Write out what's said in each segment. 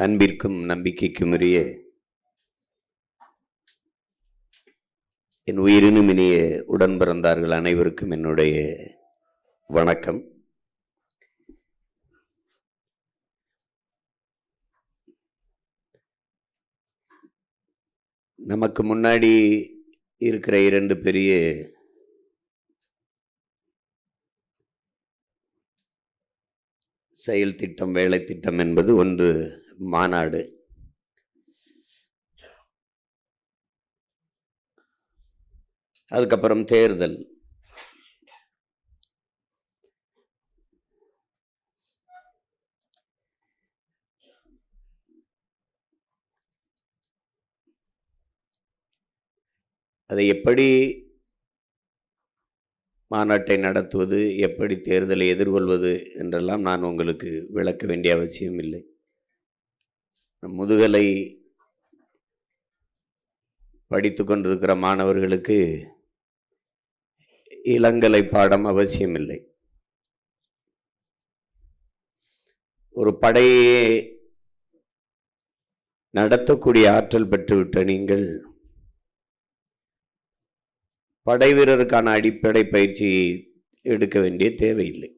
அன்பிற்கும் நம்பிக்கைக்கும் உரிய என் உயிரினும் இனிய உடன் பிறந்தார்கள் அனைவருக்கும் என்னுடைய வணக்கம். நமக்கு முன்னாடி இருக்கிற இரண்டு பெரிய செயல் திட்டம், வேலை திட்டம் என்பது ஒன்று மாநாடு, அதுக்கப்புறம் தேர்தல். அதை எப்படி மாநாட்டை நடத்துவது, எப்படி தேர்தலை எதிர்கொள்வது என்றெல்லாம் நான் உங்களுக்கு விளக்க வேண்டிய அவசியம் இல்லை. முதுகலை படித்து கொண்டிருக்கிற மாணவர்களுக்கு இளங்கலை பாடம் அவசியமில்லை. ஒரு படையை நடத்தக்கூடிய ஆற்றல் பெற்றுவிட்ட நீங்கள் படை வீரருக்கான அடிப்படை பயிற்சி எடுக்க வேண்டிய தேவையில்லை.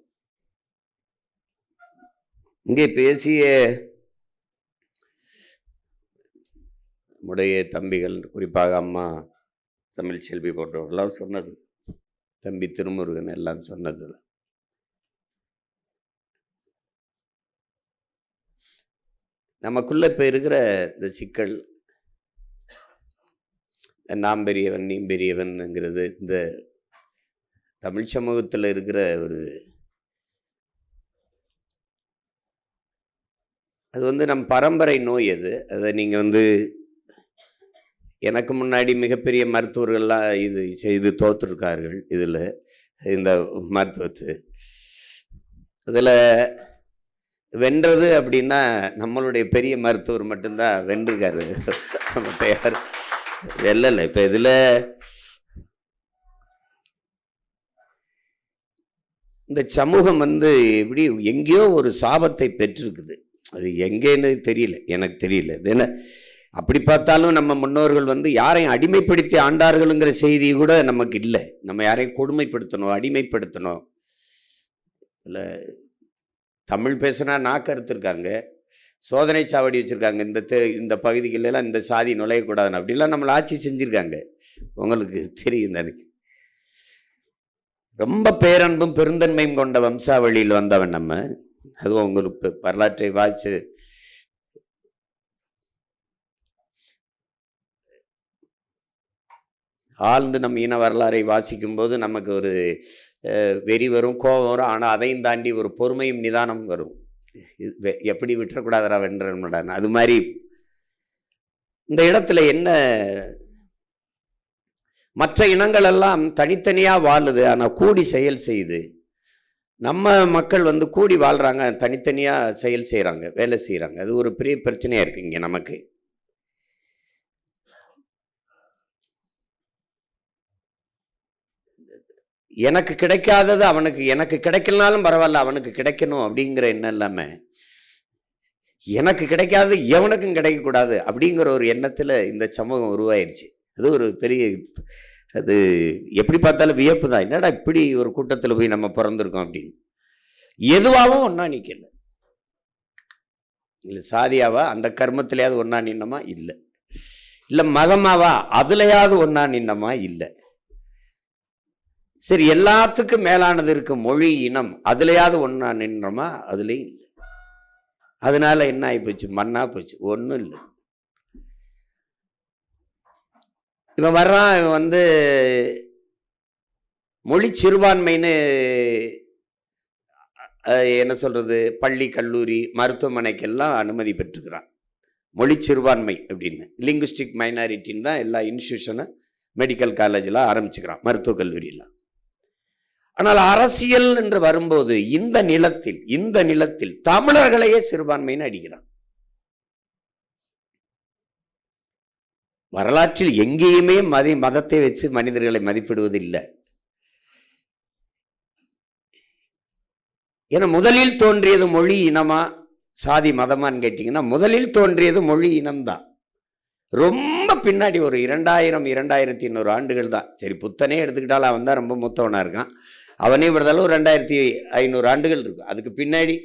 இங்கே பேசிய நம்முடைய தம்பிகள், குறிப்பாக அம்மா தமிழ்ச்செல்வி போன்றவர்களாம் சொன்னது, தம்பி திருமுருகன் எல்லாம் சொன்னது, நமக்குள்ள இப்ப இருக்கிற இந்த சிக்கல், நாம் பெரியவன் நீ பெரியவன்ங்கிறது இந்த தமிழ் சமூகத்தில் இருக்கிற ஒரு அது நம் பரம்பரை நோய். அதை நீங்கள் எனக்கு முன்னாடி மிகப்பெரிய மருத்துவர்கள்லாம் இது செய்து தோற்றுருக்கார்கள். இதில் இந்த மருத்துவத்து இதில் வென்றது அப்படின்னா நம்மளுடைய பெரிய மருத்துவர் மட்டும்தான் வென்றிருக்காரு, மற்ற யார் வெல்லலை. இப்போ இதில் இந்த சமூகம் எப்படி எங்கேயோ ஒரு சாபத்தை பெற்றிருக்குது. அது எங்கேன்னு தெரியல, எனக்கு தெரியல. இது என்ன அப்படி பார்த்தாலும் நம்ம முன்னோர்கள் யாரையும் அடிமைப்படுத்தி ஆண்டார்கள்ங்கிற செய்தி கூட நமக்கு இல்லை. நம்ம யாரையும் கொடுமைப்படுத்தணும், அடிமைப்படுத்தணும் இல்லை. தமிழ் பேசுனா நாக்கு அறுத்துருக்காங்க, சோதனை சாவடி வச்சுருக்காங்க, இந்த பகுதிகளெல்லாம் இந்த சாதி நுழையக்கூடாதுன்னு அப்படிலாம் நம்மளை ஆட்சி செஞ்சுருக்காங்க. உங்களுக்கு தெரியும் தானே. ரொம்ப பேரன்பும் பெருந்தன்மையும் கொண்ட வம்சாவளியில் வந்தவன் நம்ம. அதுவும் உங்களுக்கு வரலாற்றை வாய்ச்சு ஆழ்ந்து நம்ம இன வரலாறை வாசிக்கும் போது நமக்கு ஒரு வெறி வரும், கோபம் வரும். ஆனால் அதையும் தாண்டி ஒரு பொறுமையும் நிதானம் வரும். எப்படி விட்டுறக்கூடாதரா வென்றன். அது மாதிரி இந்த இடத்துல என்ன, மற்ற இனங்கள் எல்லாம் தனித்தனியாக வாழுது, ஆனால் கூடி செயல் செய்யுது. நம்ம மக்கள் கூடி வாழ்கிறாங்க, தனித்தனியாக செயல் செய்கிறாங்க, வேலை செய்கிறாங்க. அது ஒரு பெரிய பிரச்சனையாக இருக்குது இங்கே நமக்கு. எனக்கு கிடைக்காதது அவனுக்கு, எனக்கு கிடைக்கலனாலும் பரவாயில்ல அவனுக்கு கிடைக்கணும் அப்படிங்கிற எண்ணம் இல்லாமல், எனக்கு கிடைக்காதது எவனுக்கும் கிடைக்கக்கூடாது அப்படிங்கிற ஒரு எண்ணத்தில் இந்த சமூகம் உருவாயிருச்சு. அது ஒரு பெரிய, அது எப்படி பார்த்தாலும் வியப்பு தான். என்னடா இப்படி ஒரு கூட்டத்தில் போய் நம்ம பிறந்திருக்கோம் அப்படின்னு. எதுவாகவும் ஒன்றா நிற்கல. இல்லை சாதியாவா அந்த கர்மத்திலேயாவது ஒன்றா நின்னமா இல்லை, இல்லை மதமாவா அதுலையாவது ஒன்றா நின்னமா இல்லை. சரி, எல்லாத்துக்கும் மேலானது இருக்கு மொழி, இனம், அதுலையாவது ஒன்றா நின்றோமா அதுலேயும் இல்லை. அதனால என்ன ஆகி போச்சு, மண்ணா போச்சு, ஒன்றும் இல்லை. இவன் வர்றான், இவன் மொழி சிறுபான்மைன்னு என்ன சொல்றது, பள்ளி கல்லூரி மருத்துவமனைக்கெல்லாம் அனுமதி பெற்றுக்கிறான். மொழி சிறுபான்மை அப்படின்னு, லிங்குஸ்டிக் மைனாரிட்டின்னு தான் எல்லா இன்ஸ்டியூஷனும் மெடிக்கல் காலேஜெலாம் ஆரம்பிச்சுக்கிறான், மருத்துவக் கல்லூரியெல்லாம். ஆனால் அரசியல் என்று வரும்போது இந்த நிலத்தில் தமிழர்களையே சிறுபான்மைன்னு அடிக்கிறான். வரலாற்றில் எங்கேயுமே மதத்தை வச்சு மனிதர்களை மதிப்பிடுவதில்லை. ஏன்னா முதலில் தோன்றியது மொழி, இனமா சாதி மதமான்னு கேட்டிங்கன்னா முதலில் தோன்றியது மொழி இனம்தான். ரொம்ப பின்னாடி ஒரு 2100 ஆண்டுகள் தான். சரி, புத்தனே எடுத்துக்கிட்டாலும் அவன் தான் ரொம்ப மூத்தவனாக இருக்கான். அவனே விடுதலும் ஒரு 2500 ஆண்டுகள் இருக்கும். அதுக்கு பின்னாடி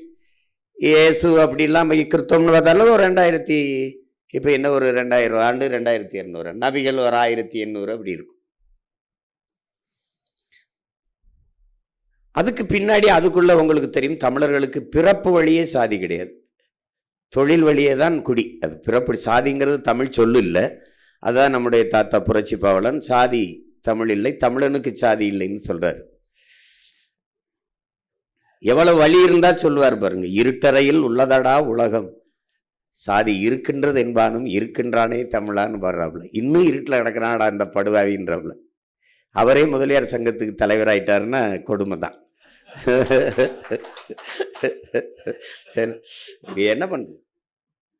இயேசு அப்படிலாம் கிறிஸ்தவம்னு பார்த்தாலும் ஒரு 2000, இப்போ என்ன ஒரு 2000 ஆண்டு, 2200, நபிகள் ஒரு 1800 அப்படி இருக்கும். அதுக்கு பின்னாடி அதுக்குள்ள உங்களுக்கு தெரியும், தமிழர்களுக்கு பிறப்பு வழியே சாதி கிடையாது, தொழில் வழியே தான் குடி. அது பிறப்பு சாதிங்கிறது தமிழ் சொல்லு இல்லை. அதான் நம்முடைய தாத்தா புரட்சி பாவலன் சாதி தமிழ் இல்லை, தமிழனுக்கு சாதி இல்லைன்னு சொல்றாரு. எவ்வளவு வழி இருந்தா சொல்லுவார் பாருங்க. இருட்டறையில் உள்ளதடா உலகம், சாதி இருக்கின்றது என்பானும் இருக்கின்றானே தமிழான்னு பாடுறாப்புல. இன்னும் இருட்டில் கிடக்கிறான்டா இந்த படுவாவின்றப்புல. அவரே முதலியார் சங்கத்துக்கு தலைவராயிட்டாருன்னா கொடுமை தான். என்ன பண்ற,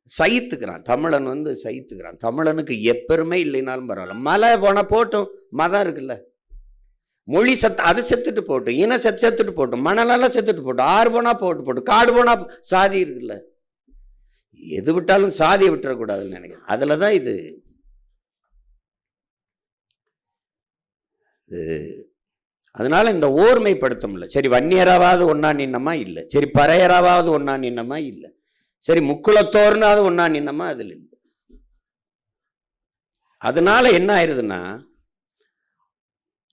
சகித்துக்கிறான் தமிழன், சகித்துக்கிறான். தமிழனுக்கு எப்பெருமே இல்லைனாலும் பரவாயில்ல, மலை போனா போட்டும், மதம் இருக்குல்ல, மொழி அது செத்துட்டு போட்டும், இன செத்துட்டு போட்டும், மணலெல்லாம் செத்துட்டு போட்டும், ஆறு போனா போட்டு, காடு போனா சாதி இருக்குல்ல, எது விட்டாலும் சாதியை விட்டுறக்கூடாதுன்னு நினைக்கிறேன். அதுல தான் இது அதனால இந்த ஓர்மைப்படுத்த முடியல. சரி, வன்னியராவது ஒன்னா நின்னமா இல்லை, சரி பறையராவது ஒன்னா நின்னமா இல்லை, சரி முக்குளத்தோர்னாவது ஒன்னா நின்னமா அதில் இல்லை. அதனால என்ன ஆயிருதுன்னா,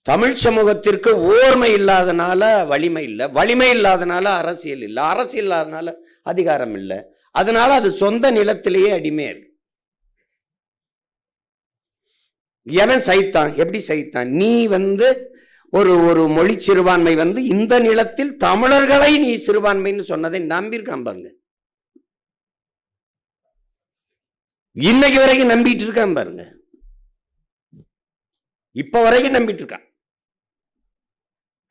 தமிழ் சமூகத்திற்கு ஓர்மை இல்லாதனால வலிமை இல்லை, வலிமை இல்லாதனால அரசியல் இல்லை, அரசியல் இல்லாதனால அதிகாரம் இல்லை. அதனால அது சொந்த நிலத்திலேயே அடிமையா இருக்கு. எவன் சைத்தான், எப்படி சைத்தான்? நீ ஒரு மொழி சிறுபான்மை இந்த நிலத்தில் தமிழர்களை நீ சிறுபான்மைன்னு சொன்னதை நம்பியிருக்கான் பாருங்க. இன்னைக்கு வரைக்கும் நம்பிட்டு இருக்கான் பாருங்க. இப்ப வரைக்கும் நம்பிட்டு இருக்கான்.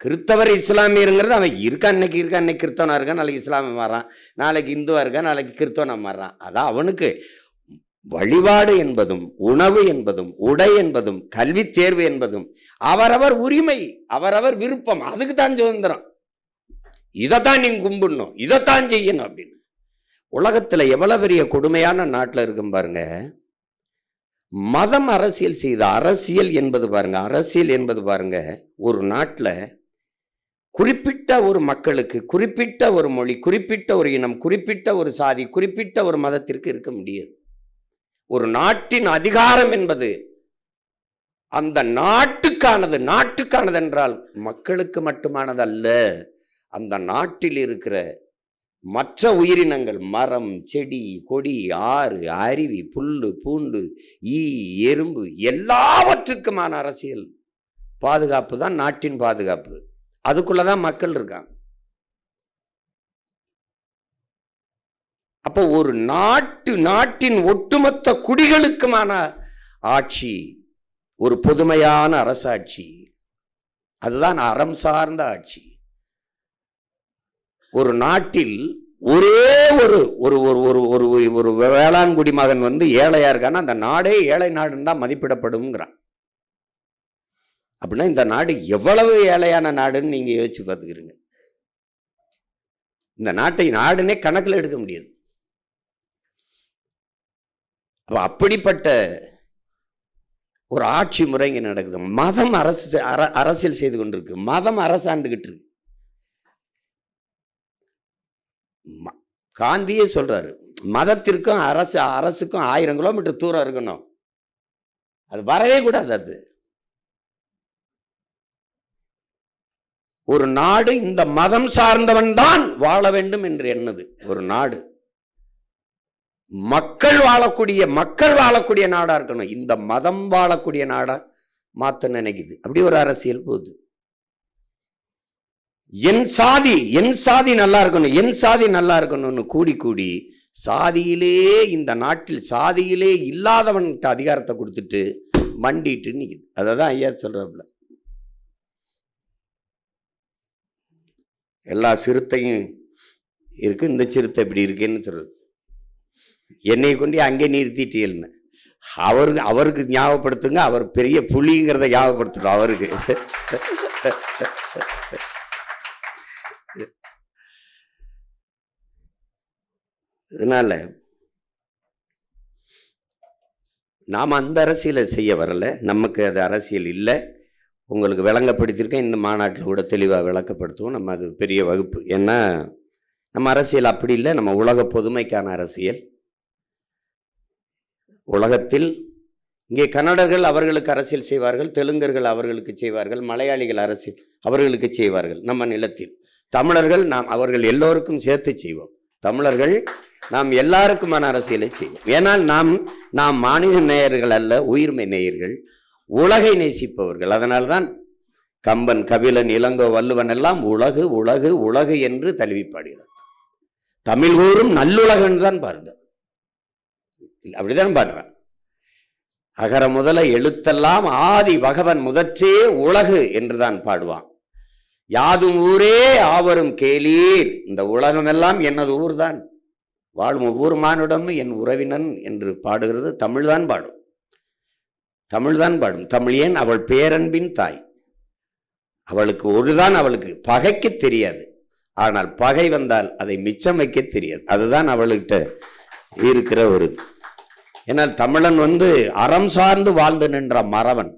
கிறிஸ்தவர் இஸ்லாமியருங்கிறது அவன் இருக்கான், இன்னைக்கு இருக்கான், இன்னைக்கு கிறிஸ்தவனா இருக்கான், நாளைக்கு இஸ்லாமிய மாறான், நாளைக்கு இந்துவா இருக்கான், நாளைக்கு கிறிஸ்தவனா மாறான். அதான் அவனுக்கு வழிபாடு என்பதும் உணவு என்பதும் உடை என்பதும் கல்வி தேர்வு என்பதும் அவரவர் உரிமை, அவரவர் விருப்பம். அதுக்கு தான் சுதந்திரம். இதைத்தான் நீங்க கும்பிடணும், இதைத்தான் செய்யணும் அப்படின்னு. உலகத்துல எவ்வளவு பெரிய கொடுமையான நாட்டில் இருக்கும் பாருங்க. மதம் அரசியல் செய்த அரசியல் என்பது பாருங்க, அரசியல் என்பது பாருங்க, ஒரு நாட்டில் குறிப்பிட்ட ஒரு மக்களுக்கு குறிப்பிட்ட ஒரு மொழி, குறிப்பிட்ட ஒரு இனம், குறிப்பிட்ட ஒரு சாதி, குறிப்பிட்ட ஒரு மதத்திற்கு இருக்க முடியாது. ஒரு நாட்டின் அதிகாரம் என்பது அந்த நாட்டுக்கானது. நாட்டுக்கானது என்றால் மக்களுக்கு மட்டுமானது அல்ல, அந்த நாட்டில் இருக்கிற மற்ற உயிரினங்கள், மரம், செடி, கொடி, ஆறு, அருவி, புல்லு, பூண்டு, ஈ, எறும்பு எல்லாவற்றுக்குமான அரசியல் பாதுகாப்பு தான் நாட்டின் பாதுகாப்பு. அதுக்குள்ளதான் மக்கள் இருக்காங்க. அப்போ ஒரு நாட்டின் ஒட்டுமொத்த குடிகளுக்குமான ஆட்சி, ஒரு பொதுமையான அரசாட்சி, அதுதான் அறம் சார்ந்த ஆட்சி. ஒரு நாட்டில் ஒரே ஒரு ஒரு ஒரு ஒரு ஒரு வேளாண் குடிமகன் ஏழையா இருக்கான்னா அந்த நாடே ஏழை நாடுன்னு தான் மதிப்பிடப்படும்ங்கிறான். அப்படின்னா இந்த நாடு எவ்வளவு ஏழையான நாடுன்னு நீங்க யோசிச்சு பார்த்துக்கிறீங்க. இந்த நாட்டை நாடுனே கணக்கில் எடுக்க முடியாது. அப்படிப்பட்ட ஒரு ஆட்சி முறை இங்க நடக்குது. மதம் அரசியல் செய்து கொண்டிருக்கு, மதம் அரசாண்டுகிட்டு இருக்கு. காந்தியே சொல்றாரு, மதத்திற்கும் அரசுக்கும் 1000 கிலோமீட்டர் தூரம் இருக்கணும், அது வரவே கூடாது. அது ஒரு நாடு இந்த மதம் சார்ந்தவன் தான் வாழ வேண்டும் என்று எண்ணுது. ஒரு நாடு மக்கள் வாழக்கூடிய நாடா இருக்கணும். இந்த மதம் வாழக்கூடிய நாடா மாத்த நினைக்குது. அப்படி ஒரு அரசியல் போகுது. என் சாதி நல்லா இருக்கணும், என் சாதி நல்லா இருக்கணும்னு கூடி சாதியிலே, இந்த நாட்டில் சாதியிலே இல்லாதவன்கிட்ட அதிகாரத்தை கொடுத்துட்டு மண்டிட்டு நிக்குது. அததான் ஐயா சொல்றாப்புல, எல்லா சிறுத்தையும் இருக்கு, இந்த சிறுத்தை இப்படி இருக்குன்னு சொல்றது. என்னை கொண்டு அங்கே நிறுத்திட்டீல்னு அவருக்கு ஞாபகப்படுத்துங்க. அவர் பெரிய புலிங்கிறத ஞாபகப்படுத்துறோம் அவருக்கு. இதனால நாம் அந்த அரசியலை செய்ய வரல, நமக்கு அது அரசியல் இல்லை. உங்களுக்கு விளங்கப்படுத்தியிருக்கேன், இந்த மாநாட்டில் கூட தெளிவாக விளக்கப்படுத்துவோம். நம்ம அது பெரிய வகுப்பு. ஏன்னா நம்ம அரசியல் அப்படி இல்லை, நம்ம உலக பொதுமைக்கான அரசியல். உலகத்தில் இங்கே கன்னடர்கள் அவர்களுக்கு அரசியல் செய்வார்கள், தெலுங்கர்கள் அவர்களுக்கு செய்வார்கள், மலையாளிகள் அரசியல் அவர்களுக்கு செய்வார்கள். நம்ம நிலத்தில் தமிழர்கள் நாம் அவர்கள் எல்லோருக்கும் சேர்த்து செய்வோம். தமிழர்கள் நாம் எல்லாருக்குமான அரசியலை செய்வோம். ஏனால் நாம் மாநில நேயர்கள் அல்ல, உயிர்மை நேயர்கள், உலகை நேசிப்பவர்கள். அதனால்தான் கம்பன், கபிலன், இளங்கோ, வள்ளுவன் எல்லாம் உலகு உலகு உலகு என்று தழுவி பாடுகிறார். தமிழ் கூறும் நல்லுலகன் தான் பாருங்க, அப்படிதான் பாடுறான். அகர முதல எழுத்தெல்லாம் ஆதி பகவன் முதற்றே உலகு என்றுதான் பாடுவான். யாதும் ஊரே ஆவரும் கேளீர், இந்த உலகமெல்லாம் எனது ஊர் தான், வாழும் ஒவ்வொரு மானுடமும் என் உறவினன் என்று பாடுகிறது தமிழ்தான் பாடும். தமிழ்தான் பாடும். தமிழ் ஏன் அவள் பேரன்பின் தாய். அவளுக்கு ஒருதான், அவளுக்கு பகைக்க தெரியாது, ஆனால் பகை வந்தால் அதை மிச்சம் வைக்க தெரியாது. அதுதான் அவள்கிட்ட இருக்கிற ஒரு. ஏன்னால் தமிழன் அறம் சார்ந்து வாழ்ந்து நின்ற மறவன்.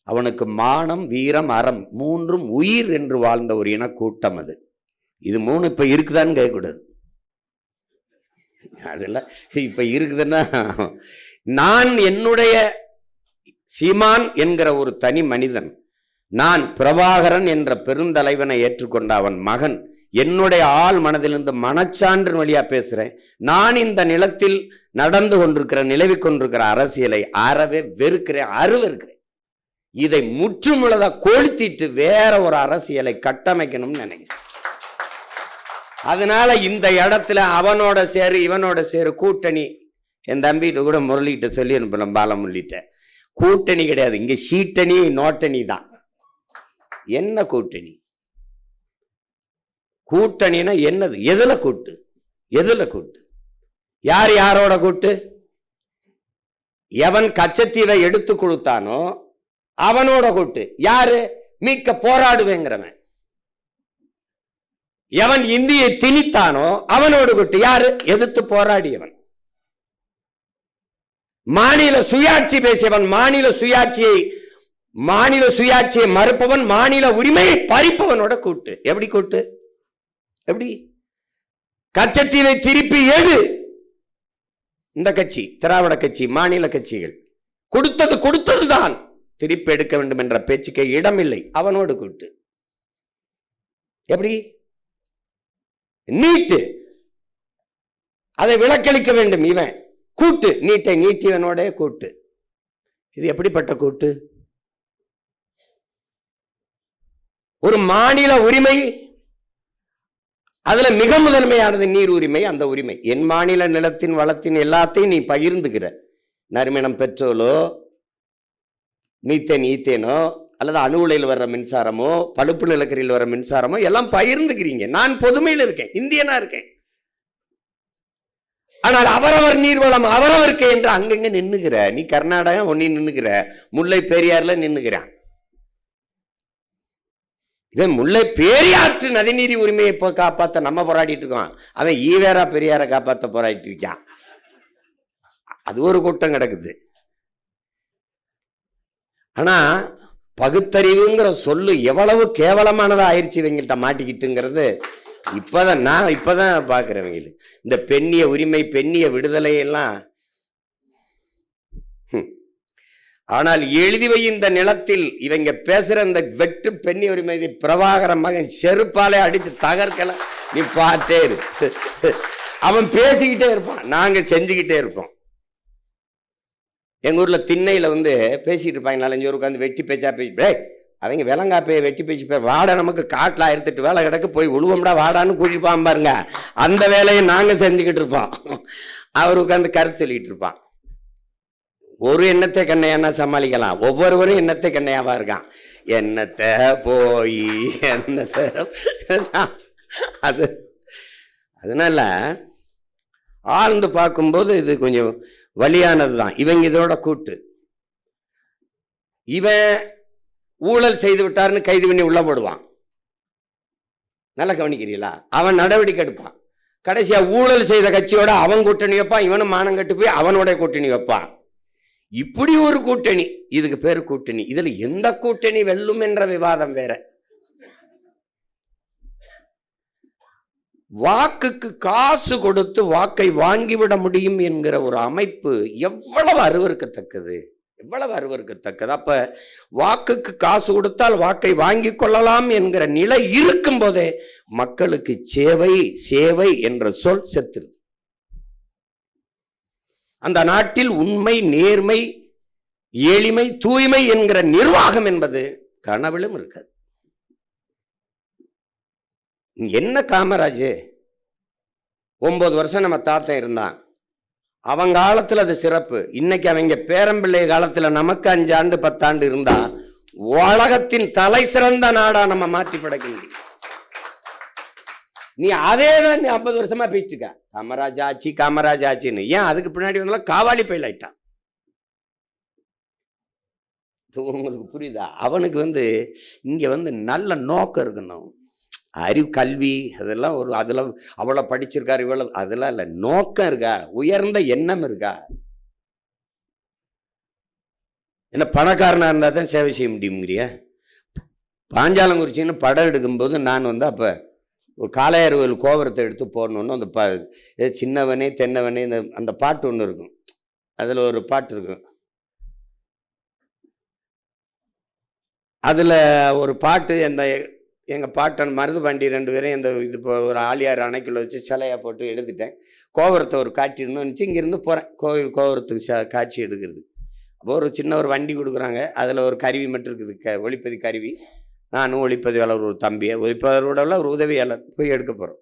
அவனுக்கு மானம், வீரம், அறம் மூன்றும் உயிர் என்று வாழ்ந்த ஒரு இன கூட்டம் அது. இது மூணு இப்ப இருக்குதான்னு கேட்கக்கூடாது. அதெல்லாம் இப்ப இருக்குதுன்னா, நான் என்னுடைய சீமான் என்கிற ஒரு தனி மனிதன், நான் பிரபாகரன் என்ற பெருந்தலைவனை ஏற்றுக்கொண்ட அவன் மகன், என்னுடைய ஆள் மனதிலிருந்து மனச்சான்று வழியா பேசுறேன். நான் இந்த நிலத்தில் நடந்து கொண்டிருக்கிற, நிலவி கொண்டிருக்கிற அரசியலை அறவே வெறுக்கிறேன், அருவருக்கிறேன். இதை முற்றுமுழுதா கொளுத்திட்டு வேற ஒரு அரசியலை கட்டமைக்கணும்னு நினைக்கிறேன். அதனால இந்த இடத்துல அவனோட சேரு இவனோட சேரு கூட்டணி, என் தம்பிட்டு கூட முரளிகிட்ட சொல்லி அனுப்பலாம், பாலமுரளிட்ட. கூட்டணி கிடையாது, இங்க சீட்டணி நோட்டணி தான். என்ன கூட்டணி? கூட்டணினா என்னது? எதுல கூட்டு? எதுல கூட்டு? யார் யாரோட கூட்டு? எவன் கச்சத்தீவை எடுத்து கொடுத்தானோ அவனோட கூட்டு. யாரு? மீட்க போராடுவேங்கிறவன். எவன் இந்தியை திணித்தானோ அவனோடு கூட்டு. யாரு? எதிர்த்து போராடியவன். மாநில சுயாட்சி பேசியவன், மாநில சுயாட்சியை மறுப்பவன், மாநில உரிமையை பறிப்பவனோட கூட்டு. எப்படி கூட்டு? எப்படி? கச்சத்தீவை திருப்பி எடு. இந்த கட்சி, திராவிட கட்சி, மாநில கட்சிகள் கொடுத்ததுதான், திருப்பி எடுக்க வேண்டும் என்ற பேச்சுக்கு இடமில்லை, அவனோடு கூட்டு. எப்படி? நீட்டு, அதை விலக்களிக்க வேண்டும், இவன் கூட்டு. நீட்டை நீட்டியவனோட கூட்டு. இது எப்படிப்பட்ட கூட்டு? ஒரு மாநில உரிமை, அதுல மிக முதன்மையானது நீர் உரிமை. அந்த உரிமை, என் மாநில நிலத்தின் வளத்தின் எல்லாத்தையும் நீ பகிர்ந்துக்கிற. நறுமணம் பெட்ரோலோ, மீத்தேன் ஈத்தேனோ, அல்லது அணு உலையில் வர்ற மின்சாரமோ, பழுப்பு நிலக்கரியில் வர்ற மின்சாரமோ எல்லாம் பகிர்ந்துக்கிறீங்க. நான் பொதுமையில் இருக்கேன், இந்தியனா இருக்கேன். ஆனால் அவரவர் நீர்வளம் அவரவருக்கு என்று அங்கங்க நின்னுகிற நீ. கர்நாடகா ஒன்னி நின்னுகிற, முல்லை பெரியார்ல நின்னுகிறான். இவன் முல்லை பெரியாற்று நதிநீர் உரிமையை காப்பாற்ற நம்ம போராடிட்டு இருக்கோம், அவன் ஈவேரா பெரியாரை காப்பாற்ற போராடிட்டு இருக்கான். அது ஒரு கூட்டம் கிடக்குது. ஆனா பகுத்தறிவுங்கிற சொல்லு எவ்வளவு கேவலமானதா ஆயிடுச்சு இவங்கள்ட்ட மாட்டிக்கிட்டுங்கிறது இப்பதான் பாக்குறவங்க. இந்த பெண்ணிய உரிமை, பெண்ணிய விடுதலை எல்லாம். ஆனால் எழுதி வை இந்த நிலத்தில் இவங்க பேசுற இந்த வெட்டு பெண்ணிய உரிமை பிரபாகர மகன் செருப்பாலே அடித்து தகர்க்கல. நீ பார்த்தே இரு, அவன் பேசிக்கிட்டே இருப்பான், நாங்க செஞ்சுக்கிட்டே இருப்போம். எங்க ஊர்ல திண்ணையில பேசிட்டு இருப்பாங்க, 4-5 பேர் உட்காந்து வெட்டி பேச்சா பேசி. அவங்க விலங்காப்பையை வெட்டி பேச்சு வாடா, நமக்கு காட்டில் 1008 வேலை கிடக்கு, போய் உழுவம்டா வாடான்னு குழிப்பான் பாருங்க. அந்த வேலையை நாங்க செஞ்சுக்கிட்டு இருப்போம், அவர் உட்காந்து கருத்து சொல்லிட்டு இருப்பான். ஒரு எண்ணத்தை கண்ணையானா சமாளிக்கலாம், ஒவ்வொருவரும் எண்ணத்தை கண்ணையாவா இருக்கான். எண்ணத்தை போய் எண்ணத்தை அது. அதனால ஆழ்ந்து பார்க்கும்போது இது கொஞ்சம் வலியானது தான். இவங்க இதோட கூட்டு. இவன் ஊழல் செய்து விட்டாருன்னு கைது பண்ணி உள்ள போடுவான், நல்லா கவனிக்கிறீங்களா? அவன் நடவடிக்கை எடுப்பான். கடைசியா ஊழல் செய்த கட்சியோட அவன் கூட்டணி வைப்பான், இவனும் மானம் கட்டு போய் அவனோட கூட்டணி வைப்பான். இப்படி ஒரு கூட்டணி, இதுக்கு பேரு கூட்டணி. இதுல எந்த கூட்டணி வெல்லும் என்ற விவாதம் வேற. வாக்குக்கு காசு கொடுத்து வாக்கை வாங்கிவிட முடியும் என்கிற ஒரு அமைப்பு எவ்வளவு அருவருக்கத்தக்கது, எவ்வளவு அருவருக்கத்தக்கது. அப்ப வாக்குக்கு காசு கொடுத்தால் வாக்கை வாங்கி கொள்ளலாம் என்கிற நிலை இருக்கும் போதே மக்களுக்கு சேவை சேவை என்ற சொல் செத்துருது. அந்த நாட்டில் உண்மை, நேர்மை, எளிமை, தூய்மை என்கிற நிர்வாகம் என்பது கனவிலும் இருக்காது. என்ன காமராஜ் 9 வருஷம் நம்ம தாத்தன் இருந்தான், அவங்க காலத்துல அது சிறப்பு. இன்னைக்கு அவங்க பேரம்பிள்ளை காலத்துல நமக்கு 5 ஆண்டு 10 ஆண்டு இருந்தா உலகத்தின் தலை சிறந்த நாடா நம்ம மாற்றி படைக்க முடியும். நீ அதே தான் நீ 50 வருஷமா பேசிட்டு இருக்க, காமராஜ் ஆட்சி காமராஜ் ஆட்சின்னு. ஏன் அதுக்கு பின்னாடி வந்தாலும் காவாலி பயில் ஆயிட்டான். உங்களுக்கு புரியுதா? அவனுக்கு இங்க நல்ல நோக்கம் இருக்கணும், அறிவு, கல்வி அதெல்லாம் ஒரு, அதெல்லாம் அவ்வளோ படிச்சிருக்காரு இவ்வளவு, அதெல்லாம் இல்லை. நோக்கம் இருக்கா, உயர்ந்த எண்ணம் இருக்கா? என்ன பணக்காரனா இருந்தா தான் சேவை செய்ய முடியுங்கிறிய? பாஞ்சாலங்குறிச்சின்னு படம் எடுக்கும்போது நான் அப்போ ஒரு காளையார் கோயில் கோபுரத்தை எடுத்து போடணுன்னு அந்த சின்னவனே தென்னவனே அந்த பாட்டு ஒன்று இருக்கும். அதில் ஒரு பாட்டு இருக்கும். அதில் ஒரு பாட்டு எங்கள் பாட்டன் மருதுபாண்டி 2 பேரும் இது இப்போ ஒரு ஆலியார் அணைக்குள்ள வச்சு சிலையாக போட்டு எடுத்துட்டேன். கோபுரத்தை ஒரு காட்டிடணும்னு நினச்சி இங்கேருந்து போகிறேன் கோபுரத்துக்கு காட்சி எடுக்கிறது. அப்போ ஒரு சின்ன ஒரு வண்டி கொடுக்குறாங்க. அதில் ஒரு கருவி மட்டும் இருக்குது, ஒளிப்பதி கருவி. நானும் ஒளிப்பதிவாளர் ஒரு தம்பியை, ஒளிப்பதிவோட ஒரு உதவியாளர் போய் எடுக்க போகிறோம்.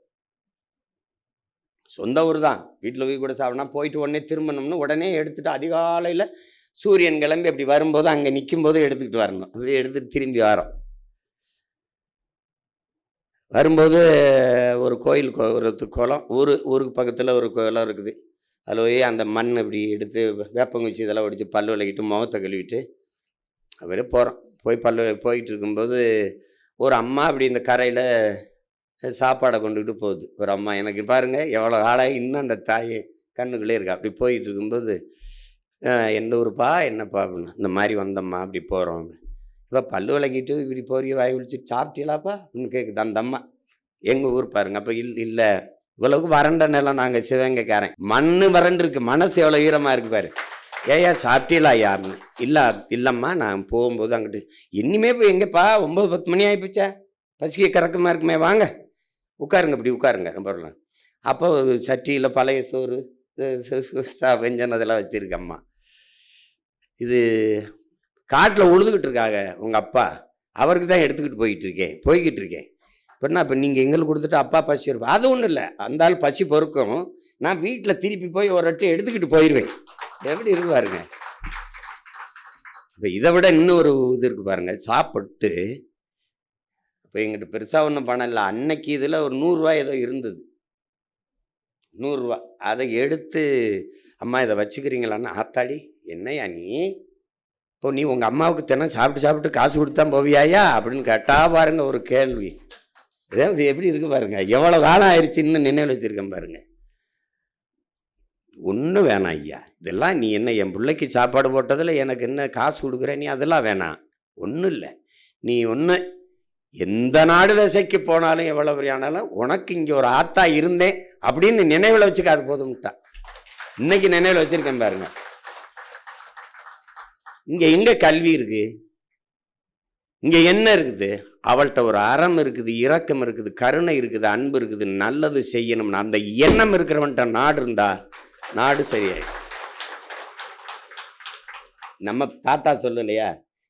சொந்த ஊர் தான், வீட்டில் போய் கூட சாப்பிட்னா போயிட்டு உடனே திரும்பணும்னு உடனே எடுத்துகிட்டு அதிகாலையில் சூரியன் கிளம்பி அப்படி வரும்போது அங்கே நிற்கும் போது எடுத்துக்கிட்டு வரணும். அப்படியே எடுத்துகிட்டு திரும்பி வரோம். வரும்போது ஒரு கோயில், ஒரு குளம், ஊருக்கு பக்கத்தில் ஒரு குளம் இருக்குது. அதில் போய் அந்த மண் இப்படி எடுத்து வேப்பங்குச்சி இதெல்லாம் ஒடிச்சு பல் விளக்கிட்டு முகத்தை கழுவிட்டு அப்படியே போகிறோம். போயிட்டு இருக்கும்போது ஒரு அம்மா அப்படி இந்த கரையில் சாப்பாடை கொண்டுக்கிட்டு போகுது. ஒரு அம்மா, எனக்கு பாருங்கள் எவ்வளோ ஆளாகி இன்னும் அந்த தாய் கண்ணுக்குள்ளே இருக்கா. அப்படி போயிட்டு இருக்கும்போது எந்த ஊருப்பா என்னப்பா அப்படின்னா, இந்த மாதிரி வந்தம்மா அப்படி போகிறோம். இப்போ பல்லு விளக்கிட்டு இப்படி போறிய வாய் விழிச்சிட்டு சாப்பிட்டீங்களாப்பா அப்படின்னு கேட்குது அந்த அம்மா. எங்கள் ஊர் பாருங்க. அப்போ இல்லை இவ்வளவுக்கு வறண்ட நிலம், நாங்கள் சிவகங்கைக்காரன், மண் வறண்டு இருக்கு, மனசு எவ்வளோ ஈரமாக இருக்கு பாரு. ஏயா சாப்பிட்டீங்களா யாருன்னு? இல்லைம்மா நான் போகும்போது அங்கிட்டு. இனிமே போய் எங்கேப்பா 9-10 மணி ஆகிப்போச்சா, பசிக்க கறக்கமாக இருக்குமே, வாங்க உட்காருங்க, இப்படி உட்காருங்க ரொம்ப. அப்போ ஒரு சட்டியில் பழைய சோறு வெஞ்சன் அதெல்லாம் வச்சுருக்கம்மா. இது காட்டில் உழுதுகிட்டு இருக்காங்க உங்கள் அப்பா, அவருக்கு தான் எடுத்துக்கிட்டு போய்கிட்டு இருக்கேன். இப்போ நீங்கள் எங்களுக்கு கொடுத்துட்டு அப்பா பசி இருப்பா. அது ஒன்றும் இல்லை, அந்த ஆள் பசி பொறுக்கும், நான் வீட்டில் திருப்பி போய் ஒரு அட்டை எடுத்துக்கிட்டு போயிடுவேன். எப்படி இருக்கு பாருங்க. இப்போ இதை விட இன்னும் ஒரு இது இருக்கு பாருங்க. சாப்பிட்டு இப்போ எங்கிட்ட பெருசாக ஒன்றும் பணம் இல்லை. அன்னைக்கு இதில் ஒரு 100 ரூபா ஏதோ இருந்தது, 100 ரூபா. அதை எடுத்து அம்மா இதை வச்சுக்கிறீங்களான்னு. ஆத்தாடி என்னையா நீ, இப்போ நீ உங்கள் அம்மாவுக்கு தினம் சாப்பிட்டு காசு கொடுத்தா போவியாயா அப்படின்னு கேட்டா பாருங்க ஒரு கேள்வி. இதான் எப்படி இருக்கு பாருங்க, எவ்வளோ காலம் ஆயிடுச்சு இன்னும் நினைவில் வச்சிருக்கேன் பாருங்க. ஒன்றும் வேணாம் ஐயா, இதெல்லாம் நீ என்ன என் பிள்ளைக்கு சாப்பாடு போட்டதில் எனக்கு என்ன காசு கொடுக்குற, நீ அதெல்லாம் வேணாம், ஒன்றும் இல்லை. நீ ஒன்று எந்த நாடு தசைக்கு போனாலும் எவ்வளோ பெரியானாலும் உனக்கு இங்கே ஒரு ஆத்தா இருந்தேன் அப்படின்னு நினைவில் வச்சுக்க, அது போதும்ட்டா. இன்னைக்கு நினைவில் வச்சிருக்கேன் பாருங்க. இங்கே எங்கே கல்வி இருக்கு, இங்கே என்ன இருக்குது? அவள்கிட்ட ஒரு அறம் இருக்குது, இரக்கம் இருக்குது, கருணை இருக்குது, அன்பு இருக்குது, நல்லது செய்யணும்னு அந்த எண்ணம் இருக்கிறவன்ட்ட நாடு இருந்தா நாடு சரியாய். நம்ம தாத்தா சொல்லலையா,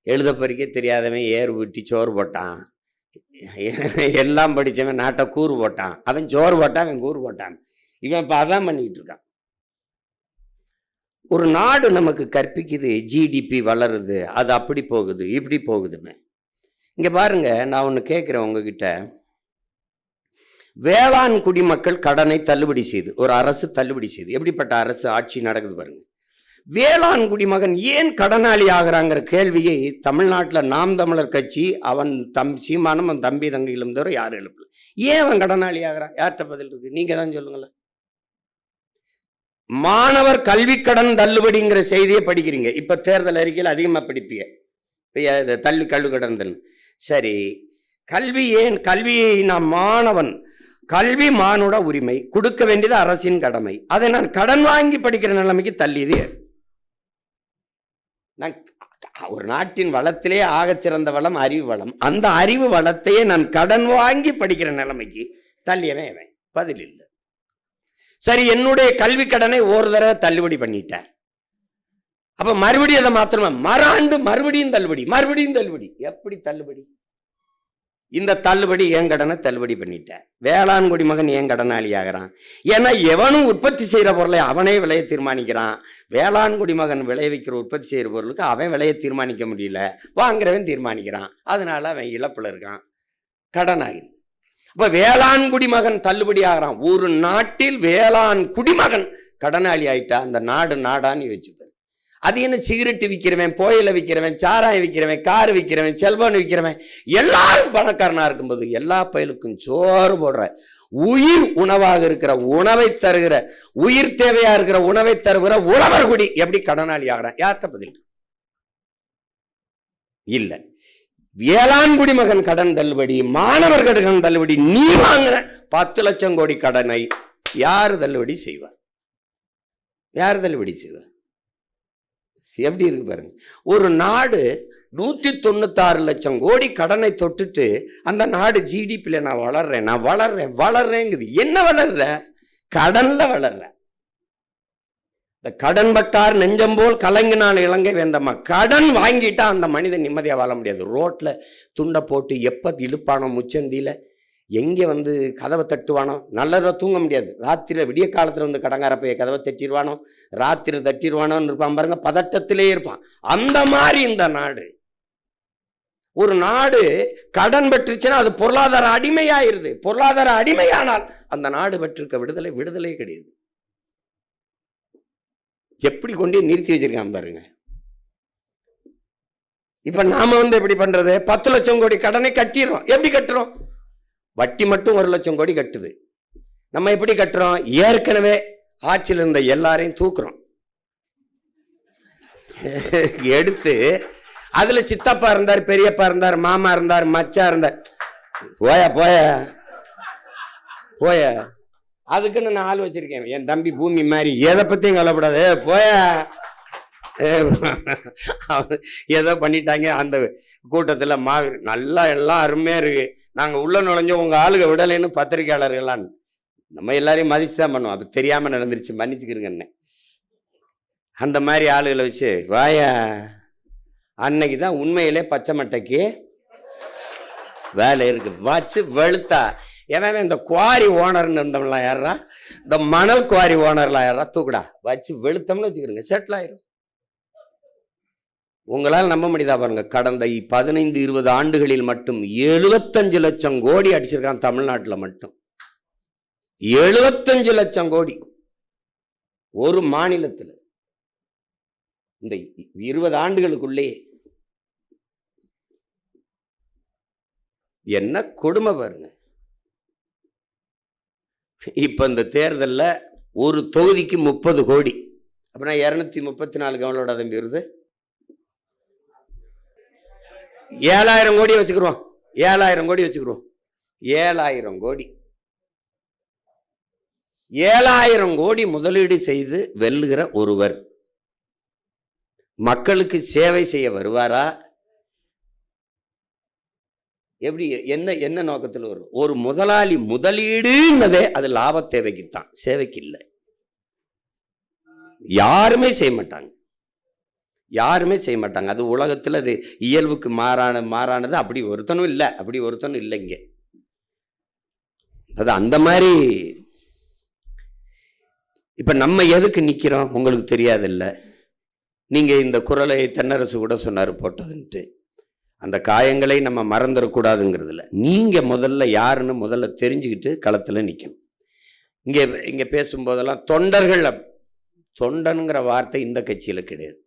எழுத படிக்க தெரியாதவன் ஏறு விட்டி சோறு போட்டான், எல்லாம் படித்தவன் நாட்டை கூறு போட்டான், அவன் சோறு போட்டான், அவன் கூறு போட்டான். இவன் இப்போ அதான் பண்ணிக்கிட்டு இருக்கான். ஒரு நாடு நமக்கு கற்பிக்குது, ஜிடிபி வளருது, அது அப்படி போகுது இப்படி போகுதுன்னு. இங்கே பாருங்க, நான் ஒன்று கேட்குறேன் உங்ககிட்ட. வேளாண் குடிமக்கள் கடனை தள்ளுபடி செய்து ஒரு அரசு தள்ளுபடி செய்து, எப்படிப்பட்ட அரசு ஆட்சி நடக்குது பாருங்க. வேளாண் குடிமகன் ஏன் கடனாளி ஆகிறாங்கிற கேள்வியை தமிழ்நாட்டில் நாம் தமிழர் கட்சி அவன் சீமானும் அவன் தம்பி தங்கையிலும் தவிர யாரும் எழுப்பல. ஏன் அவன் கடனாளி ஆகிறான்? யார்கிட்ட பதில் இருக்கு? நீங்க தான் சொல்லுங்களேன். மாணவர் கல்வி கடன் தள்ளுபடிங்கிற செய்தியை படிக்கிறீங்க. இப்ப தேர்தல் அறிக்கையில் அதிகமா படிப்பீங்க கல்வி கடன். சரி, கல்வி ஏன்? கல்வியை நான் மாணவன், கல்வி மானுட உரிமை, கொடுக்க வேண்டியது அரசின் கடமை. அதை நான் கடன் வாங்கி படிக்கிற நிலைமைக்கு தள்ளியது. நான் ஒரு நாட்டின் வளத்திலே ஆகச்சிறந்த வளம் அறிவு வளம். அந்த அறிவு வளத்தையே நான் கடன் வாங்கி படிக்கிற நிலைமைக்கு தள்ளியவன் பதில் இல்லை. சரி, என்னுடைய கல்வி கடனை ஒரு தடவை தள்ளுபடி பண்ணிட்டேன். அப்ப மறுபடியும் அதை மாத்திரமா மறாண்டு மறுபடியும் தள்ளுபடி. எப்படி தள்ளுபடி? இந்த தள்ளுபடி என் கடனை தள்ளுபடி பண்ணிட்டேன். வேளாண் குடிமகன் ஏன் கடனாளி ஆகிறான்? ஏன்னா எவனும் உற்பத்தி செய்யற பொருளை அவனே விலையை தீர்மானிக்கிறான். வேளாண் குடிமகன் விளைவிக்கிற உற்பத்தி செய்யற பொருளுக்கு அவன் விலையை தீர்மானிக்க முடியல, வாங்குறவன் தீர்மானிக்கிறான். அதனால அவன் இழப்புல இருக்கான், கடன் ஆகிடுது. அப்ப வேளாண் குடிமகன் தள்ளுபடி ஆகிறான். ஒரு நாட்டில் வேளாண் குடிமகன் கடனாளி ஆயிட்டா அந்த நாடு நாடான்னு வச்சுப்பாரு. அது என்ன, சிகரெட்டு விற்கிறவன், புகையிலை விற்கிறவன், சாராயம் விற்கிறவன், கார் விற்கிறவன், செல்போன் விற்கிறவன் எல்லாரும் பணக்காரனா இருக்கும்போது எல்லா பயலுக்கும் சோறு போடுற உயிர் உணவாக இருக்கிற உணவை தருகிற, உயிர் தேவையா இருக்கிற உணவை தருகிற உழவர் குடி எப்படி கடனாளி ஆகிறான்? யார்கிட்ட பதில் இல்ல. வேளாண் குடிமகன் கடன் தள்ளுபடி, மாணவர் கடன் தள்ளுபடி, நீ வாங்கின 10 லட்சம் கோடி கடனை யாரு தள்ளுபடி செய்வார்? எப்படி இருக்கு பாருங்க. ஒரு நாடு 196 லட்சம் கோடி கடனை தொட்டுட்டு அந்த நாடு ஜிடிபியில நான் வளர்றேங்குது. என்ன வளர்ற? கடன்ல வளர்ற. இந்த கடன் பட்டார் நெஞ்சம் போல் கலங்கினால் இலங்கை வேந்தம்மா. கடன் வாங்கிட்டா அந்த மனிதன் நிம்மதியா வாழ முடியாது. ரோட்ல துண்டை போட்டு எப்ப இழுப்பானோ முச்சந்தியில, எங்கே கதவை தட்டுவானோ, நல்ல தூங்க முடியாது. ராத்திரியில் விடிய காலத்தில் கடங்கார போய் கதவை தட்டிடுவானோ, ராத்திரி தட்டிடுவானோன்னு இருப்பான் பாருங்க, பதட்டத்திலே இருப்பான். அந்த மாதிரி இந்த நாடு, ஒரு நாடு கடன் பெற்றுச்சுன்னா அது பொருளாதார அடிமையாயிருது. பொருளாதார அடிமையானால் அந்த நாடு பெற்றிருக்க விடுதலை கிடையாது. எப்படி கொண்டே நிறுத்தி வச்சிருக்கான் பாருங்க. இப்ப நாம எப்படி பண்றது? 10 லட்சம் கோடி கடனை கட்டிடுறோம். எப்படி கட்டுறோம்? வட்டி மட்டும் 1 லட்சம் கோடி கட்டுது. நம்ம எப்படி கட்டுறோம்? ஏற்கனவே ஆட்சியில் இருந்த எல்லாரையும் தூக்குறோம், எடுத்து அதுல சித்தப்பா இருந்தார், பெரியப்பா இருந்தார், மாமா இருந்தார், மச்சா இருந்தார். போய அதுக்குன்னு நான் ஆள் வச்சிருக்கேன், என் தம்பி பூமி மாதிரி. எதை பத்தியும் கவலைப்படாது, போய ஏதோ பண்ணிட்டாங்க. அந்த கூட்டத்தில் நல்லா எல்லாம் அருமையா இருக்கு, நாங்க உள்ள நுழைஞ்சோம், உங்க ஆளுக விடலைன்னு பத்திரிகையாளர்களான்னு. நம்ம எல்லாரையும் மதிச்சு தான் பண்ணுவோம். அப்ப தெரியாம நடந்துருச்சு, மன்னிச்சுக்கிறேங்க. அந்த மாதிரி ஆளுகளை வச்சு வாயா, அன்னைக்கு தான் உண்மையிலே பச்சை மட்டைக்கு வேலை இருக்கு. வச்சு வெளுத்தா ஏன்னா இந்த குவாரி ஓனர்னு இருந்தவங்களாம் யாரா, இந்த மணல் குவாரி ஓனர்லாம் யாரா, தூக்குடா வச்சு வெளுத்தோம்னு வச்சுக்கிறோங்க, செட்டில் ஆயிரும். உங்களால் நம்ப முடியுதா பாருங்க, கடந்த 15-20 ஆண்டுகளில் மட்டும் 75 லட்சம் கோடி அடிச்சிருக்கான் தமிழ்நாட்டில் மட்டும். 75 லட்சம் கோடி ஒரு மாநிலத்தில் இந்த 20 ஆண்டுகளுக்குள்ளே. என்ன கொடுமை பாருங்க. இப்ப இந்த தேர்தலில் ஒரு தொகுதிக்கு 30 கோடி, அப்படின்னா 234 கவனோட தம்பி வருது. 7000 கோடி வச்சுக்கிறோம், 7000 கோடி வச்சுக்கிறோம். 7000 கோடி 7000 கோடி முதலீடு செய்து வெல்லுகிற ஒருவர் மக்களுக்கு சேவை செய்ய வருவாரா? எப்படி, என்ன நோக்கத்தில் வரும்? ஒரு முதலாளி முதலீடுன்னதே அது லாப தேவைக்குத்தான், சேவைக்கு இல்லை. யாருமே செய்ய மாட்டாங்க, யாருமே செய்ய மாட்டாங்க. அது உலகத்தில் அது இயல்புக்கு மாறானது. அப்படி ஒருத்தனும் இல்லை இங்கே. அது அந்த மாதிரி. இப்ப நம்ம எதுக்கு நிக்கிறோம் உங்களுக்கு தெரியாதில்ல. நீங்க இந்த குரலை தென்னரசு கூட சொன்னாரு போட்டதுன்ட்டு. அந்த காயங்களை நம்ம மறந்துடக்கூடாதுங்கிறதுல நீங்க முதல்ல யாருன்னு முதல்ல தெரிஞ்சுக்கிட்டு களத்துல நிக்கணும். இங்க பேசும்போதெல்லாம் தொண்டனுங்கிற வார்த்தை இந்த கட்சியில் கிடையாது.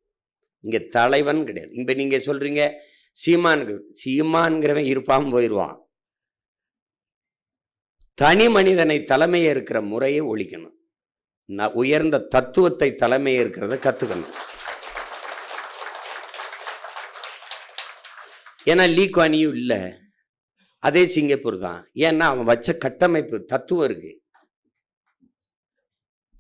இங்கே தலைவன் கிடையாது. இப்போ நீங்கள் சொல்கிறீங்க சீமான்கிறவன் இருப்பான் போயிடுவான். தனி மனிதனை தலைமையே இருக்கிற முறையை ஒழிக்கணும். உயர்ந்த தத்துவத்தை தலைமையே இருக்கிறத கற்றுக்கணும். ஏன்னா லீக்வானியும் இல்லை, அதே சிங்கப்பூர் தான். ஏன்னா அவன் வச்ச கட்டமைப்பு தத்துவம் இருக்கு.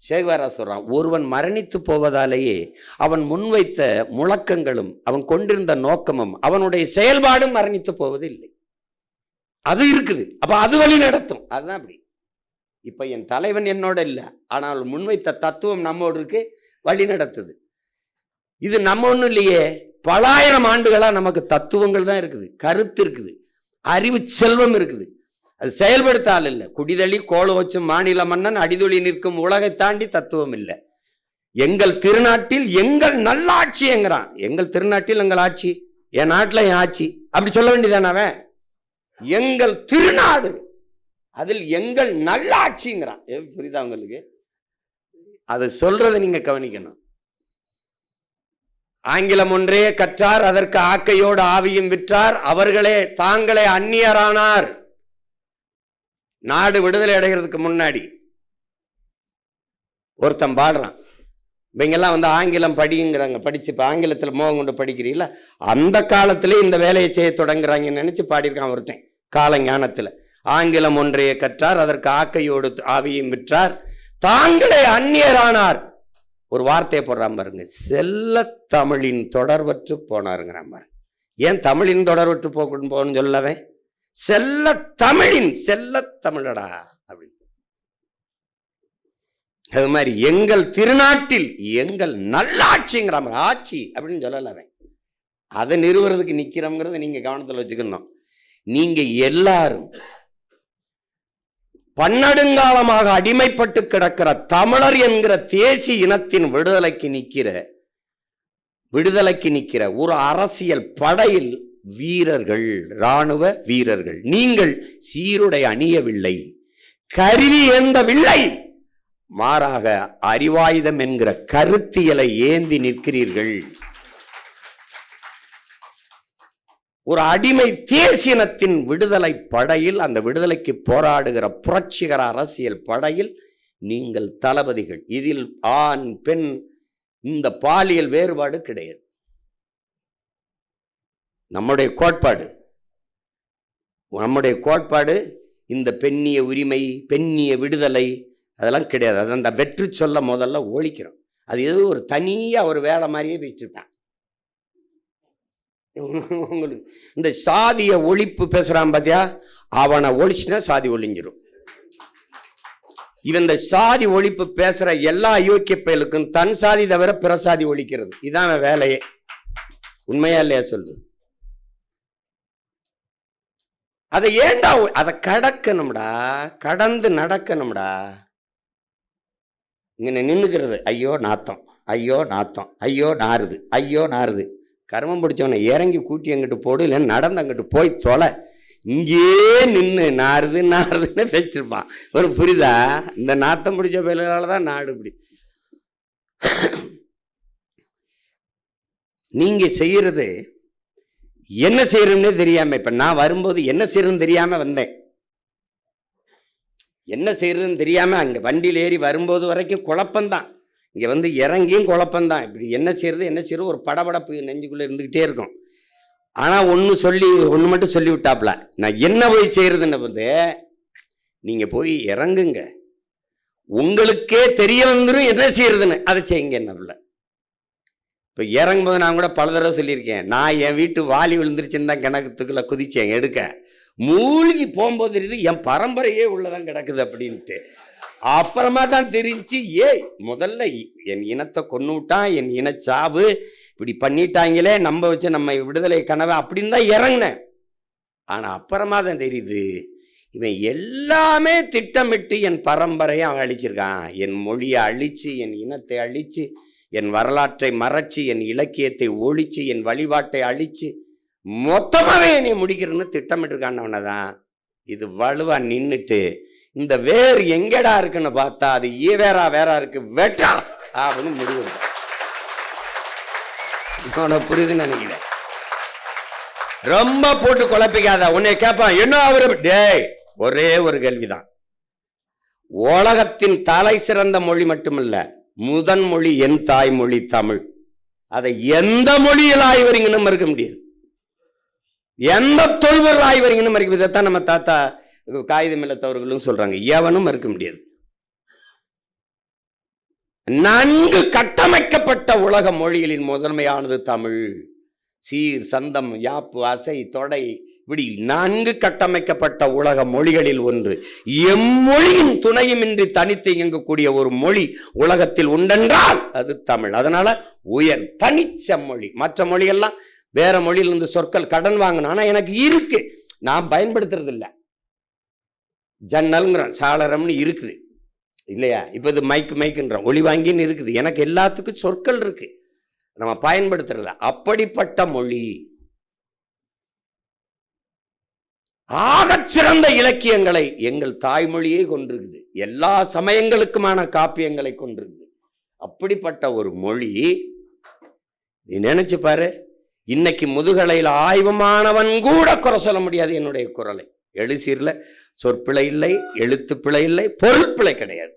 சேகுவாரா சொல்றான், ஒருவன் மரணித்து போவதாலேயே அவன் முன்வைத்த முழக்கங்களும் அவன் கொண்டிருந்த நோக்கமும் அவனுடைய செயல்பாடும் மரணித்து போவது இல்லை. அது இருக்குது. அப்ப அது வழி நடத்தும். அதுதான் அப்படி. இப்ப என் தலைவன் என்னோட இல்லை, ஆனால் முன்வைத்த தத்துவம் நம்மோடு இருக்கு, வழி நடத்துது. இது நம்ம ஒன்றும் இல்லையே, பல ஆயிரம் ஆண்டுகளா நமக்கு தத்துவங்கள் தான் இருக்குது, கருத்து இருக்குது, அறிவு செல்வம் இருக்குது. அது செயல்படுத்த ஆள் இல்லை. குடிதளி கோலோச்சும் மாநில மன்னன் அடிதொழி நிற்கும் உலகை தாண்டி தத்துவம் இல்லை. எங்கள் திருநாட்டில் எங்கள் நல்லாட்சி என்கிறான். எங்கள் திருநாட்டில் எங்கள் ஆட்சி, என் நாட்டில் என் ஆட்சி அப்படி சொல்ல வேண்டியதான அவன். எங்கள் திருநாடு, அதில் எங்கள் நல்லாட்சிங்கிறான். புரியுதா உங்களுக்கு? அதை சொல்றதை நீங்க கவனிக்கணும். ஆங்கிலம் ஒன்றே கற்றார், அதற்கு ஆக்கையோடு ஆவியும் விற்றார், அவர்களே தாங்களே அந்நியரானார். நாடு விடுதலை அடைகிறதுக்கு முன்னாடி ஒருத்தன் பாடுறான். இவங்கெல்லாம் வந்து ஆங்கிலம் படிங்கிறாங்க, படிச்சு இப்போ ஆங்கிலத்தில் மோகம் கொண்டு படிக்கிறீங்களா, அந்த காலத்திலே இந்த வேலையை செய்ய தொடங்குறாங்கன்னு நினைச்சு பாடியிருக்கான் ஒருத்தன். காலஞானத்தில் ஆங்கிலம் ஒன்றையே கற்றார், அதற்கு ஆக்கையோடு ஆவியும் விற்றார், தாங்களே அந்நியரானார். ஒரு வார்த்தையை போடுறான் பாருங்க, செல்ல தமிழின் தொடர்பற்று போனாருங்கிறான் பாருங்க. ஏன் தமிழின் தொடர்பற்று போகணும்னு சொல்லவே, செல்ல தமிழின் செல்ல தமிழடா அப்படின்னு. அது மாதிரி எங்கள் திருநாட்டில் எங்கள் நல்லாட்சிங்கிற ஆட்சி அப்படின்னு சொல்லலவே. அதை நிறுவுறதுக்கு நிக்கிறோம்ங்கிறத நீங்க கவனத்தில் வச்சுக்கணும். நீங்க எல்லாரும் பன்னெடுங்காலமாக அடிமைப்பட்டு கிடக்கிற தமிழர் என்கிற தேசிய இனத்தின் விடுதலைக்கு நிற்கிற ஒரு அரசியல் படையில் வீரர்கள், இராணுவ வீரர்கள். நீங்கள் சீருடை அணியவில்லை, கருவி ஏந்தவில்லை, மாறாக அறிவாயுதம் என்கிற கருத்தியலை ஏந்தி நிற்கிறீர்கள். ஒரு அடிமை தேசியனத்தின் விடுதலை படையில், அந்த விடுதலைக்கு போராடுகிற புரட்சிகர அரசியல் படையில் நீங்கள் தளபதிகள். இதில் ஆண் பெண் இந்த பாலியல் வேறுபாடு கிடையாது. நம்முடைய கோட்பாடு இந்த பெண்ணிய உரிமை, பெண்ணிய விடுதலை அதெல்லாம் கிடையாது. அது அந்த வெற்றி சொல்ல முதல்ல ஒழிக்கிறோம். அது ஏதோ ஒரு தனியா ஒரு வேலை மாதிரியே வச்சுட்டான். உங்களுக்கு இந்த சாதிய ஒழிப்பு பேசுறான் பாத்தியா, அவனை ஒழிச்சுனா சாதி ஒழிஞ்சிரும். இவன் இந்த சாதி ஒழிப்பு பேசுற எல்லா யோக்கிய பயலுக்கும் தன் சாதி தவிர பிற சாதி ஒழிக்கிறது, இதான் வேலையே. உண்மையா இல்லையா சொல்லு? அதை ஏண்டா அதை கடக்கணும்டா, கடந்து நடக்கணும்டா. இங்க நின்னுக்கிறது, ஐயோ நாத்தம், ஐயோ நாத்தம், ஐயோ நாறுது, ஐயோ நாறுது. கர்மம் பிடிச்சவனை இறங்கி கூட்டி அங்கிட்டு போடு, இல்லைன்னு நடந்து அங்கிட்டு போய் தொலை. இங்கே நின்று நாறுதுன்னு பேசிருப்பான். ஒரு புரிதா? இந்த நாத்தம் பிடிச்ச பேரால தான் நாடு இப்படி. நீங்க செய்யறது என்ன செய்யறதுன்னே தெரியாம, இப்ப நான் வரும்போது என்ன செய்யறதுன்னு தெரியாம வந்தேன். என்ன செய்யறதுன்னு தெரியாம அங்க வண்டியில் ஏறி வரும்போது வரைக்கும் குழப்பம்தான். இங்க வந்து இறங்கியும் குழப்பம்தான். இப்படி என்ன செய்யறது ஒரு படபடப்பு நெஞ்சுக்குள்ள இருந்துகிட்டே இருக்கும். ஆனா ஒன்று மட்டும் சொல்லி விட்டாப்ல, நான் என்ன போய் செய்யறதுன்னு வந்து, நீங்க போய் இறங்குங்க, உங்களுக்கே தெரிய வந்துடும் என்ன செய்யறதுன்னு, அதை செய்யுங்க. என்ன இப்போ இறங்கும்போது நான் கூட பல தடவை சொல்லியிருக்கேன், நான் என் வீட்டு வாலி விழுந்துருச்சுன்னு தான் கிணத்துக்குள்ள குதிச்சேன் எடுக்க. மூழ்கி போகும்போது தெரியுது என் பரம்பரையே உள்ளதான் கிடக்குது அப்படின்ட்டு. அப்புறமா தான் தெரிஞ்சு, முதல்ல என் இனத்தை கொண்டு விட்டான், என் இனச்சாவு இப்படி பண்ணிட்டாங்களே, நம்ம வச்சு நம்ம விடுதலை கனவை அப்படின்னு தான் இறங்கினேன். ஆனா அப்புறமா தான் தெரியுது, இவன் எல்லாமே திட்டமிட்டு என் பரம்பரையை அவன் அழிச்சிருக்கான். என் மொழியை அழிச்சு, என் இனத்தை அழிச்சு, என் வரலாற்றை மறைச்சு, என் இலக்கியத்தை ஒழிச்சு, என் வழிபாட்டை அழிச்சு, மொத்தமாவே என்னை முடிக்கிறேன்னு திட்டமிட்டிருக்கானவனதான். இது வலுவா நின்றுட்டு இந்த வேர் எங்கடா இருக்குன்னு பார்த்தா அது வேறா இருக்கு, வெட்டா அப்படின்னு முடிவு. புரியுதுன்னு நினைக்கிறேன். ரொம்ப போட்டு குழப்பிக்காத. உன்னை கேட்பான், என்ன அவரு? டேய், ஒரே ஒரு கேள்விதான். உலகத்தின் தலை சிறந்த மொழி மட்டுமல்ல, முதன் மொழி என் தாய்மொழி தமிழ். அதை எந்த மொழியில் ஆய்வறிங்கன்னு மறுக்க முடியாது, எந்த தொல்பொருள் ஆய்வறிங்கன்னு மறுக்க முடியாது. இதைத்தான் நம்ம தாத்தா காகிதம் இல்லத்தவர்களும் சொல்றாங்க, எவனும் மறுக்க முடியாது. நன்கு கட்டமைக்கப்பட்ட உலக மொழிகளின் முதன்மையானது தமிழ். சீர், சந்தம், யாப்பு, அசை, தொடை, இப்படி நன்கு கட்டமைக்கப்பட்ட உலக மொழிகளில் ஒன்று. எம்மொழியின் துணையுமின்றி தனித்து இயங்கக்கூடிய ஒரு மொழி உலகத்தில் உண்டென்றால் அது தமிழ். அதனால உயர் தனிச்ச மொழி. மற்ற மொழியெல்லாம் வேற மொழியிலிருந்து சொற்கள் கடன் வாங்கணும், ஆனா எனக்கு இருக்கு, நான் பயன்படுத்துறது இல்லை. ஜன்னல்ங்கிறோம், சாளரம்னு இருக்குது இல்லையா? இப்ப இது மைக்குன்றோம், ஒளி வாங்கின்னு இருக்குது. எனக்கு எல்லாத்துக்கும் சொற்கள் இருக்கு, நம்ம பயன்படுத்துறதில்ல. அப்படிப்பட்ட மொழி. ஆகச்சிறந்த இலக்கியங்களை எங்கள் தாய்மொழியே கொண்டிருக்குது. எல்லா சமயங்களுக்குமான காப்பியங்களை கொண்டிருக்குது. அப்படிப்பட்ட ஒரு மொழி. நீ நினைச்சு பாரு, இன்னைக்கு முதுகலையில் ஆய்வமானவன் கூட குறை சொல்ல முடியாது என்னுடைய குரலை. எழுசீர்ல சொற்பிழை இல்லை, எழுத்து பிழை இல்லை, பொருள் பிழை கிடையாது.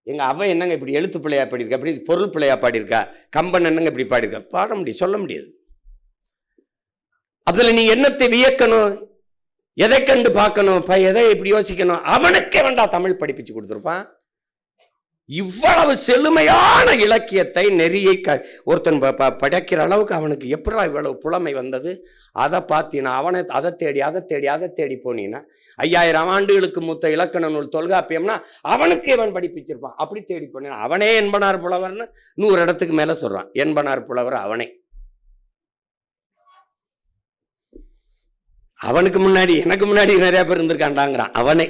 எங்க அவன் என்னங்க இப்படி எழுத்து பிள்ளையா பாடியிருக்கா, அப்படி பொருள் பிள்ளையா பாடியிருக்கா, கம்பன் என்னங்க இப்படி பாடியிருக்கா, பாட முடியும், சொல்ல முடியாது. அதுல நீ என்னத்தை வியக்கணும், எதை கண்டு பார்க்கணும், எதை இப்படி யோசிக்கணும், அவனுக்கே வேண்டா தமிழ் படிப்பிச்சு கொடுத்துருப்பான். இவ்வளவு செழுமையான இலக்கியத்தை நெறியை ஒருத்தன் படைக்கிற அளவுக்கு அவனுக்கு எப்படா இவ்வளவு புலமை வந்தது? அதை பார்த்தீங்கன்னா அவனை அதை தேடி போனீங்கன்னா 5000 ஆண்டுகளுக்கு மூத்த இலக்கண நூல் தொல்காப்பியம்னா அவனுக்கு இவன் படிப்பிச்சிருப்பான். அப்படி தேடி போனீங்கன்னா அவனே என்பனார் புலவர்னு 100 இடத்துக்கு மேல சொல்றான். என்பனார் புலவர் அவனே. அவனுக்கு முன்னாடி எனக்கு முன்னாடி நிறைய பேர் இருந்திருக்காண்டாங்கிறான் அவனே.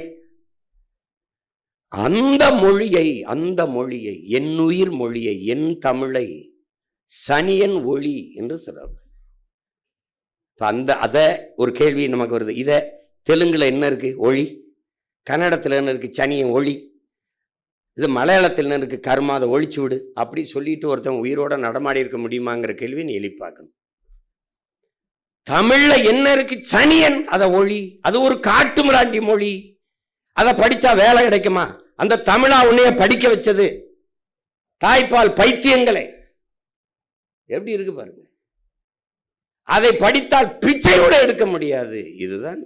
அந்த மொழியை என் உயிர் மொழியை, என் தமிழை சனியன் ஒளி என்று சொல்றாங்க. அத ஒரு கேள்வி நமக்கு வருது. இத தெலுங்குல என்ன இருக்கு? ஒளி. கன்னடத்துல என்ன இருக்கு? சனியன் ஒளி. இது மலையாளத்தில் என்ன இருக்கு? கர்மா, அதை ஒழிச்சு விடு. அப்படி சொல்லிட்டு ஒருத்தன் உயிரோட நடமாடி இருக்க முடியுமாங்கிற கேள்வி நீ எழுப்பி பார்க்கணும். தமிழ்ல என்ன இருக்கு? சனியன், அதை ஒளி. அது ஒரு காட்டு மிராண்டி மொழி. அதை படிச்சா வேலை கிடைக்குமா? அந்த தமிழா உன்னைய படிக்க வச்சது தாய்ப்பால் பைத்தியங்களே. எப்படி இருக்கு பாருங்க. அதை படித்தால் பிச்சையோட எடுக்க முடியாது. இதுதான்,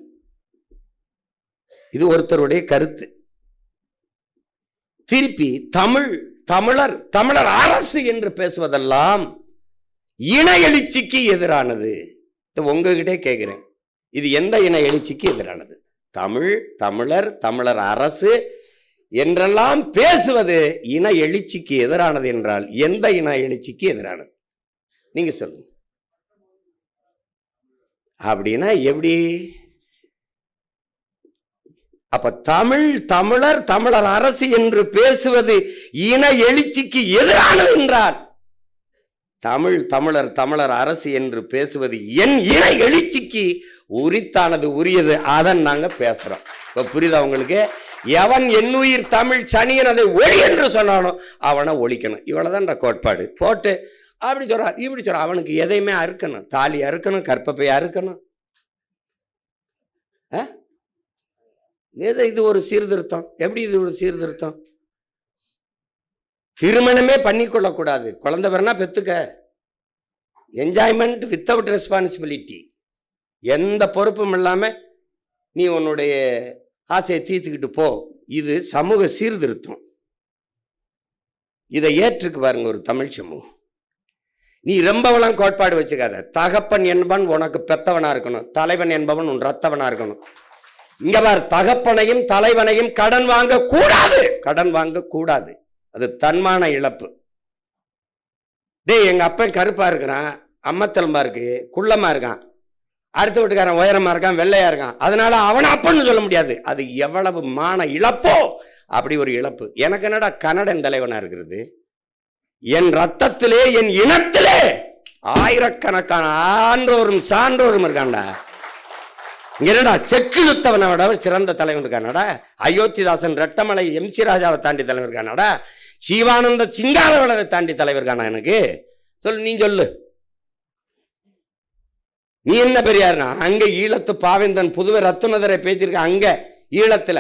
இது ஒருத்தருடைய கருத்து. திருப்பி தமிழர் அரசு என்று பேசுவதெல்லாம் இன எழுச்சிக்கு எதிரானது. உங்ககிட்ட கேட்கிறேன், இது எந்த இன எழுச்சிக்கு எதிரானது? தமிழர் அரசு என்றெல்லாம் பேசுவது இன எழுச்சிக்கு எதிரானது என்றால் எந்த இன எழுச்சிக்கு எதிரானது? நீங்க சொல்லுங்க. அப்படின்னா எப்படி? அப்ப தமிழர் அரசு என்று பேசுவது இன எழுச்சிக்கு எதிரானது என்றால் தமிழர் அரசு என்று பேசுவது என் இன எழுச்சிக்கு உரித்தானது, உரியது. அதான் நாங்க பேசுறோம். இப்ப புரியுதா உங்களுக்கு? எவன் என்னுயிர் தமிழ் சனியன் அதை ஒளி என்று சொன்னானோ அவனை ஒழிக்கணும். இவ்வளவுதான் கோட்பாடு. போட்டு அப்படி சொல்றார், இப்படி சொல்ற. அவனுக்கு எதையுமே அறுக்கணும், தாலி அறுக்கணும், கற்பப்பையா அறுக்கணும். இது ஒரு சீர்திருத்தம். எப்படி இது ஒரு சீர்திருத்தம்? திருமணமே பண்ணிக்கொள்ளக்கூடாது, குழந்தை வரனா பெத்துக்க. Enjoyment without responsibility. எந்த பொறுப்பும் இல்லாம நீ உன்னுடைய ஆசையை தீர்த்துக்கிட்டு போ. இது சமூக சீர்திருத்தம். இதை ஏற்றுக்கு பாருங்க ஒரு தமிழ் சமூகம். நீ ரொம்பவெல்லாம் கோட்பாடு வச்சுக்காத. தகப்பன் என்பவன் உனக்கு பெத்தவனா இருக்கணும், தலைவன் என்பவன் உன் ரத்தவனா இருக்கணும். இங்க பார், தகப்பனையும் தலைவனையும் கடன் வாங்க கூடாது. அது தன்மான இழப்பு. டேய், எங்க அப்பன் கருப்பா இருக்கிறான், அம்மத்தலமா இருக்கு, குள்ளமா இருக்கான், அடுத்த வீட்டுக்காரன் உயரமா இருக்கான், வெள்ளையா இருக்கான், அதனால அவனை அப்பன்னு சொல்ல முடியாது. அது எவ்வளவு மான இழப்போ அப்படி ஒரு இழப்பு. எனக்கு என்னடா கன்னடன் தலைவனா இருக்கிறது? என் ரத்தத்திலே, என் இனத்திலே ஆயிரக்கணக்கான ஆன்றோரும் சான்றோரும் இருக்காண்டா. இங்க என்னடா செக்கு யுத்தவனை விட சிறந்த தலைவன் இருக்கானடா. அயோத்திதாசன், ரெட்டமலை, MC ராஜாவை தாண்டி தலைவன் இருக்கானடா. ஜீவானந்த சிங்காரவேலரை தாண்டி தலைவர் காணா எனக்கு? சொல்லு, நீ சொல்லு. நீ என்ன பெரியார்னா? அங்க ஈழத்து பாவேந்தன் புதுவை ரத்னதரை பேசியிருக்க. அங்க ஈழத்துல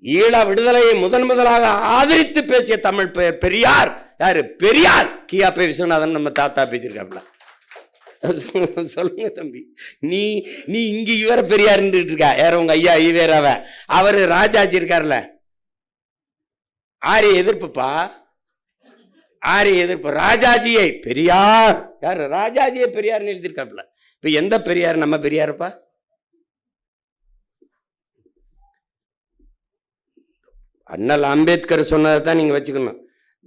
ஈழ விடுதலையை முதலாக ஆதரித்து பேசிய தமிழ் பெரியார் யாரு? பெரியார் கியாபே விஸ்வநாதன் நம்ம தாத்தா பேசியிருக்காப்ல. சொல்லுங்க தம்பி, நீ நீ இங்க இவர பெரியார் இருக்கா? யார உங்க ஐயா ஈவேராவ? அவரு ராஜாஜி இருக்காருல்ல, ஆரிய எதிர்ப்புப்பா, ஆரிய எதிர்ப்பு. ராஜாஜியை பெரியார், யாரு? ராஜாஜியை பெரியார்னு எழுதியிருக்காப்ல. இப்ப எந்த பெரியார்? நம்ம பெரியாருப்பா. அண்ணல் அம்பேத்கர் சொன்னதை தான் நீங்க வச்சுக்கணும்.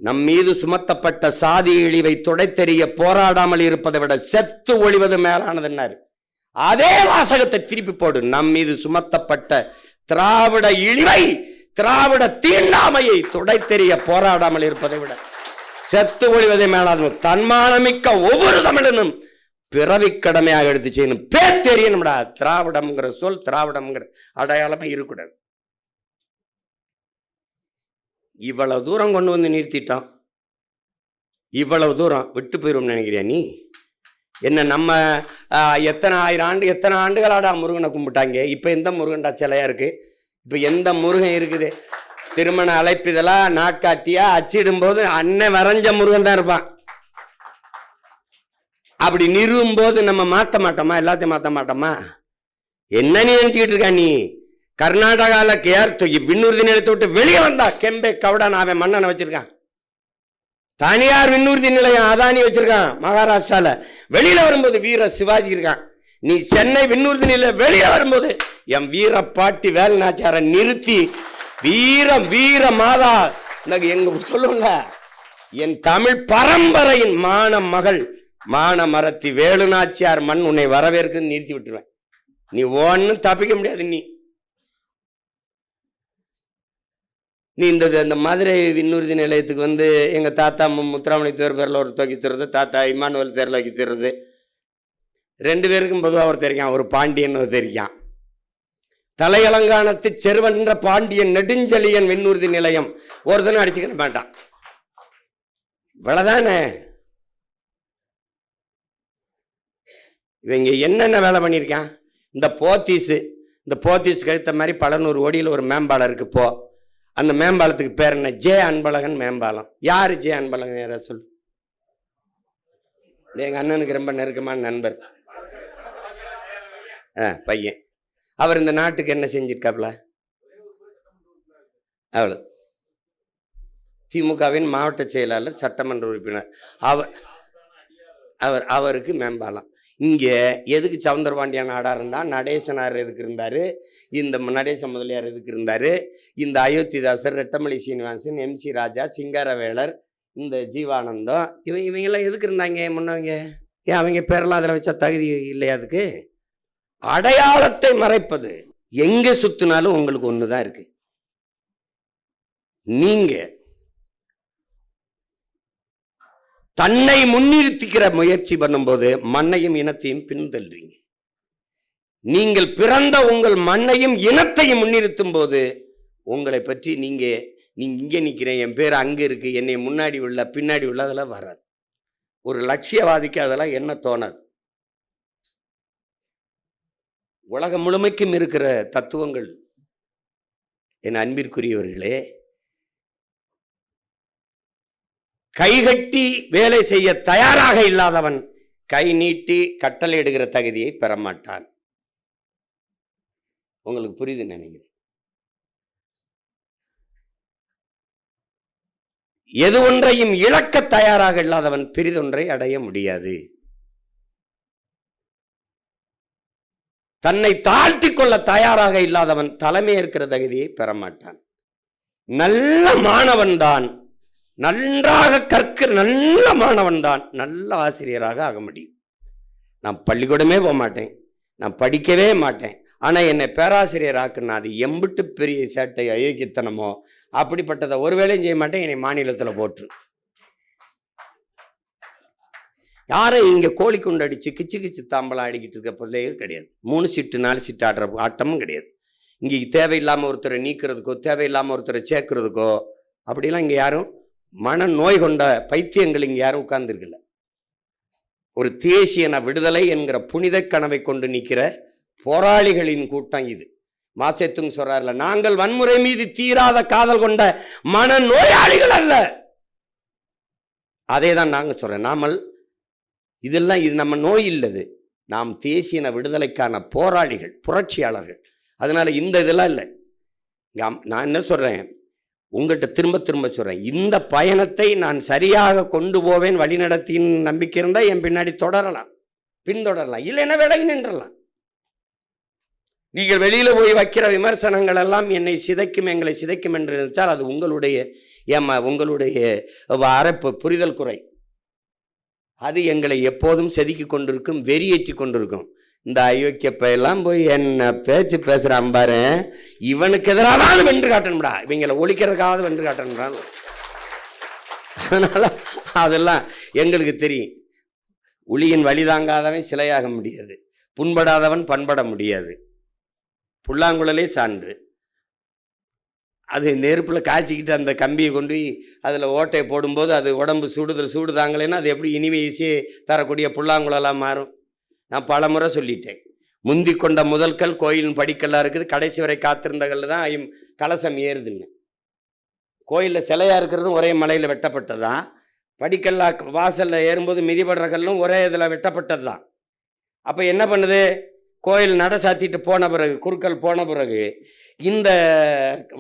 நம் மீது சுமத்தப்பட்ட சாதி இழிவை துடைத்தெறிய போராடாமல் இருப்பதை விட செத்து ஒழிவது மேலானதுன்னாரு. அதே வாசகத்தை திருப்பி போடு. நம் மீது சுமத்தப்பட்ட திராவிட இழிவை, திராவிட தீண்டாமையை துடைத்தெறிய போராடாமல் இருப்பதை விட செத்து ஒழிவதை மேலானது. தன்மானமிக்க ஒவ்வொரு தமிழனும் பிறவி கடமையாக எடுத்து செய்யணும். பேத்தெரியணும்டா. திராவிடம்ங்கிற சொல், திராவிடம்ங்கிற அடையாளமே இருக்கக்கூடாது. இவ்வளவு தூரம் கொண்டு வந்து நிறுத்திட்டான். இவ்வளவு தூரம் விட்டு போயிரும் நினைக்கிறியா நீ? என்ன நம்ம எத்தனை ஆண்டுகளாடா முருகனை கும்பிட்டாங்க. இப்ப எந்த முருகன்டா சிலையா இருக்கு? இப்ப எந்த முருகன் இருக்குது? திருமண அழைப்பிதழா, நாட்காட்டியா அச்சிடும் போது அண்ணன் வரைஞ்ச முருகன் தான் இருப்பான். அப்படி நிறுவும் போது நம்ம மாற்ற மாட்டோமா? எல்லாத்தையும் மாற்ற மாட்டோமா? என்ன நீ நினைச்சுக்கிட்டு இருக்கா நீ? கர்நாடகால விண்ணூர்தி நிலையத்தை விட்டு வெளியே வந்தா கெம்பே கவுடான் அவன் மன்னனை வச்சிருக்கான். தனியார் விண்ணூர்தி நிலையம் அதானி வச்சிருக்கான் மகாராஷ்டிரால. வெளியில வரும்போது வீர சிவாஜி இருக்கான். நீ சென்னை விண்ணூர்தி நிலையம் வெளியில வரும்போது என் வீர பாட்டி வேலுநாச்சியாரை நிறுத்தி வீரம் வீர மாதா எங்க சொல்லுங்க, என் தமிழ் பரம்பரையின் மான மகள் மான மரத்தி வேலுநாச்சியார் மண் உன்னை வரவேற்குன்னு நிறுத்தி விட்டுருவேன். நீ ஒன்னும் தப்பிக்க முடியாது. நீ இந்த மதுரை விண்ணூர்தி நிலையத்துக்கு வந்து எங்கள் தாத்தா முத்துராமணி தேர் பேரில் ஒரு தூக்கி தருது, தாத்தா இமானுவல் தேரில் வைக்க தருது. 2 பேருக்கும் பொதுவாக ஒரு தெரியும், ஒரு பாண்டியன் ஒரு தெரியும். தலையலங்கானத்து செருவன்ற பாண்டியன் நெடுஞ்செழியன் விண்ணூர்தி நிலையம் ஒருத்தனும் அடிச்சுக்க மாட்டான். இவ்வளவுதானே. இவங்க என்னென்ன வேலை பண்ணியிருக்கான்? இந்த போத்தீஸுக்கு ஏற்ற மாதிரி பல 100 கோடியில் ஒரு மேம்பாலம் இருக்கு. போ, அந்த மேம்பாலத்துக்கு பேர் என்ன? ஜே அன்பழகன் மேம்பாலம். யாரு ஜே அன்பழகன்? யாரா சொல்லு. எங்க அண்ணனுக்கு ரொம்ப நெருக்கமான நண்பர் பையன். அவர் இந்த நாட்டுக்கு என்ன செஞ்சிருக்காப்ல? அவ்வளவு. திமுகவின் மாவட்ட செயலாளர், சட்டமன்ற உறுப்பினர். அவருக்கு மேம்பாலம். இங்கே எதுக்கு சவுந்தரபாண்டியன் நாடார் இருந்தால், நடேசனார் எதுக்கு இருந்தார், இந்த நடேச முதலியார் எதுக்கு இருந்தார், இந்த அயோத்திதாசர், ரெட்டமலை சீனிவாசன், MC ராஜா, சிங்காரவேலர், இந்த ஜீவானந்தம், இவங்கெல்லாம் எதுக்கு இருந்தாங்க முன்னவங்க? ஏன் அவங்க பேரெல்லாம் அதில் வச்சா தகுதி இல்லையா? அதுக்கு அடையாளத்தை மறைப்பது. எங்கே சுத்தினாலும் உங்களுக்கு ஒன்று தான் இருக்கு. நீங்க தன்னை முன்னிறுத்திக்கிற முயற்சி பண்ணும்போது மண்ணையும் இனத்தையும் பின்தள்ளுறீங்க. நீங்கள் பிறந்த உங்கள் மண்ணையும் இனத்தையும் முன்னிறுத்தும் போது உங்களை பற்றி நீங்க இங்கே நிற்கிறேன், என் பேர் அங்கே இருக்கு, என்னை முன்னாடி உள்ள பின்னாடி உள்ள அதெல்லாம் வராது. ஒரு லட்சியவாதிக்கு அதெல்லாம் என்ன தோணாது. உலகம் முழுமைக்கும் இருக்கிற தத்துவங்கள் என் அன்பிற்குரியவர்களே, கைகட்டி வேலை செய்ய தயாராக இல்லாதவன் கை நீட்டி கட்டளை இடுகிற தகுதியை பெறமாட்டான். உங்களுக்கு புரியுது நினைக்கிறேன். எது ஒன்றையும் இழக்க தயாராக இல்லாதவன் பெரிதொன்றை அடைய முடியாது. தன்னை தாழ்த்தி கொள்ள தயாராக இல்லாதவன் தலைமை ஏற்கிற தகுதியை பெறமாட்டான். நல்ல மாணவன் தான், நன்றாக கற்கிற நல்ல மாணவன் தான் நல்ல ஆசிரியராக ஆக முடியும். நான் பள்ளிக்கூடமே போக மாட்டேன், நான் படிக்கவே மாட்டேன், ஆனால் என்னை பேராசிரியர் ஆக்குன்னா அது எம்பிட்டு பெரிய சேட்டை அயோக்கியத்தனமோ அப்படிப்பட்டதை ஒரு வேலையும் செய்ய மாட்டேன். என்னை மாநிலத்தில் போற்று. யாரும் இங்கே கோழி குண்டு அடித்து கிச்சு கிச்சு தாம்பலாம் ஆடிக்கிட்டு இருக்க பிள்ளைகள் கிடையாது. 3 சீட்டு 4 சீட்டு ஆடுற ஆட்டமும் கிடையாது. இங்கே தேவையில்லாமல் ஒருத்தரை நீக்கிறதுக்கோ தேவையில்லாமல் ஒருத்தரை சேர்க்கறதுக்கோ அப்படிலாம் இங்கே யாரும் மனநோய் கொண்ட பைத்தியங்கள் இங்கே யாரும் உட்கார்ந்துருக்கல. ஒரு தேசியன விடுதலை என்கிற புனித கனவை கொண்டு நிற்கிற போராளிகளின் கூட்டம் இது. மாசேத்துங் சொல்றாருல, நாங்கள் வன்முறை மீது தீராத காதல் கொண்ட மனநோயாளிகள் அல்ல. அதே தான் நாங்கள் சொல்றேன். நாமல் இதெல்லாம் இது நம்ம நோய் இல்லது, நாம் தேசியன விடுதலைக்கான போராளிகள், புரட்சியாளர்கள். அதனால இந்த இதெல்லாம் இல்லை. நான் என்ன சொல்றேன், உங்கள்கிட்ட திரும்ப திரும்ப சொல்றேன், இந்த பயணத்தை நான் சரியாக கொண்டு போவேன், வழிநடத்தின்னு நம்பிக்கை இருந்தால் என் பின்னாடி தொடரலாம், பின்தொடரலாம். இல்லைன்னா விலகி நின்றலாம். நீங்கள் வெளியில போய் வைக்கிற விமர்சனங்கள் எல்லாம் என்னை சிதைக்கும், எங்களை சிதைக்கும் என்று நினைத்தால் அது உங்களுடைய அரப்பு புரிதல் குறை. அது எங்களை எப்போதும் செதுக்கி கொண்டிருக்கும், வெறியேற்றி கொண்டிருக்கும். இந்த அயோக்கியப்ப எல்லாம் போய் என்ன பேச்சு பேசுறான் பாரு, இவனுக்கு எதிராக வென்று காட்டணும்டா, இவங்களை ஒழிக்கிறதுக்காவது வென்று காட்டணும்டான்னு. அதனால அதெல்லாம் எங்களுக்கு தெரியும். உளியின் வழிதாங்காதவன் சிலையாக முடியாது, புண்படாதவன் பண்பட முடியாது. புல்லாங்குழலே சான்று. அது நெருப்பில் காய்ச்சிக்கிட்டு அந்த கம்பியை கொண்டு போய் அதில் ஓட்டையை போடும்போது அது உடம்பு சூடு தாங்களேன்னா அது எப்படி இனிமே ஈஸியாக தரக்கூடிய புல்லாங்குழலாக மாறும். நான் பல முறை சொல்லிட்டேன். முந்தி கொண்ட முதல்கள் கோயிலின் படிக்கல்லாக இருக்குது, கடைசி வரை காத்திருந்த கல் தான் கலசம் ஏறுதுன்னு. கோயிலில் சிலையாக இருக்கிறதும் ஒரே மலையில் வெட்டப்பட்டது தான். படிக்கல்லா வாசலில் ஏறும்போது மிதிபடுற கல்லும் ஒரே இதில் வெட்டப்பட்டது தான். அப்போ என்ன பண்ணுது, கோயில் நட சாத்திட்டு போன பிறகு, குறுக்கல் போன பிறகு இந்த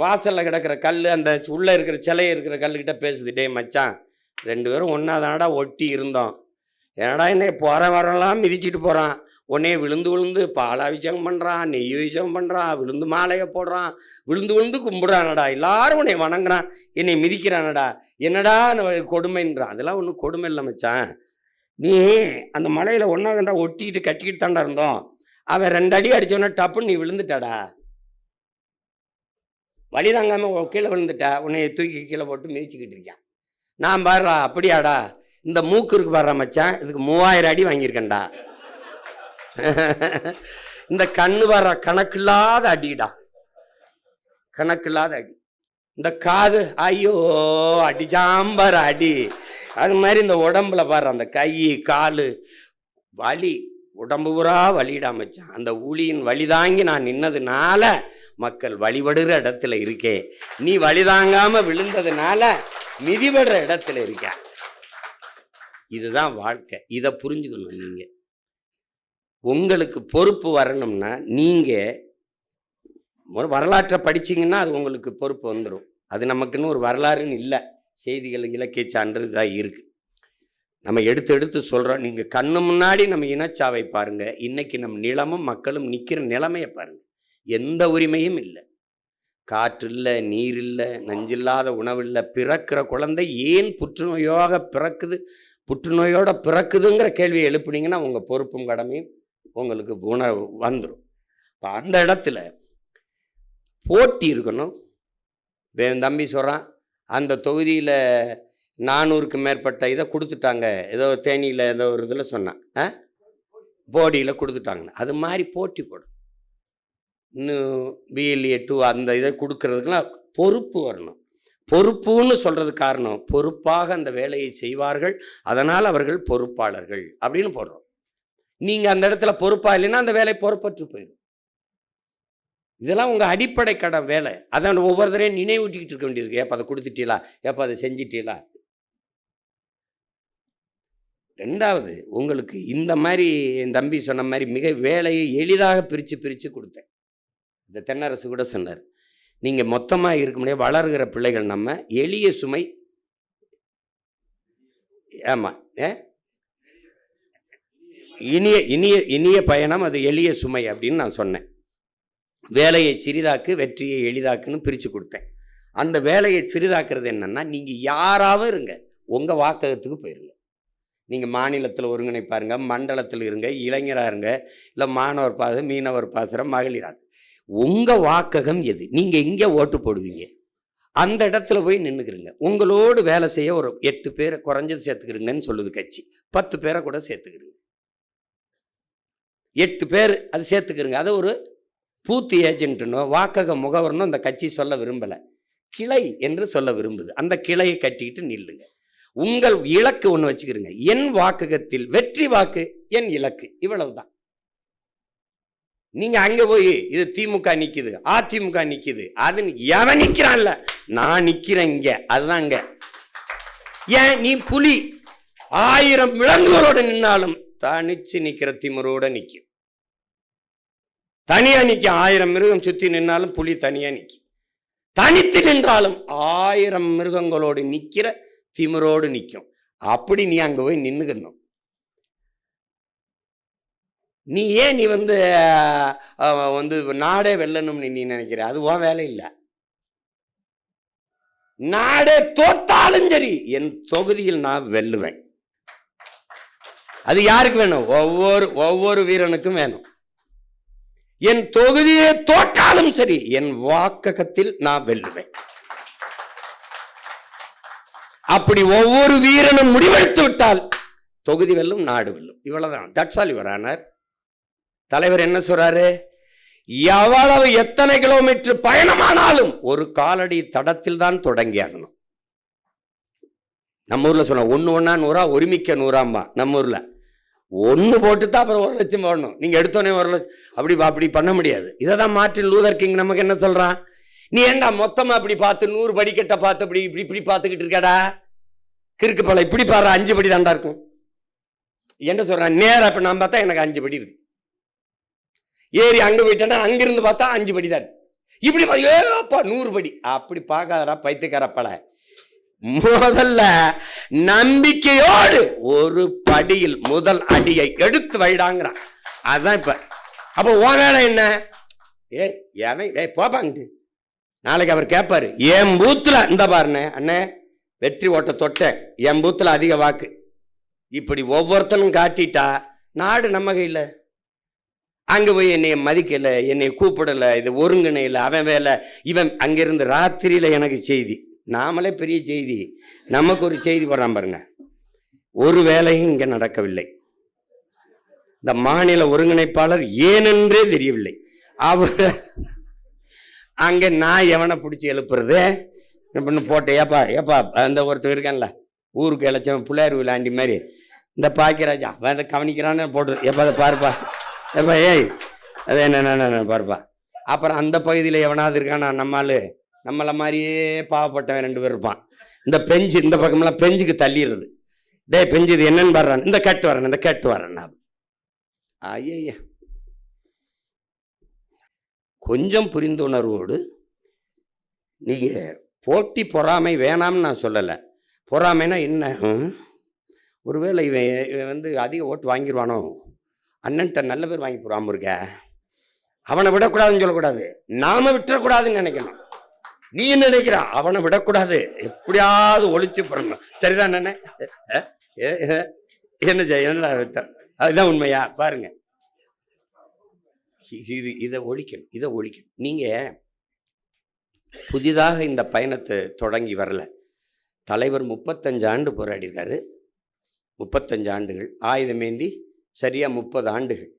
வாசலில் கிடக்கிற கல் அந்த உள்ளே இருக்கிற சிலை இருக்கிற கல்லுக்கிட்ட பேசுது, டே மச்சான், 2 பேரும் ஒன்றா தானடா ஒட்டி இருந்தோம், ஏன்னடா என்ன போகிற வரலாம் மிதிச்சிட்டு போகிறான், உடனே விழுந்து பாலாபிஷேகம் பண்ணுறான், நெய் அபிஷேகம் பண்ணுறான், விழுந்து மாலையை போடுறான், விழுந்து கும்பிட்றானடா, எல்லாரும் உன்னை வணங்குறான், என்னை மிதிக்கிறானடா, என்னடா கொடுமைன்றான். அதெல்லாம் ஒன்றும் கொடுமை இல்லை மச்சான், நீ அந்த மலையில் ஒன்றா தாண்டா ஒட்டிக்கிட்டு கட்டிக்கிட்டு தாண்டா இருந்தோம், அவன் 2 அடி அடித்தவொன்னே டப்புன்னு நீ விழுந்துட்டாடா, வழி தாங்காமல் கீழே விழுந்துட்டா, உன்னை தூக்கி கீழே போட்டு மிதிச்சுக்கிட்டு இருக்கான். நான் பாடுறா, அப்படியாடா, இந்த மூக்கு இருக்கு பாடுறா மச்சான், இதுக்கு 3000 அடி வாங்கியிருக்கேன்டா. இந்த கண்ணு பாடுறா, கணக்கில்லாத அடிடா, கணக்கில்லாத அடி. இந்த காது, ஐயோ அடிச்சாம்பார் அடி. அது மாதிரி இந்த உடம்புல பாடுற அந்த கை காலு வலி, உடம்பு பூரா வலிடா மச்சான். அந்த ஊழியின் வழிதாங்கி நான் நின்னதுனால மக்கள் வழிபடுற இடத்துல இருக்கே, நீ வழிதாங்காம விழுந்ததுனால மிதிபடுற இடத்துல இருக்க. இதுதான் வாழ்க்கை. இதை புரிஞ்சுக்கணும். நீங்க உங்களுக்கு பொறுப்பு வரணும்னா நீங்க வரலாற்றை படிச்சீங்கன்னா அது உங்களுக்கு பொறுப்பு வந்துடும். அது நமக்குன்னு ஒரு வரலாறுன்னு இல்லை, செய்திகள் இலக்கிய சான்று தான் இருக்கு. நம்ம எடுத்து சொல்கிறோம். நீங்கள் கண்ணு முன்னாடி நம்ம இனச்சாவை பாருங்கள். இன்றைக்கி நம் நிலமும் மக்களும் நிற்கிற நிலைமையை பாருங்கள். எந்த உரிமையும் இல்லை, காற்று இல்லை, நீர் இல்லை, நஞ்சில்லாத உணவு இல்லை. பிறக்கிற குழந்தை ஏன் புற்றுநோயாக பிறக்குது, புற்றுநோயோட பிறக்குதுங்கிற கேள்வியை எழுப்புனீங்கன்னா உங்கள் பொறுப்பும் கடமையும் உங்களுக்கு உணர்வு வந்துடும். இப்போ அந்த இடத்துல போட்டி இருக்கணும். என் தம்பி சொல்கிறான், அந்த தொகுதியில் 400க்கு மேற்பட்ட இதை கொடுத்துட்டாங்க, ஏதோ தேனியில் ஏதோ ஒரு இதில் சொன்னான், போடியில் கொடுத்துட்டாங்கன்னு. அது மாதிரி போட்டி போடும். இன்னும் BLA 2 அந்த இதை கொடுக்கறதுக்கெல்லாம் பொறுப்பு வரணும். பொறுப்புன்னு சொல்கிறது காரணம், பொறுப்பாக அந்த வேலையை செய்வார்கள், அதனால் அவர்கள் பொறுப்பாளர்கள் அப்படின்னு போடுறோம். நீங்கள் அந்த இடத்துல பொறுப்பாக இல்லைன்னா அந்த வேலை பொறுப்பற்று போயிடும். இதெல்லாம் உங்கள் அடிப்படை கடன் வேலை. அதான் ஒவ்வொருத்தரையும் நினைவூட்டிக்கிட்டு இருக்க வேண்டியிருக்கு. ஏப்பா அதை கொடுத்துட்டீங்களா, ஏப்பா அதை செஞ்சிட்டீங்களா. 2வது, உங்களுக்கு இந்த மாதிரி என் தம்பி சொன்ன மாதிரி மிக வேலையை எளிதாக பிரித்து கொடுத்தேன். இந்த தென்னரசு கூட சொன்னார், நீங்கள் மொத்தமாக இருக்க முடியாது, வளர்கிற பிள்ளைகள் நம்ம எளிய சுமை. ஆமாம், இனிய இனிய இனிய பயணம், அது எளிய சுமை அப்படின்னு நான் சொன்னேன். வேலையை சிறிதாக்கு, வெற்றியை எளிதாக்குன்னு பிரித்து கொடுத்தேன். அந்த வேலையை சிறிதாக்குறது என்னன்னா, நீங்கள் யாராவது இருங்க, உங்கள் வாக்ககத்துக்கு போயிருங்க. நீங்கள் மாநிலத்தில் ஒருங்கிணைப்பாருங்க, மண்டலத்தில் இருங்க, இளைஞராக இருங்க, இல்லை மாணவர் பாசம், மீனவர் பாசனம், மகளிராக, உங்கள் வாக்ககம் எது, நீங்கள் எங்கே ஓட்டு போடுவீங்க அந்த இடத்துல போய் நின்றுக்கிறீங்க. உங்களோடு வேலை செய்ய ஒரு 8 பேரை குறைஞ்சது சேர்த்துக்கிறீங்கன்னு சொல்லுது கட்சி. 10 பேரை கூட சேர்த்துக்கிறீங்க, 8 பேர் அது சேர்த்துக்கிறீங்க. அதை ஒரு பூத்து ஏஜென்ட்டுனோ வாக்கக முகவர்னோ அந்த கட்சி சொல்ல விரும்பலை. கிளை என்று சொல்ல விரும்புது. அந்த கிளையை கட்டிட்டு நில்லுங்க. உங்கள் இலக்கு ஒண்ணு வச்சுக்கிறீங்க. என் வாக்குகத்தில் வெற்றி வாக்கு என் இலக்கு, இவ்வளவுதான். நீங்க அங்க போய் இது திமுக நிக்குது, அதிமுக நிக்குது, அது எவன் நிக்கிறான்ல, நான் நிக்கிறேன் இங்க, அதுதான் இங்க. ஏன் நீ புலி 1000 விலங்குகளோட நின்னாலும் தனிச்சு நிக்கிற திமிரோட நிக்கும். தனியா நிக்கும். 1000 மிருகம் சுத்தி நின்னாலும் புலி தனியா நிக்கும். தனித்து நின்றாலும் 1000 மிருகங்களோடு நிக்கிற திமிரோடு நிக்கும். அப்படி நீ அங்க போய் நின்னுக்கணும். நீ ஏன் நீ வந்து நாடே வெல்லணும்னு நீ நினைக்கிற? அது உன் வேலை இல்லை. நாடே தோத்தாலும் சரி என் தொகுதியில் நான் வெல்லுவேன். அது யாருக்கு வேணும்? ஒவ்வொரு வீரனுக்கும் வேணும். என் தொகுதியை தோற்றாலும் சரி என் வாக்ககத்தில் நான் வெல்லுவேன். அப்படி ஒவ்வொரு வீரனும் முடிவெடுத்து விட்டால் தொகுதி வெல்லும், நாடு வெல்லும். இவ்வளவுதான். That's all your honour. தலைவர் என்ன சொல்றாரு? எவ்வளவு எத்தனை கிலோமீட்டர் பயணமானாலும் ஒரு காலடி தடத்தில் தான் தொடங்கி ஆகணும். நம்ம ஊர்ல சொன்ன 1 100 ஒருமிக்க 100 நம்ம ஊர்ல 1 போட்டு தான் அப்புறம் 1 லட்சம் போடணும். நீங்க எடுத்தோடனே 1 லட்சம் அப்படி பண்ண முடியாது. இதை தான் மார்ட்டின் லூதர் கிங் நமக்கு என்ன சொல்றான்? நீ ஏண்டா மொத்தமா அப்படி பார்த்து 100 படிக்கட்ட பார்த்து அப்படி இப்படி பார்த்துக்கிட்டு இருக்கடா, கிறுக்கு பல இப்படி பாரு, 5 படி தாண்டா இருக்கும் என்ன சொல்றான்? நேரா இப்ப நான் பார்த்தா எனக்கு 5 படி இருக்கு. ஏறி அங்க போயிட்டேன்னா அங்கிருந்து பார்த்தா 5 படி தான் இருக்கு. இப்படி 100 படி அப்படி பார்க்காதடா பைத்தியக்கார பல. முதல்ல நம்பிக்கையோடு ஒரு படியில் முதல் அடியை எடுத்து வைடாங்கிறான். அதான் இப்ப. அப்ப உன் வேலை என்ன? போப்பாங்க. நாளைக்கு அவர் கேட்பாரு, என் பூத்துல இந்த பாருண்ணே அண்ணே வெற்றி ஓட்ட தொட்டேன், என் பூத்துல அதிக வாக்கு. இப்படி ஒவ்வொருத்தனும் காட்டிட்டா நாடு நம்ம கையில். அங்க போய் என்னைய மதிக்கல, என்னை கூப்பிடல, இது ஒருங்கிணையில, அவன் வேலை இவன். அங்கிருந்து ராத்திரியில எனக்கு செய்தி, நாமளே பெரிய செய்தி, நமக்கு ஒரு செய்தி போடுறான் பாருங்க. ஒரு வேலையும் இங்க நடக்கவில்லை. இந்த மாநில ஒருங்கிணைப்பாளர் ஏனென்றே தெரியவில்லை. அவர் அங்க நான் எவனை பிடிச்சி எழுப்புறது போட்டு ஏப்பா அந்த ஒருத்தர் இருக்கான்ல ஊருக்கு இழைச்சவன் பிள்ளையார் விளாண்டி மாதிரி, இந்த பாக்கியராஜா அவன் அதை கவனிக்கிறான்னு போட்டு எப்பா அதை பாருப்பா, எப்பா ஏய் அது என்ன பாருப்பா. அப்புறம் அந்த பகுதியில் எவனாவது இருக்கானா நம்மளை மாதிரியே பாவப்பட்டவன் 2 பேர் இருப்பான். இந்த பெஞ்சு இந்த பக்கம்லாம் பெஞ்சுக்கு தள்ளிடுறது. டே பெஞ்சு இது என்னன்னு பாடுறான், இந்த கட்டு வரேன். ஐய கொஞ்சம் புரிந்துணர்வோடு நீங்க போட்டி பொறாமை வேணாம்னு நான் சொல்லலை. பொறாமைனா என்ன? ஒருவேளை இவன் வந்து அதிக ஓட்டு வாங்கிடுவானோ, அண்ணன்ட்ட நல்ல பேர் வாங்கி போறாம இருக்க, அவனை விடக்கூடாதுன்னு சொல்லக்கூடாது, நாம விட்டுறக்கூடாதுன்னு நினைக்கணும். நீ என்ன நினைக்கிறா? அவனை விடக்கூடாது, எப்படியாவது ஒழிச்சு போறணும். சரிதான் என்ன என்னடா அதுதான் உண்மையா? பாருங்க, இதை ஒழிக்கணும். நீங்க புதிதாக இந்த பயணத்தை தொடங்கி வரல. தலைவர் 35 ஆண்டு போராடி இருக்காரு. 35 ஆண்டுகள் ஆயுதமேந்தி சரியா 30 ஆண்டுகள்.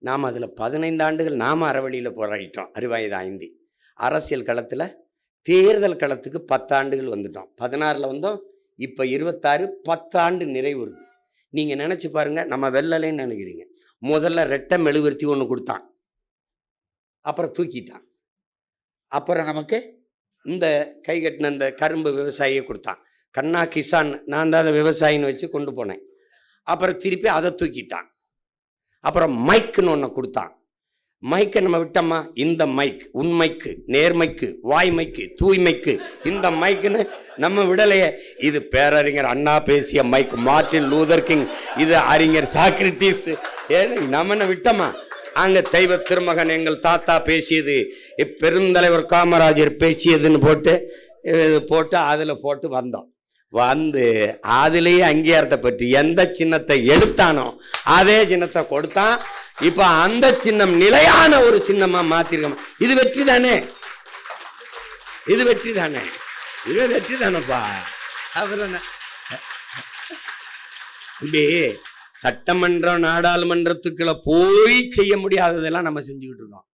நாம் அதில் 15 ஆண்டுகள் நாம் அறவழியில் போராடிட்டோம். அறிவாயுத ஐந்தி அரசியல் களத்தில் தேர்தல் களத்துக்கு 10 ஆண்டுகள் வந்துட்டோம். 16 வந்தோம், இப்போ 26, 10 ஆண்டு நிறைவுறுது. நீங்கள் நினச்சி பாருங்கள், நம்ம வெள்ளலைன்னு நினைக்கிறீங்க. முதல்ல ரெட்டை மெழுகுவர்த்தி ஒன்று கொடுத்தான், அப்புறம் தூக்கிட்டான். அப்புறம் நமக்கு இந்த கை கட்டின இந்த கரும்பு விவசாயியை கொடுத்தான். கண்ணா கிசான், நான் தான் அதை விவசாயின்னு வச்சு கொண்டு போனேன். அப்புறம் திருப்பி அதை தூக்கிட்டான். அப்புறம் மைக்குன்னு ஒன்று கொடுத்தான். மைக்கை நம்ம விட்டோமா? இந்த மைக் உண்மைக்கு, நேர்மைக்கு, வாய்மைக்கு, தூய்மைக்கு, இந்த மைக்குன்னு நம்ம விடலையே. இது பேரறிஞர் அண்ணா பேசிய மைக், மார்ட்டின் லூதர் கிங், இது அறிஞர் சாக்ரட்டிஸ், நம்ம விட்டோமா? அங்க தெய்வ திருமகன் எங்கள் தாத்தா பேசியது, பெருந்தலைவர் காமராஜர் பேசியதுன்னு போட்டு அதில் போட்டு வந்தோம். வந்து அதுலேயே அங்கீகாரத்தை பற்றி எந்த சின்னத்தை எடுத்தானோ அதே சின்னத்தை கொடுத்தான். இப்ப அந்த சின்னம் நிலையான ஒரு சின்னமா மாத்திருக்கோம். இது வெற்றி தானே? இது வெற்றி தானேப்பா. அப்புறம் இப்படி சட்டமன்றம் நாடாளுமன்றத்துக்குள்ள போய் செய்ய முடியாததெல்லாம் நம்ம செஞ்சுக்கிட்டு இருக்கோம்.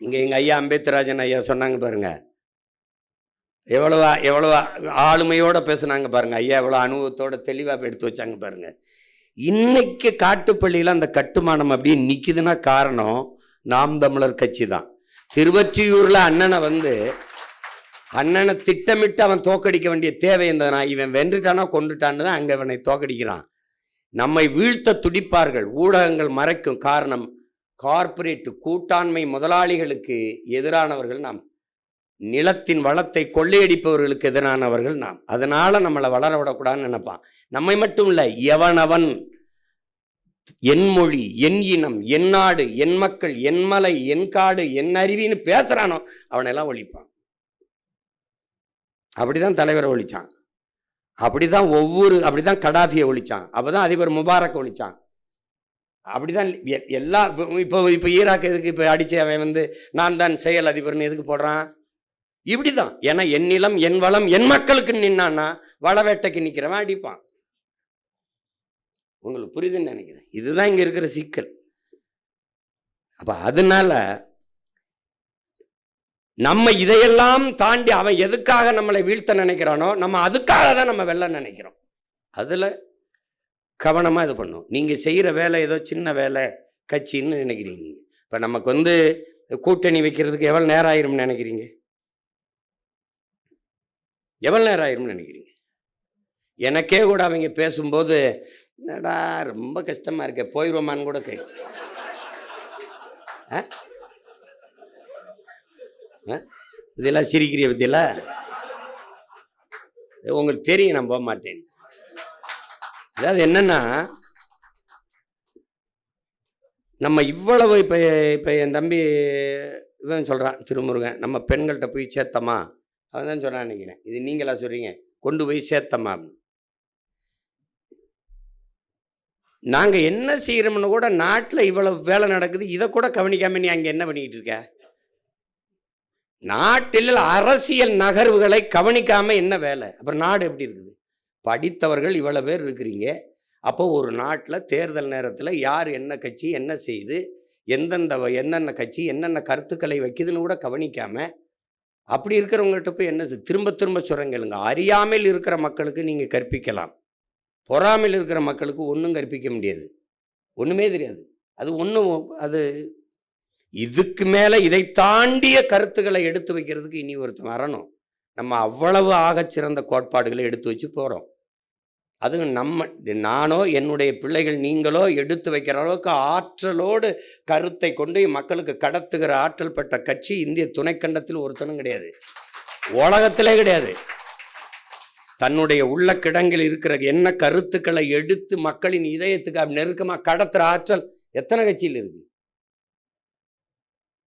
இங்க எங்க ஐயா அம்பேத்கராஜன் ஐயா சொன்னாங்க பாருங்க, எவ்வளவா ஆளுமையோட பேசுனாங்க பாருங்க ஐயா, எவ்வளோ அனுபவத்தோட தெளிவாக எடுத்து வச்சாங்க பாருங்க. இன்னைக்கு காட்டுப்பள்ளியில் அந்த கட்டுமானம் அப்படியே நிற்குதுன்னா காரணம் நாம் தமிழர் கட்சி தான். திருவொற்றியூரில் அண்ணனை திட்டமிட்டு அவன் தோக்கடிக்க வேண்டிய தேவை இருந்ததுனா, இவன் வென்றுட்டானா கொண்டுட்டான்னு தான் அங்கே அவனை தோக்கடிக்கிறான். நம்மை வீழ்த்த துடிப்பார்கள், ஊடகங்கள் மறைக்கும். காரணம், கார்ப்பரேட் கூட்டாண்மை முதலாளிகளுக்கு எதிரானவர்கள் நாம், நிலத்தின் வளத்தை கொள்ளையடிப்பவர்களுக்கு எதிரானவர்கள் நாம். அதனால நம்மளை வளர விடக்கூடாதுன்னு நினைப்பான். நம்மை மட்டும் இல்லை, எவனவன் என் மொழி, என் இனம், என் நாடு, என் மக்கள், என் மலை, என் காடு, என் அருவின்னு பேசுறானோ அவனெல்லாம் ஒழிப்பான். அப்படிதான் தலைவரை ஒழிச்சான், அப்படிதான் கடாஃபியை ஒழிச்சான், அப்பதான் அதிபர் முபாரக் ஒழிச்சான். அப்படிதான் எல்லா இப்போ ஈராக் எதுக்கு இப்போ அடிச்சு அவன் நான் தான் செயல் அதிபர்னு எதுக்கு போடுறான்? இப்படிதான். ஏன்னா என் நிலம், என் வளம், என் மக்களுக்கு நின்னான்னா வளவேட்டைக்கு நிற்கிறவன் அடிப்பான். உங்களுக்கு புரியுதுன்னு நினைக்கிறேன். இதுதான் இங்க இருக்கிற சிக்கல். அப்ப அதனால நம்ம இதையெல்லாம் தாண்டி அவன் எதுக்காக நம்மளை வீழ்த்த நினைக்கிறானோ நம்ம அதுக்காக தான் நம்ம வெல்ல நினைக்கிறோம். அதுல கவனமா இது பண்ணும். நீங்க செய்யற வேலை ஏதோ சின்ன வேலை கட்சின்னு நினைக்கிறீங்க. நீங்க இப்ப நமக்கு கூட்டணி வைக்கிறதுக்கு எவ்வளவு நேரம் ஆயிரும்னு நினைக்கிறீங்க? எவ்வளவு நேரம் ஆயிரும்னு நினைக்கிறீங்க? எனக்கே கூட அவங்க பேசும்போது என்னடா ரொம்ப கஷ்டமா இருக்க, போயிடுவோமான்னு கூட கை இதெல்லாம் சிரிக்கிறிய பத்தியில உங்களுக்கு தெரியும், நான் போக மாட்டேன். அதாவது என்னன்னா, நம்ம இவ்வளவு இப்ப என் தம்பி இவன் சொல்றான் திருமுருகன், நம்ம பெண்கள்கிட்ட போய் சேர்த்தமா, அவன் தான் சொன்னான்னு நினைக்கிறேன். இது நீங்களா சொல்றீங்க, கொண்டு போய் சேர்த்தமா. நாங்க என்ன செய்யறோம்னு கூட, நாட்டில் இவ்வளவு வேலை நடக்குது, இதை கூட கவனிக்காம நீ அங்க என்ன பண்ணிக்கிட்டு இருக்க? நாட்டில் அரசியல் நகர்வுகளை கவனிக்காம என்ன வேலை? அப்புறம் நாடு எப்படி இருக்குது? படித்தவர்கள் இவ்வளவு பேர் இருக்கிறீங்க. அப்போ ஒரு நாட்டில் தேர்தல் நேரத்தில் யார் என்ன கட்சி என்ன செய்து, என்னென்ன கட்சி என்னென்ன கருத்துக்களை வைக்குதுன்னு கூட கவனிக்காம அப்படி இருக்கிறவங்ககிட்ட போய் என்ன திரும்ப திரும்ப சொல்றீங்க? அறியாமல் இருக்கிற மக்களுக்கு நீங்க கற்பிக்கலாம், பொறாமையில் இருக்கிற மக்களுக்கு ஒன்றும் கற்பிக்க முடியாது, ஒன்றுமே தெரியாது. அது இதுக்கு மேலே இதை தாண்டிய கருத்துக்களை எடுத்து வைக்கிறதுக்கு இனி ஒருத்தன் வரணும். நம்ம அவ்வளவு ஆகச்சிறந்த கோட்பாடுகளை எடுத்து வச்சு போகிறோம். அது நானோ என்னுடைய பிள்ளைகள் நீங்களோ எடுத்து வைக்கிற அளவுக்கு ஆற்றலோடு கருத்தை கொண்டு மக்களுக்கு கடத்துகிற ஆற்றல் பெற்ற கட்சி இந்திய துணைக்கண்டத்தில் ஒருத்தனும் கிடையாது, உலகத்திலே கிடையாது. தன்னுடைய உள்ள கிடங்கில் இருக்கிற என்ன கருத்துக்களை எடுத்து மக்களின் இதயத்துக்கு நெருக்கமாக கடத்துற ஆற்றல் எத்தனை கட்சியில் இருக்கு?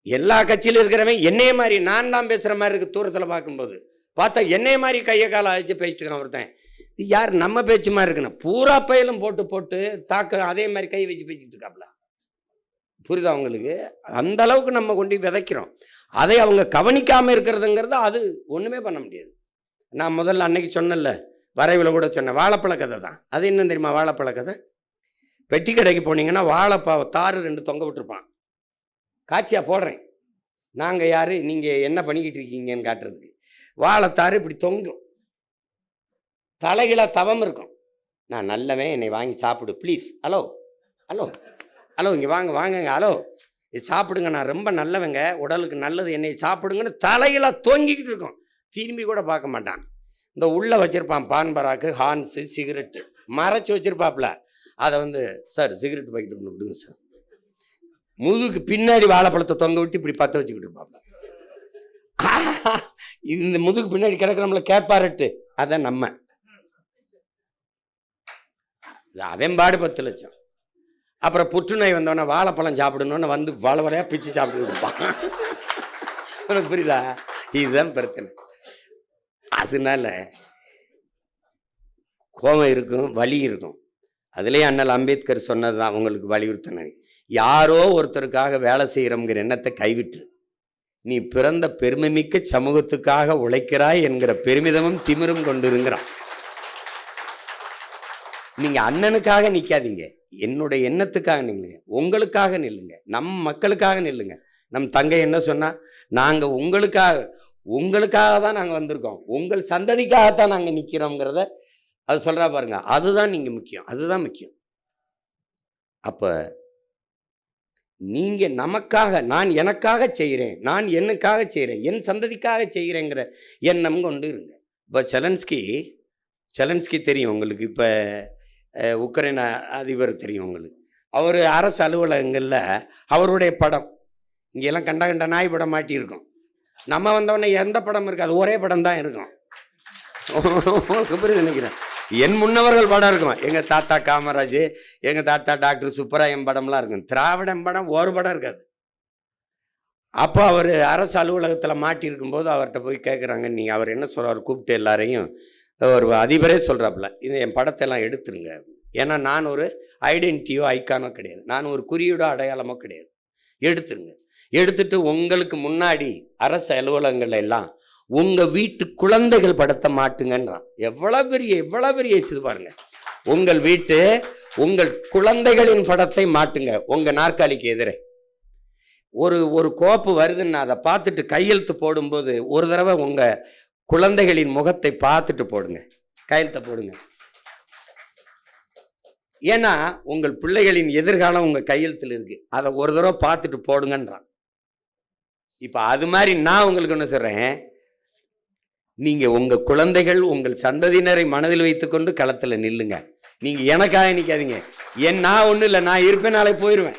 எல்லா கட்சியிலும் இருக்கிறவன் என்னைய மாதிரி நான் தான் பேசுற மாதிரி இருக்கு. தூரத்தில் பார்க்கும்போது பார்த்தா என்னைய மாதிரி கையை காலை அழைச்சி பேசிட்டு இருக்கான் ஒருத்தன். யார் நம்ம பேச்சு மாதிரி இருக்குன்னு பூரா பயிலும் போட்டு தாக்க அதே மாதிரி கை வச்சு பேசிட்டு இருக்காப்ல. புரியுதா உங்களுக்கு? அந்த அளவுக்கு நம்ம கொண்டு விதைக்கிறோம். அதை அவங்க கவனிக்காம இருக்கிறதுங்கிறது அது ஒண்ணுமே பண்ண முடியாது. நான் முதல்ல அன்னைக்கு சொன்னல, வரைவில் கூட சொன்னேன், வாழைப்பழ கதை தான். அது என்ன தெரியுமா? வாழைப்பழ கதை, பெட்டி கடைக்கு போனீங்கன்னா வாழைப்பா தாறு 2 தொங்க விட்டுருப்பான். காட்சியாக போடுறேன், நாங்கள் யார் நீங்கள் என்ன பண்ணிக்கிட்டு இருக்கீங்கன்னு காட்டுறதுக்கு. வாழைத்தாறு இப்படி தொங்கும், தலைகளாக தவம் இருக்கும். நான் நல்லவன், என்னை வாங்கி சாப்பிடு ப்ளீஸ், ஹலோ ஹலோ ஹலோ இங்கே வாங்கங்க, ஹலோ இது சாப்பிடுங்க, நான் ரொம்ப நல்லவங்க, உடலுக்கு நல்லது, என்னை சாப்பிடுங்கன்னு தலைகளாக தொங்கிக்கிட்டு இருக்கும். திரும்பி கூட பார்க்க மாட்டான். இந்த உள்ளே வச்சுருப்பான் பான் பராக்கு, ஹான்ஸு, சிகரெட்டு மறைச்சி வச்சுருப்பாப்புல. அதை சார் சிகரெட் பாக்கெட்டு ஒன்று விடுங்க சார், முதுகுக்கு பின்னாடி வாழைப்பழத்தை தொங்க விட்டு இப்படி பற்ற வச்சுக்கிட்டு இருப்பாங்க. இந்த முதுகு பின்னாடி கிடக்க நம்மள கேட்பாரட்டு, அதான் நம்ம. அவன் பாடு 10 லட்சம். அப்புறம் புற்றுநோய் வந்தோடனே வாழைப்பழம் சாப்பிடணும்னு வளவலையா பிச்சு சாப்பிட்டு இருப்பான். புரியுதா? இதுதான் பிரச்சனை. அதனால கோபம் இருக்கும், வலி இருக்கும். அதுலேயே அண்ணல் அம்பேத்கர் சொன்னதுதான் அவங்களுக்கு வலியுறுத்தினாங்க. யாரோ ஒருத்தருக்காக வேலை செய்கிறோங்கிற எண்ணத்தை கைவிட்டு நீ பிறந்த பெருமைமிக்க சமூகத்துக்காக உழைக்கிறாய் என்கிற பெருமிதமும் திமிரும் கொண்டிருக்கிறான். நீங்க அண்ணனுக்காக நிக்காதீங்க, என்னுடைய எண்ணத்துக்காக நில்லுங்க, உங்களுக்காக நில்லுங்க, நம் மக்களுக்காக நில்லுங்க. நம் தங்கை என்ன சொன்னா, நாங்க உங்களுக்காக உங்களுக்காக தான் நாங்கள் வந்திருக்கோம், உங்கள் சந்ததிக்காகத்தான் நாங்கள் நிற்கிறோங்கிறத அது சொல்கிறா பாருங்க. அதுதான் நீங்கள் முக்கியம், அதுதான் முக்கியம். அப்போ நீங்கள் நமக்காக, நான் எனக்காக செய்கிறேன், நான் என்னுக்காக செய்கிறேன், என் சந்ததிக்காக செய்கிறேங்கிற எண்ணம் கொண்டு இருங்க. இப்போ செலன்ஸ்கி தெரியும் உங்களுக்கு, இப்போ உக்ரைன் அதிபர் தெரியும் உங்களுக்கு. அவர் அரசு அலுவலகங்களில் அவருடைய படம் இங்கெல்லாம் கண்ட நாய் படம் மாட்டியிருக்கும். நம்ம வந்தவொடனே எந்த படம் இருக்காது, ஒரே படம் தான் இருக்கும். புரியுது நினைக்கிறேன். என் முன்னவர்கள் படம் இருக்கும், எங்கள் தாத்தா காமராஜ், எங்கள் தாத்தா டாக்டர் சுப்பராயன் படம்லாம் இருக்கும். திராவிடம் படம் ஒரு படம் இருக்காது. அப்போ அவர் அரசு அலுவலகத்தில் மாட்டியிருக்கும்போது அவர்கிட்ட போய் கேட்குறாங்க, நீங்கள் அவர் என்ன சொல்கிறார், கூப்பிட்டு எல்லாரையும் ஒரு அதிபரே சொல்கிறாப்புல, இது என் படத்தெல்லாம் எடுத்துருங்க, ஏன்னா நான் ஒரு ஐடென்டிட்டியோ ஐக்கானோ கிடையாது, நான் ஒரு குறியீடோ அடையாளமோ கிடையாது, எடுத்துருங்க. எடுத்துட்டு உங்களுக்கு முன்னாடி அரசு அலுவலகங்கள் எல்லாம் உங்கள் வீட்டு குழந்தைகள் படத்தை மாட்டுங்கன்றான். எவ்வளோ பெரிய இது பாருங்க. உங்கள் குழந்தைகளின் படத்தை மாட்டுங்க உங்கள் நாற்காலிக்கு எதிரே. ஒரு கோப்பு வருதுன்னா அதை பார்த்துட்டு கையெழுத்து போடும்போது ஒரு தடவை உங்கள் குழந்தைகளின் முகத்தை பார்த்துட்டு போடுங்க, கையெழுத்தை போடுங்க. ஏன்னா உங்கள் பிள்ளைகளின் எதிர்காலம் உங்கள் கையெழுத்தில் இருக்கு, அதை ஒரு தடவை பார்த்துட்டு போடுங்கன்றான். இப்போ அது மாதிரி நான் உங்களுக்கு என்ன சொல்கிறேன், நீங்கள் உங்கள் குழந்தைகள் உங்கள் சந்ததியினரை மனதில் வைத்துக்கொண்டு களத்தில் நில்லுங்க. நீங்கள் எனக்காக நிற்காதீங்க. நான் ஒன்றும் இல்லை, நான் இருப்பேன், நாளை போயிடுவேன்.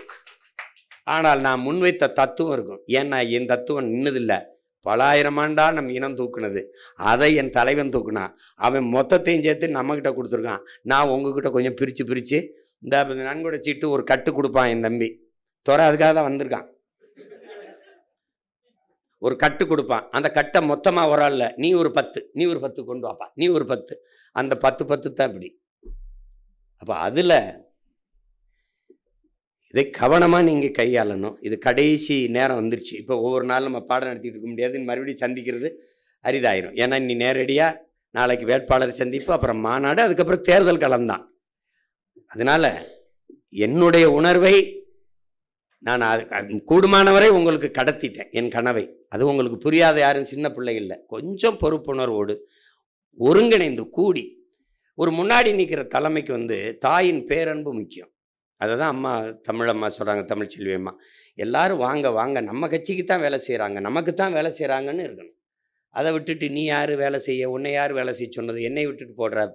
ஆனால் நான் முன்வைத்த தத்துவம் இருக்கும். ஏன்னா என் தத்துவம் நின்னதில்லை, பல ஆயிரம் ஆண்டா நம் இனம் தூக்குனது. அதை என் தலைவன் தூக்குனான். அவன் மொத்தத்தையும் சேர்த்து நம்மக்கிட்ட கொடுத்துருக்கான். நான் உங்ககிட்ட கொஞ்சம் பிரித்து இந்த நன்கொடை சீட்டு ஒரு கட்டு கொடுப்பான் என் தம்பி துறை, அதுக்காக தான் வந்திருக்கான். ஒரு கட்டு கொடுப்பான், அந்த கட்டை மொத்தமாக ஒரு ஆள், நீ ஒரு 10 கொண்டு வாப்பா, நீ ஒரு 10, அந்த 10 தான் இப்படி. அப்போ அதில் இதை கவனமாக நீங்கள் கையாளணும். இது கடைசி நேரம் வந்துருச்சு. இப்போ ஒவ்வொரு நாளும் நம்ம பாடம் நடத்திட்டு இருக்க முடியாது, மறுபடியும் சந்திக்கிறது அரிதாயிரும். ஏன்னா நீ நேரடியாக நாளைக்கு வேட்பாளர் சந்திப்பு, அப்புறம் மாநாடு, அதுக்கப்புறம் தேர்தல் களம்தான். அதனால் என்னுடைய உணர்வை நான் கூடுமானவரை உங்களுக்கு கடத்திட்டேன், என் கனவை. அது உங்களுக்கு புரியாத யாரும் சின்ன பிள்ளைகளில் கொஞ்சம் பொறுப்புணர்வோடு ஒருங்கிணைந்து கூடி ஒரு முன்னாடி நிற்கிற தலைமைக்கு தாயின் பேரன்பு முக்கியம். அதை தான் அம்மா தமிழம்மா சொல்கிறாங்க, தமிழ்ச்செல்வி அம்மா, எல்லாரும் வாங்க நம்ம கட்சிக்கு தான் வேலை செய்கிறாங்க, நமக்கு தான் வேலை செய்கிறாங்கன்னு இருக்கணும். அதை விட்டுட்டு நீ யார் வேலை செய்ய, உன்னை யார் வேலை செய்ய சொன்னது, என்னை விட்டுட்டு போடுற.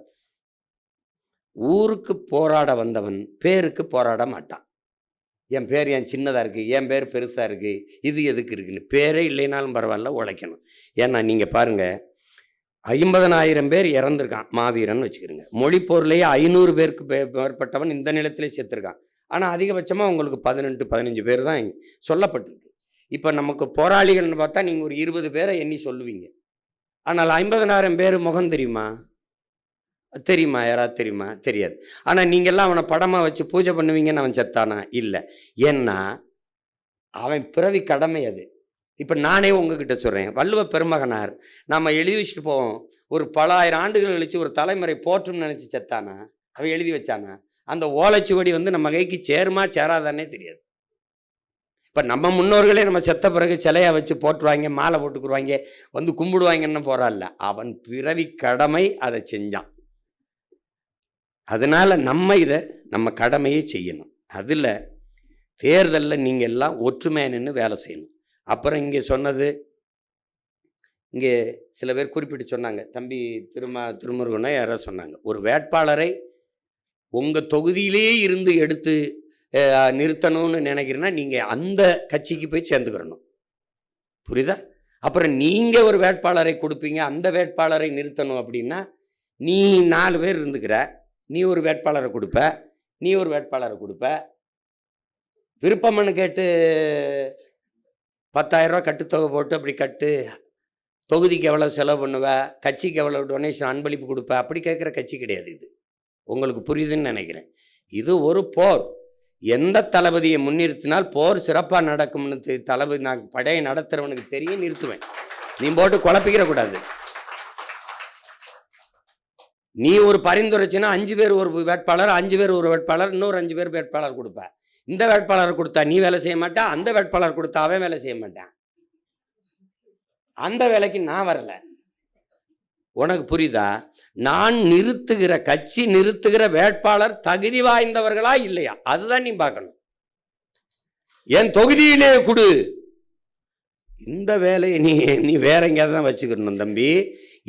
ஊருக்கு போராட வந்தவன் பேருக்கு போராட மாட்டான். என் பேர் ஏன் சின்னதாக இருக்குது, என் பேர் பெருசாக இருக்குது, இது எதுக்கு இருக்குன்னு. பேரே இல்லைனாலும் பரவாயில்ல, உழைக்கணும். ஏன்னா நீங்கள் பாருங்கள், 50,000 பேர் இறந்துருக்கான் மாவீரன் வச்சுக்கிறீங்க. மொழிப்போர்லேயே 500 பேருக்கு மேற்பட்டவன் இந்த நிலத்திலே செத்துருக்கான். ஆனால் அதிகபட்சமாக உங்களுக்கு 18-15 பேர் தான் சொல்லப்பட்டிருக்கு. இப்போ நமக்கு போராளிகள்னு பார்த்தா நீங்கள் ஒரு 20 பேரை எண்ணி சொல்லுவீங்க. ஆனால் 50,000 பேர் முகம் தெரியுமா? யாராவது தெரியுமா? தெரியாது. ஆனால் நீங்கள்லாம் அவனை படமாக வச்சு பூஜை பண்ணுவீங்கன்னு அவன் செத்தானா? இல்லை. ஏன்னா அவன் பிறவி கடமை அது. இப்போ நானே உங்ககிட்ட சொல்கிறேன், வள்ளுவ பெருமகனார் நம்ம எழுதி வச்சுட்டு போவோம், ஒரு பல ஆயிரம் ஆண்டுகள் கழிச்சு ஒரு தலைமுறை போற்றும்னு நினச்சி செத்தானா? அவன் எழுதி வச்சானா? அந்த ஓலைச்சுவடி நம்ம கைக்கு சேருமா சேராதானே தெரியாது. இப்போ நம்ம முன்னோர்களே நம்ம செத்த பிறகு சிலையை வச்சு போட்டுருவாங்க, மாலை போட்டுக்குருவாங்க, கும்பிடுவாங்கன்னு போகிறாள்ல, அவன் பிறவி கடமை அதை செஞ்சான். அதனால் நம்ம கடமையை செய்யணும். அதில் தேர்தலில் நீங்கள் எல்லாம் ஒற்றுமையாக நின்று வேலை செய்யணும். அப்புறம் இங்கே சொன்னது, இங்கே சில பேர் குறிப்பிட்டு சொன்னாங்க, தம்பி திருமுருகனை யாரோ சொன்னாங்க, ஒரு வேட்பாளரை உங்கள் தொகுதியிலே இருந்து எடுத்து நிறுத்தணும்னு நினைக்கிறேன்னா நீங்கள் அந்த கட்சிக்கு போய் சேர்ந்துக்கிறணும். புரியுதா? அப்புறம் நீங்கள் ஒரு வேட்பாளரை கொடுப்பீங்க, அந்த வேட்பாளரை நிறுத்தணும் அப்படின்னா நீ 4 பேர் இருந்துக்கிற, நீ ஒரு வேட்பாளரை கொடுப்ப, நீ ஒரு வேட்பாளரை கொடுப்ப, விருப்பம்னு கேட்டு 10,000 ரூபா கட்டுத்தொகை போட்டு அப்படி கட்டு, தொகுதிக்கு எவ்வளோ செலவு பண்ணுவ, கட்சிக்கு எவ்வளோ டொனேஷன் அன்பளிப்பு கொடுப்ப, அப்படி கேட்குற கட்சி கிடையாது இது. உங்களுக்கு புரியுதுன்னு நினைக்கிறேன். இது ஒரு போர். எந்த தளபதியை முன்னிறுத்தினால் போர் சிறப்பாக நடக்கும்னு தளபதி நான் படையை நடத்துகிறவனுக்கு தெரியும், நிறுத்துவேன். நீ போட்டு குழப்பிக்கிற கூடாது. நீ ஒரு பரிந்துரைச்சின்னா 5 பேர் ஒரு வேட்பாளர், 5 பேர் ஒரு வேட்பாளர், இன்னொரு 5 பேர் வேட்பாளர் கொடுப்ப. இந்த வேட்பாளர் கொடுத்தா நீ வேலை செய்ய மாட்டா, அந்த வேட்பாளர் கொடுத்தா அவன் வேலை செய்ய மாட்டான். அந்த வேலைக்கு நான் வரல. உனக்கு புரியுதா? நான் நிறுத்துகிற கட்சி, நிறுத்துகிற வேட்பாளர் தகுதி வாய்ந்தவர்களா இல்லையா, அதுதான் நீ பார்க்கணும். என் தொகுதியிலே கொடு. இந்த வேலையை நீ வேற எங்கேயாவது தான் வச்சுக்கணும் தம்பி.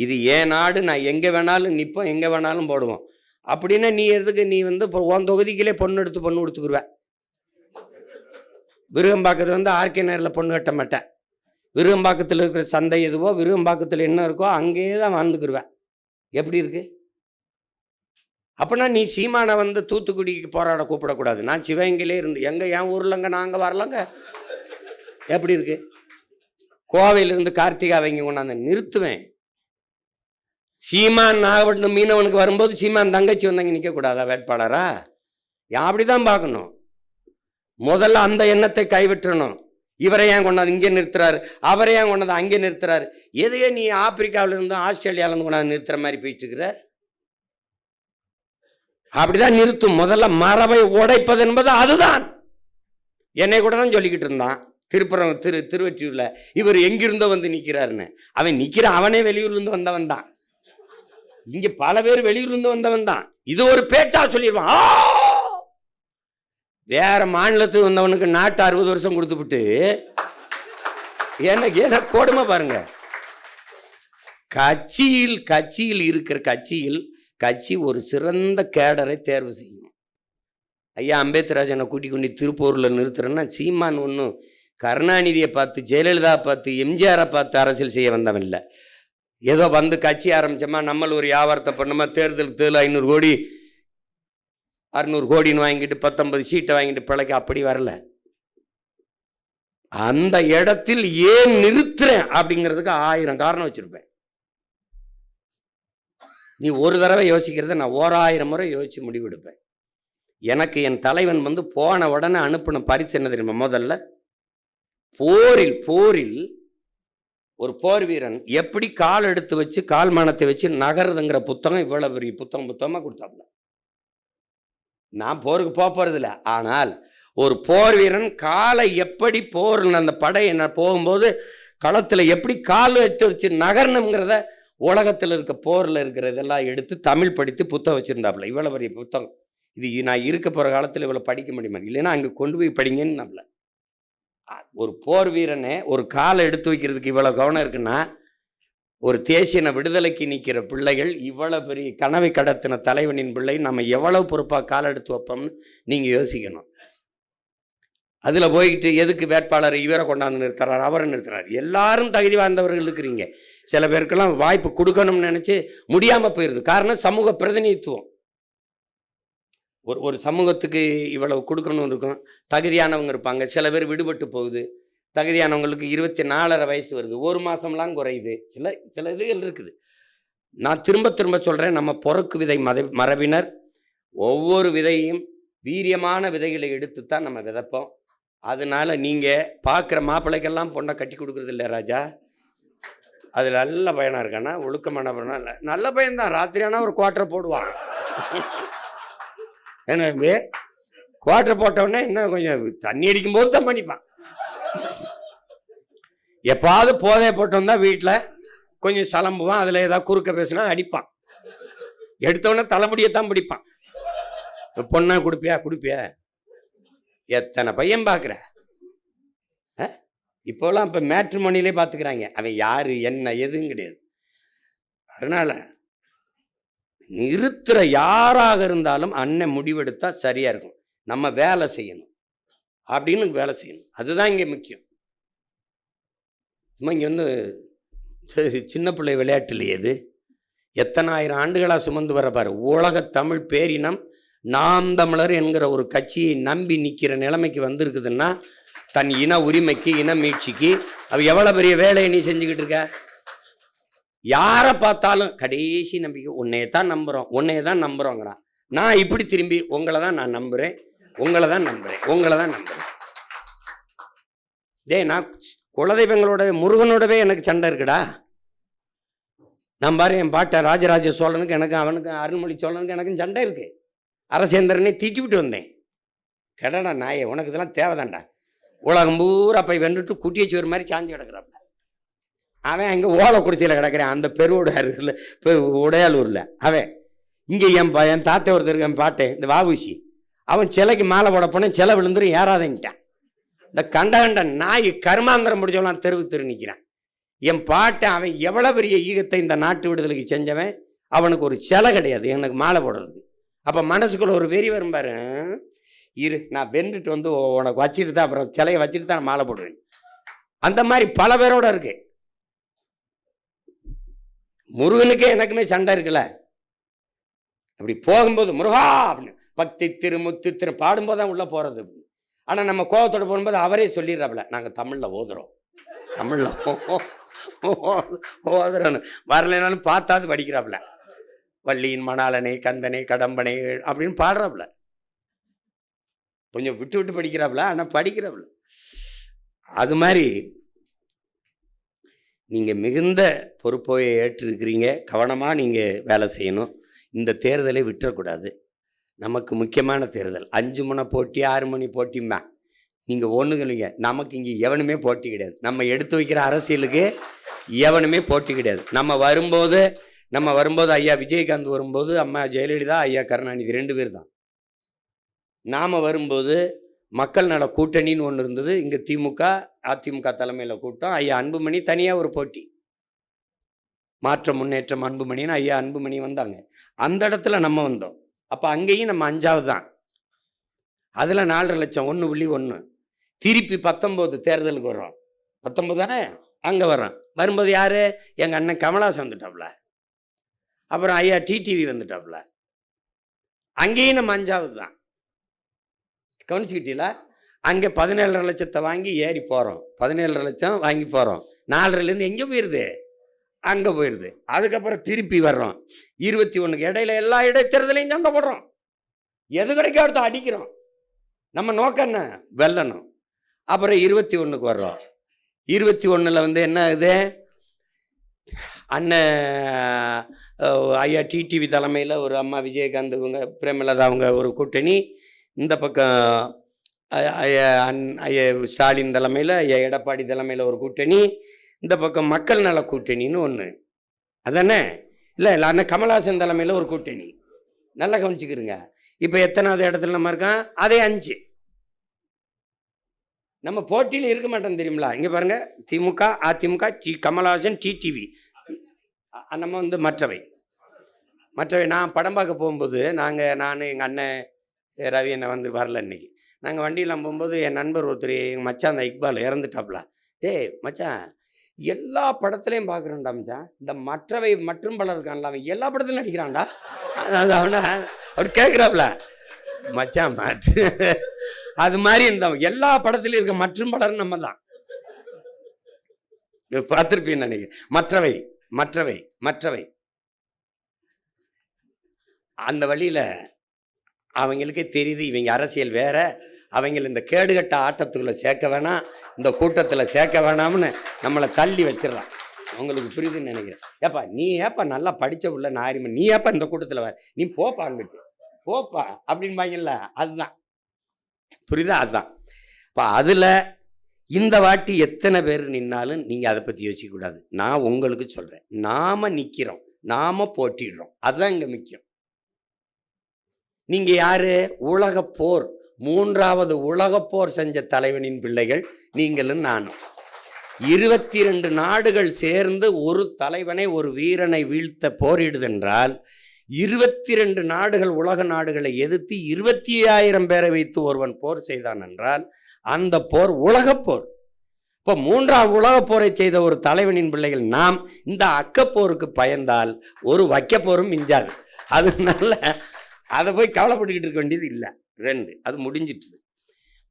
இது ஏன் நாடு, நான் எங்கே வேணாலும் நிற்போம், எங்கே வேணாலும் போடுவோம். அப்படின்னா நீ எதுக்கு நீ உன் தொகுதிக்கிலே பொண்ணு கொடுத்துக்குருவேன். விருகம்பாக்கத்தில் ஆர்கே நகரில் பொண்ணு கட்ட மாட்டேன். விருகம்பாக்கத்தில் இருக்கிற சந்தை எதுவோ, விருகம்பாக்கத்தில் என்ன இருக்கோ அங்கேயே தான் வாழ்ந்துக்குருவேன். எப்படி இருக்கு? அப்படின்னா நீ சீமானை தூத்துக்குடிக்கு போராட கூப்பிடக்கூடாது. நான் சிவகங்கையிலே இருந்து என் ஊர்லங்க நாங்கள் வரலங்க. எப்படி இருக்கு? கோவையிலிருந்து கார்த்திகா அவங்க கொண்டாந்து நிறுத்துவேன். சீமான் நாகப்பட்டினம் மீனவனுக்கு வரும்போது சீமான் தங்கச்சி வந்தாங்க நிற்கக்கூடாதா வேட்பாளரா? அப்படிதான் பார்க்கணும். முதல்ல அந்த எண்ணத்தை கைவிட்டணும். இவரை ஏன் கொண்டாந்து இங்கே நிறுத்துறாரு, அவரை ஏன் கொண்டாந்து அங்கே நிறுத்துறாரு? எதையே நீ ஆப்பிரிக்காவிலிருந்து ஆஸ்திரேலியாவிலிருந்து கொண்டாந்து நிறுத்துற மாதிரி போயிட்டு இருக்கிற? அப்படிதான் நிறுத்தும். முதல்ல மரபை உடைப்பது என்பது அதுதான். என்னை கூட தான் சொல்லிக்கிட்டு இருந்தான் திருவொற்றியூர்ல, இவர் எங்கிருந்தோ நிற்கிறாருன்னு. அவன் அவனே வெளியூர்லேருந்து வந்தவன் தான். இங்க பல பேர் வெளியூர்லேருந்து வந்தவன் தான். இது ஒரு பேச்சா சொல்லிடுவான். வேற மாநிலத்துக்கு வந்தவனுக்கு நாட்டு 60 வருஷம் கொடுத்துவிட்டு எனக்கு கொடுமை பாருங்க. கட்சியில் இருக்கிற கட்சி ஒரு சிறந்த கேடரை தேர்வு செய்யும். ஐயா அம்பேத்கராஜனை கூட்டி கொண்டு திருப்பூரில் நிறுத்துறேன்னா சீமான் ஒன்றும் கருணாநிதியை பார்த்து, ஜெயலலிதா பார்த்து, எம்ஜிஆரை பார்த்து அரசியல் செய்ய வந்தவன் இல்லை. ஏதோ கட்சி ஆரம்பிச்சோமா, நம்மள ஒரு வியாபாரத்தை பண்ணோமா, தேர்தலுக்கு 500 கோடி 600 கோடின்னு வாங்கிட்டு 19 சீட்டை வாங்கிட்டு பிழைக்க அப்படி வரல. அந்த இடத்தில் ஏன் நிறுத்துறேன் அப்படிங்கிறதுக்கு 1000 காரணம் வச்சிருப்பேன். நீ ஒரு தடவை யோசிக்கிறத நான் 1000 முறை யோசிச்சு முடிவெடுப்பேன். எனக்கு என் தலைவன் போன உடனே அனுப்பின பரிசு என்ன தெரியுமா? முதல்ல போரில் ஒரு போர் வீரன் எப்படி கால் எடுத்து வச்சு கால்மானத்தை வச்சு நகருதுங்கிற புத்தகம் இவ்வளவு பெரிய புத்தகமா கொடுத்தாப்புல. நான் போருக்கு போறதில்லை, ஆனால் ஒரு போர் வீரன் காலை எப்படி அந்த படை என்ன போகும்போது களத்தில் எப்படி கால் எடுத்து வச்சு நகரணுங்கிறத உலகத்தில் இருக்க போரில் இருக்கிறதெல்லாம் எடுத்து தமிழ் படித்து புத்தகம் வச்சிருந்தாப்புல. இவ்வளோ பெரிய புத்தகம். இது நான் இருக்க போகிற காலத்தில் இவ்வளோ படிக்க முடியுமா? இல்லைன்னா அங்கே கொண்டு போய் படிங்கன்னு நம்மள. ஒரு போர் வீரனை ஒரு காலை எடுத்து வைக்கிறதுக்கு இவ்வளோ கவனம் இருக்குன்னா, ஒரு தேசியன விடுதலைக்கு நிற்கிற பிள்ளைகள், இவ்வளோ பெரிய கனவை கடத்தின தலைவனின் பிள்ளை, நம்ம எவ்வளவு பொறுப்பாக காலை எடுத்து வைப்போம்னு நீங்கள் யோசிக்கணும். அதில் போய்கிட்டு எதுக்கு வேட்பாளர் இவரை கொண்டாந்து நிறுத்துறாரு, அவரை நிறுத்துறாரு? எல்லாரும் தகுதி வாய்ந்தவர்கள் இருக்கிறீங்க. சில பேருக்கெல்லாம் வாய்ப்பு கொடுக்கணும்னு நினச்சி முடியாமல் போயிடுது. காரணம் சமூக பிரதிநிதித்துவம். ஒரு சமூகத்துக்கு இவ்வளவு கொடுக்கணும்னு இருக்கும், தகுதியானவங்க இருப்பாங்க. சில பேர் விடுபட்டு போகுது. தகுதியானவங்களுக்கு 24.5 வயசு வருது, 1 மாதம்லாம் குறையுது. சில இதுகள் இருக்குது. நான் திரும்ப சொல்கிறேன், நம்ம பொறுக்கு விதை மரபினர் ஒவ்வொரு விதையும் வீரியமான விதைகளை எடுத்துத்தான் நம்ம விதைப்போம். அதனால நீங்கள் பார்க்குற மாப்பிள்ளைக்கெல்லாம் பொண்ணை கட்டி கொடுக்குறது இல்லை ராஜா. அது நல்ல பையனாக இருக்கானா, ஒழுக்கமான பையனா? நல்ல பையன்தான். ராத்திரியானா ஒரு குவார்ட்டர் போடுவான். என்ன குவார்ட்டர் போட்டவொடனே இன்னும் கொஞ்சம் தண்ணி அடிக்கும் போது தான் பண்ணிப்பான். எப்பாவது போதைய போட்டோம் தான் வீட்டில் கொஞ்சம் சலம்புவான். அதில் ஏதாவது குறுக்க பேசுனா அடிப்பான். எடுத்தவொடனே தலைமுடியத்தான் பிடிப்பான். பொண்ணா குடிப்பியா? எத்தனை பையன் பார்க்குற? இப்போலாம் இப்போ மேட்ரிமோனிலே பார்த்துக்கிறாங்க. அவன் யாரு என்ன எதுவும் கிடையாது. அதனால நிறுத்துற யாராக இருந்தாலும் அண்ணன் முடிவெடுத்தா சரியா இருக்கும். நம்ம வேலை செய்யணும் அப்படின்னு வேலை செய்யணும். அதுதான் இங்கே முக்கியம். இங்கே சின்ன பிள்ளை விளையாட்டு இல்லையே. இது எத்தனை ஆயிரம் ஆண்டுகளாக சுமந்து வர பாரு. உலக தமிழ் பேரினம் நாம் தமிழர் என்கிற ஒரு கட்சியை நம்பி நிற்கிற நிலைமைக்கு வந்திருக்குதுன்னா, தன் இன உரிமைக்கு, இன மீட்சிக்கு அவ எவ்வளோ பெரிய வேலையை நீ செஞ்சுக்கிட்டு இருக்க. யாரை பார்த்தாலும் கடைசி நம்பிக்கை உன்னையை தான் நம்புகிறோங்கிறான். நான் இப்படி திரும்பி உங்களை தான் நான் நம்புகிறேன். நான் குலதெய்வங்களோட முருகனோடவே எனக்கு சண்டை இருக்குடா. நான் பாரு, என் பாட்டை ராஜராஜ சோழனுக்கு எனக்கு, அவனுக்கு அருள்மொழி சோழனுக்கு எனக்கும் சண்டை இருக்கு. அரசேந்திரனை திட்டி விட்டு வந்தேன். கடடா நாயே, உனக்கு இதெல்லாம் தேவைதான்டா. உலகம் பூரா போய் வென்றுட்டு குட்டியை சோறு மாதிரி சாஞ்சி கிடக்குறாப்ப. அவன் அங்கே ஓலைக்குறிச்சியில் கிடக்கிறேன், அந்த பெருவுட இருக்குல்ல, உடையாலூரில். அவன் இங்கே என் தாத்தை ஒருத்தருக்கு என் பாட்டேன், இந்த வாவுசி, அவன் சிலைக்கு மாலை போட போனேன், சிலை விழுந்துரும் ஏறாதங்கிட்டான். இந்த கண்ட நாய் கருமாந்திரம் முடிச்சவெல்லாம் தெரு நிற்கிறான். என் பாட்டை அவன் எவ்வளோ பெரிய ஈகத்தை இந்த நாட்டு விடுதலைக்கு செஞ்சவன், அவனுக்கு ஒரு சிலை கிடையாது எனக்கு மாலை போடுறதுக்கு. அப்போ மனசுக்குள்ள ஒரு வெறி வரும் பாரு, இரு நான் வென்றுட்டு வந்து உனக்கு வச்சுட்டு தான் அப்புறம் சிலையை வச்சுட்டு தான் நான் மாலை போடுவேன். அந்த மாதிரி பல பேரோட இருக்கு. முருகனுக்கே எனக்குமே சண்டை இருக்குல்ல. அப்படி போகும்போது முருகா அப்படின்னு பக்தி திருமுத்து திரு பாடும்போது தான் உள்ளே போகிறது. ஆனால் நம்ம கோபத்தோடு போகும்போது அவரே சொல்லிடுறாப்புல, நாங்கள் தமிழில் ஓதுறோம், தமிழில் ஓதுறோன்னு. வரலைனாலும் பார்த்தாது படிக்கிறாப்புல, வள்ளியின் மணாலனை கந்தனை கடம்பனை அப்படின்னு பாடுறாப்புல. கொஞ்சம் விட்டு விட்டு படிக்கிறாப்புல, ஆனால் படிக்கிறாப்புல. அது மாதிரி நீங்கள் மிகுந்த பொறுப்பை ஏற்றிருக்கிறீங்க. கவனமாக நீங்கள் வேலை செய்யணும். இந்த தேர்தலை விட்டுறக்கூடாது. நமக்கு முக்கியமான தேர்தல். 5 மணி போட்டி 6 மணி போட்டிம்மா நீங்கள் ஒன்றுங்க. நமக்கு இங்கே எவனுமே போட்டி கிடையாது. நம்ம எடுத்து வைக்கிற அரசியலுக்கு எவனுமே போட்டி கிடையாது. நம்ம வரும்போது ஐயா விஜயகாந்த் வரும்போது, அம்மா ஜெயலலிதா, ஐயா கருணாநிதி 2 பேர் தான். நாம் வரும்போது மக்கள் நல கூட்டணின்னு ஒன்று இருந்தது. இங்கே திமுக அதிமுக தலைமையில் கூட்டம். ஐயா அன்புமணி தனியாக ஒரு போட்டி, மாற்றம் முன்னேற்றம் அன்புமணின்னு ஐயா அன்புமணி வந்தாங்க. அந்த இடத்துல நம்ம வந்தோம். அப்போ அங்கேயும் நம்ம 5வது தான். அதில் 4.5 லட்சம் 1.1. திருப்பி 19 தேர்தலுக்கு வர்றோம். 19 தானே அங்கே வர்றோம். வரும்போது யார்? எங்கள் அண்ணன் கமலாசன் வந்துட்டாப்புல. அப்புறம் ஐயா டிடிவி வந்துட்டாப்புல. அங்கேயும் நம்ம 5வது தான். கவனிச்சுக்கிட்டீங்களா? அங்கே 17.5 லட்சத்தை வாங்கி ஏறி போகிறோம். 17.5 லட்சம் வாங்கி போகிறோம். 4லேருந்து எங்கே போயிடுது? அங்கே போயிடுது. அதுக்கப்புறம் திருப்பி வர்றோம். 21க்கு இடையில எல்லா இடைத்தேர்தலையும் சண்டை போடுறோம். எது கிடைக்க அடுத்த அடிக்கிறோம். நம்ம நோக்கம் என்ன? வெல்லணும். அப்புறம் 21க்கு வர்றோம். 21ல் வந்து என்ன ஆகுது? அண்ணன் ஐயா டிடிவி தலைமையில் ஒரு அம்மா விஜயகாந்த் இவங்க பிரேமலதா அவங்க ஒரு கூட்டணி. இந்த பக்கம் ஐயா ஸ்டாலின் தலைமையில், ஐயா எடப்பாடி தலைமையில் ஒரு கூட்டணி. இந்த பக்கம் மக்கள் நல கூட்டணின்னு ஒன்று. அதானே? இல்லை அண்ணன் கமல்ஹாசன் தலைமையில் ஒரு கூட்டணி. நல்லா கவனிச்சுக்கிறங்க. இப்போ எத்தனாவது இடத்துல நம்ம இருக்கோம்? அதே 5. நம்ம போட்டியில் இருக்க மாட்டோம் தெரியுங்களா? இங்கே பாருங்கள், திமுக அதிமுக கமல்ஹாசன் டிடிவி. நம்ம வந்து மற்றவை நான் படம் பார்க்க போகும்போது நான் எங்கள் அண்ணன் ரவி என்ன வந்து வரல. இன்னைக்கு நாங்கள் வண்டியில் போகும்போது என் நண்பர் ஒருத்தர், எங்கள் மச்சான் அந்த இக்பால் இறந்துட்டாப்ல. டேய் மச்சான், எல்லா படத்துலையும் பார்க்குறேன்டா மச்சான், இந்த மற்றவை மற்றும் பலர் இருக்கான்ல, அவன் எல்லா படத்துலையும் நடிக்கிறான்டா. அவனை அவர் கேட்குறாப்புல, மச்சான் அது மாதிரி இந்த எல்லா படத்துலையும் இருக்க மற்றும் பலர் நம்ம தான் பார்த்துருப்பீன்னு நினைக்கிறேன். மற்றவை அந்த வழியில் அவங்களுக்கே தெரியுது இவங்க அரசியல் வேற, அவங்கள இந்த கேடுகட்ட ஆட்டத்துக்குள்ளே சேர்க்க வேணாம், இந்த கூட்டத்தில் சேர்க்க வேணாம்னு நம்மளை தள்ளி வச்சிடறான். அவங்களுக்கு புரியுதுன்னு நினைக்கிறேன். ஏப்பா நீ ஏப்பா நல்லா படித்த உள்ள நாரிமன், நீ ஏப்பா இந்த கூட்டத்தில் வர, நீ போப்பா அங்கிட்டு போப்பா அப்படின்பாங்கல்ல, அதுதான் புரியுதா? அதுதான். இப்போ அதில் இந்த வாட்டி எத்தனை பேர் நின்னாலும் நீங்கள் அதை பற்றி யோசிக்கக்கூடாது. நான் உங்களுக்கு சொல்கிறேன், நாம் நிற்கிறோம், நாம் போட்டிடுறோம், அதுதான் இங்கே முக்கியம். நீங்கள் யார்? உலகப்போர், 3வது உலகப்போர் செஞ்ச தலைவனின் பிள்ளைகள் நீங்களும் நானும். 22 நாடுகள் சேர்ந்து ஒரு தலைவனை, ஒரு வீரனை வீழ்த்த போரிடுதென்றால் 22 நாடுகள், உலக நாடுகளை எதிர்த்து 25,000 பேரை வைத்து ஒருவன் போர் செய்தான் என்றால் அந்த போர் உலகப்போர். இப்போ 3ஆம் உலகப்போரை செய்த ஒரு தலைவனின் பிள்ளைகள் நாம் இந்த அக்கப்போருக்கு பயந்தால் ஒரு வைக்கப்போரும் மிஞ்சாது. அதனால அதை போய் கவலைப்பட்டுக்கிட்டு இருக்க வேண்டியது இல்லை. 2 அது முடிஞ்சிட்டுது.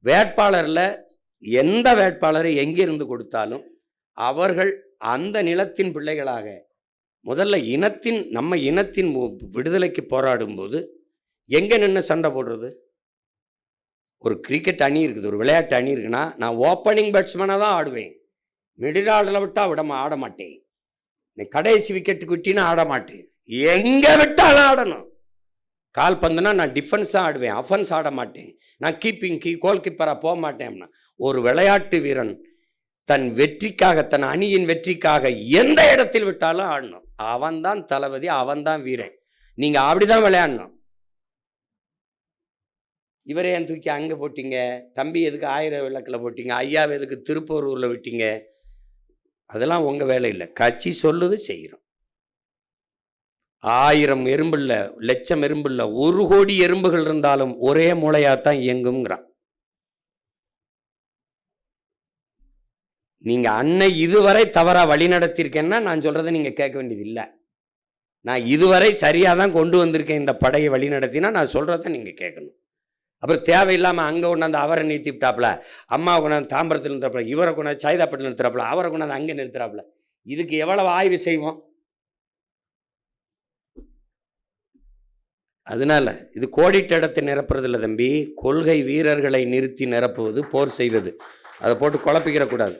வேட்பாளரில் எந்த வேட்பாளரை எங்கிருந்து கொடுத்தாலும் அவர்கள் அந்த நிலத்தின் பிள்ளைகளாக, முதல்ல நம்ம இனத்தின் விடுதலைக்கு போராடும்போது எங்கே நின்று சண்டை போடுறது? ஒரு கிரிக்கெட் அணி இருக்குது, ஒரு விளையாட்டு அணி இருக்குன்னா நான் ஓப்பனிங் பேட்ஸ்மேனாக தான் ஆடுவேன். மிடில் ஆர்டரில் விட்டால் ஆட மாட்டேன். கடைசி விக்கெட்டுக்கு விட்டினா ஆட மாட்டேன். எங்கே விட்டாலும் ஆடணும். கால் பந்துனா நான் டிஃபென்ஸாக ஆடுவேன், அஃபென்ஸ் ஆட மாட்டேன். நான் கோல் கீப்பராக போக மாட்டேன். ஒரு விளையாட்டு வீரன் தன் வெற்றிக்காக, தன் அணியின் வெற்றிக்காக எந்த இடத்தில் விட்டாலும் ஆடணும். அவன் தான் தளபதி, அவன் தான் வீரன். நீங்க அப்படிதான் விளையாடணும். இவரே ஏன் தூக்கி அங்க போட்டீங்க, தம்பி எதுக்கு 1000 விளக்கில் போட்டீங்க, ஐயாவை எதுக்கு திருப்பூரூர்ல விட்டீங்க, அதெல்லாம் உங்க வேலை இல்லை. கட்சி சொல்லுது செய்கிறோம். 1000 எறும்பு இல்ல, லட்சம் எறும்பு இல்ல, 1 கோடி எறும்புகள் இருந்தாலும் ஒரே மூளையாத்தான் இயங்குங்கிறான். நீங்க அன்னை இதுவரை தவறா வழி நடத்திருக்கேன்னா நான் சொல்றதை நீங்க கேட்க வேண்டியது இல்லை. நான் இதுவரை சரியா தான் கொண்டு வந்திருக்கேன் இந்த படையை வழி நடத்தினா நான் சொல்றதை நீங்க கேட்கணும். அப்புறம் தேவையில்லாம அங்க கொண்டாந்து அவரை நிறுத்தி விட்டாப்புல, அம்மாவை கொண்டாந்து தாம்பரத்தில் நிறுத்துறாப்புல, இவரை கொண்டாந்து சைதாப்பட்டில் நிறுத்துறாப்புல, அவரை கொண்டாந்து அங்கே நிறுத்துறாப்புல. இதுக்கு எவ்வளவு ஆய்வு செய்வோம்? அதனால இது கோடிட்ட இடத்தை நிரப்புறது இல்லை தம்பி, கொள்கை வீரர்களை நிறுத்தி நிரப்புவது, போர் செய்வது. அதை போட்டு குழப்பிக்கிறக்கூடாது.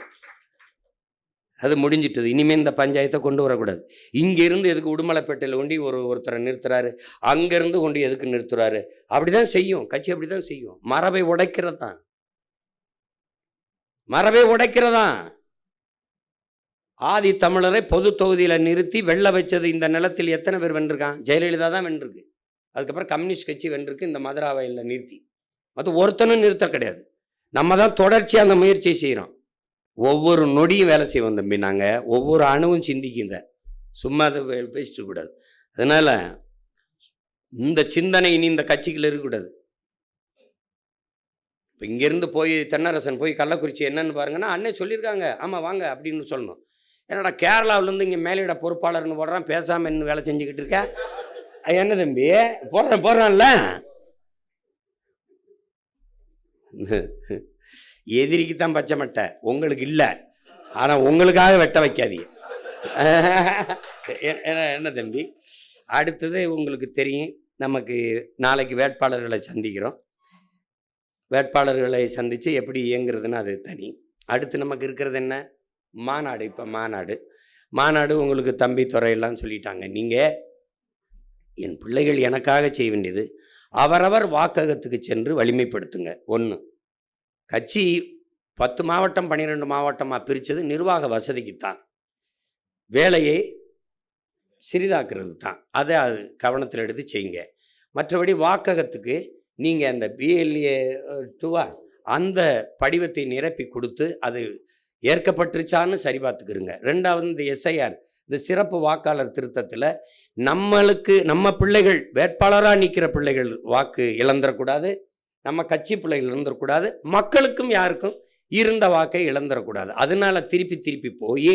அது முடிஞ்சிட்டது. இனிமேல் இந்த பஞ்சாயத்தை கொண்டு வரக்கூடாது. இங்கிருந்து எதுக்கு உடுமலைப்பேட்டையில் கொண்டு ஒருத்தரை நிறுத்துறாரு, அங்கிருந்து கொண்டு எதுக்கு நிறுத்துறாரு? அப்படிதான் செய்யும் கட்சி, அப்படிதான் செய்யும். மரபை உடைக்கிறதான், மரபை உடைக்கிறதான். ஆதி தமிழரை பொது தொகுதியில் நிறுத்தி வெல்ல வச்சது இந்த நிலத்தில் எத்தனை பேர் வென்றிருக்கான்? ஜெயலலிதா தான் வென்றிருக்கு. அதுக்கப்புறம் கம்யூனிஸ்ட் கட்சி வென்றிருக்கு இந்த மதுராவையில் நிறுத்தி. அது ஒருத்தனும் நிறுத்த கிடையாது. நம்ம தான் தொடர்ச்சியாக அந்த முயற்சியை செய்கிறோம். ஒவ்வொரு நொடியும் வேலை செய்வோம் தம்பி. நாங்கள் ஒவ்வொரு அணுவும் சிந்திக்குங்க, சும்மா அதை பேசிட்டு கூடாது. அதனால இந்த சிந்தனை இனி இந்த கட்சிகள் இருக்கக்கூடாது. இப்போ இங்கேருந்து போய் தென்னரசன் போய் கள்ளக்குறிச்சி என்னன்னு பாருங்கன்னா, அண்ணே சொல்லியிருக்காங்க, ஆமாம் வாங்க அப்படின்னு சொல்லணும். என்னடா கேரளாவிலேருந்து இங்கே மேலிட பொறுப்பாளர்னு போடுறான், பேசாமல் என்ன வேலை செஞ்சுக்கிட்டு இருக்க? என்ன தம்பி போடுறான்ல, எதிரிக்கு தான் பச்சை மட்டை, உங்களுக்கு இல்லை. ஆனால் உங்களுக்காக வெட்ட வைக்காதீங்க. என்ன தம்பி, அடுத்தது உங்களுக்கு தெரியும், நமக்கு நாளைக்கு வேட்பாளர்களை சந்திக்கிறோம். வேட்பாளர்களை சந்தித்து எப்படி இயங்குறதுன்னு அது தனி. அடுத்து நமக்கு இருக்கிறது என்ன? மாநாடு. இப்போ மாநாடு உங்களுக்கு தம்பி துறையெல்லாம் சொல்லிட்டாங்க. நீங்கள் என் பிள்ளைகள் எனக்காக செய்ய வேண்டியது, அவரவர் வாக்ககத்துக்கு சென்று வலிமைப்படுத்துங்க. 1, கட்சி 10 மாவட்டம் 12 மாவட்டமாக பிரித்தது நிர்வாக வசதிக்குத்தான், வேலையை சிறிதாக்குறது தான். அதை அது கவனத்தில் எடுத்து செய்யுங்க. மற்றபடி வாக்ககத்துக்கு நீங்கள் அந்த BLA 2 அந்த படிவத்தை நிரப்பி கொடுத்து அது ஏற்கப்பட்டுருச்சான்னு சரி பார்த்துக்கிறங்க. 2வது இந்த SIR, இந்த சிறப்பு வாக்காளர் திருத்தத்தில் நம்ம பிள்ளைகள் வேட்பாளராக நிற்கிற பிள்ளைகள் வாக்கு இழந்துடக்கூடாது, நம்ம கட்சி பிள்ளைகள் இழந்துடக்கூடாது, மக்களுக்கும் யாருக்கும் இருந்த வாக்கை இழந்துடக்கூடாது. அதனால திருப்பி போய்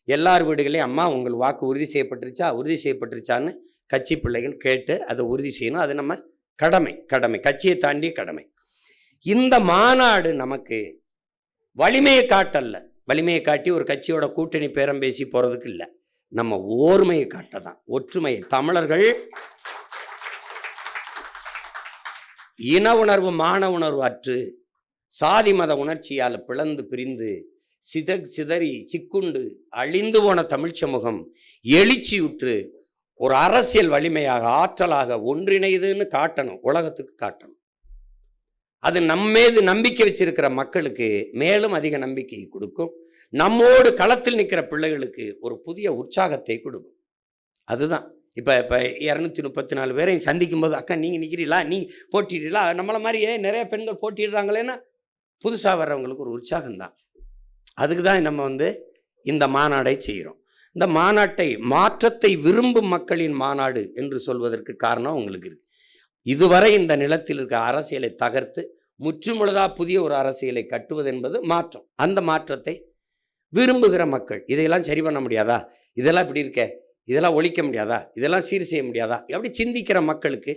எல்லார் வீடுகளையும் அம்மா உங்கள் வாக்கு உறுதி செய்யப்பட்டுருச்சான்னு கட்சி பிள்ளைகள் கேட்டு அதை உறுதி செய்யணும். அது நம்ம கடமை, கட்சியை தாண்டிய கடமை. இந்த மாநாடு நமக்கு வலிமையை காட்டல்ல, வலிமையை காட்டி ஒரு கட்சியோட கூட்டணி பேரம் பேசி போகிறதுக்கு இல்லை, நம்ம ஓர்மையை காட்டதான், ஒற்றுமையை. தமிழர்கள் இன உணர்வு மான உணர்வு அற்று சாதி மத உணர்ச்சியால் பிளந்து பிரிந்து சிதறி சிக்குண்டு அழிந்து போன தமிழ் சமூகம் எழுச்சியுற்று ஒரு அரசியல் வலிமையாக ஆற்றலாக ஒன்றிணைதுன்னு காட்டணும், உலகத்துக்கு காட்டணும். அது நம்மீது நம்பிக்கை வச்சிருக்கிற மக்களுக்கு மேலும் அதிக நம்பிக்கையை கொடுக்கும். நம்மோடு களத்தில் நிற்கிற பிள்ளைகளுக்கு ஒரு புதிய உற்சாகத்தை கொடுக்கும். அதுதான் இப்போ 234 பேரையும் சந்திக்கும் போது, அக்கா நீங்கள் நிற்கிறீங்களா, நீங்கள் போட்டிடுறீங்களா, நம்மளை மாதிரியே நிறைய பெண்கள் போட்டிடுறாங்களேன்னா புதுசாக வர்றவங்களுக்கு ஒரு உற்சாகம்தான். அதுக்கு தான் நம்ம இந்த மாநாடை செய்கிறோம். இந்த மாநாட்டை மாற்றத்தை விரும்பும் மக்களின் மாநாடு என்று சொல்வதற்கு காரணம் உங்களுக்கு இருக்கு. இதுவரை இந்த நிலத்தில் இருக்க அரசியலை தகர்த்து முற்றுமுழுதாக புதிய ஒரு அரசியலை கட்டுவது என்பது மாற்றம். அந்த மாற்றத்தை விரும்புகிற மக்கள், இதையெல்லாம் சரி பண்ண முடியாதா, இதெல்லாம் இப்படி இருக்க, இதெல்லாம் ஒழிக்க முடியாதா, இதெல்லாம் சீர் செய்ய முடியாதா, எப்படி சிந்திக்கிற மக்களுக்கு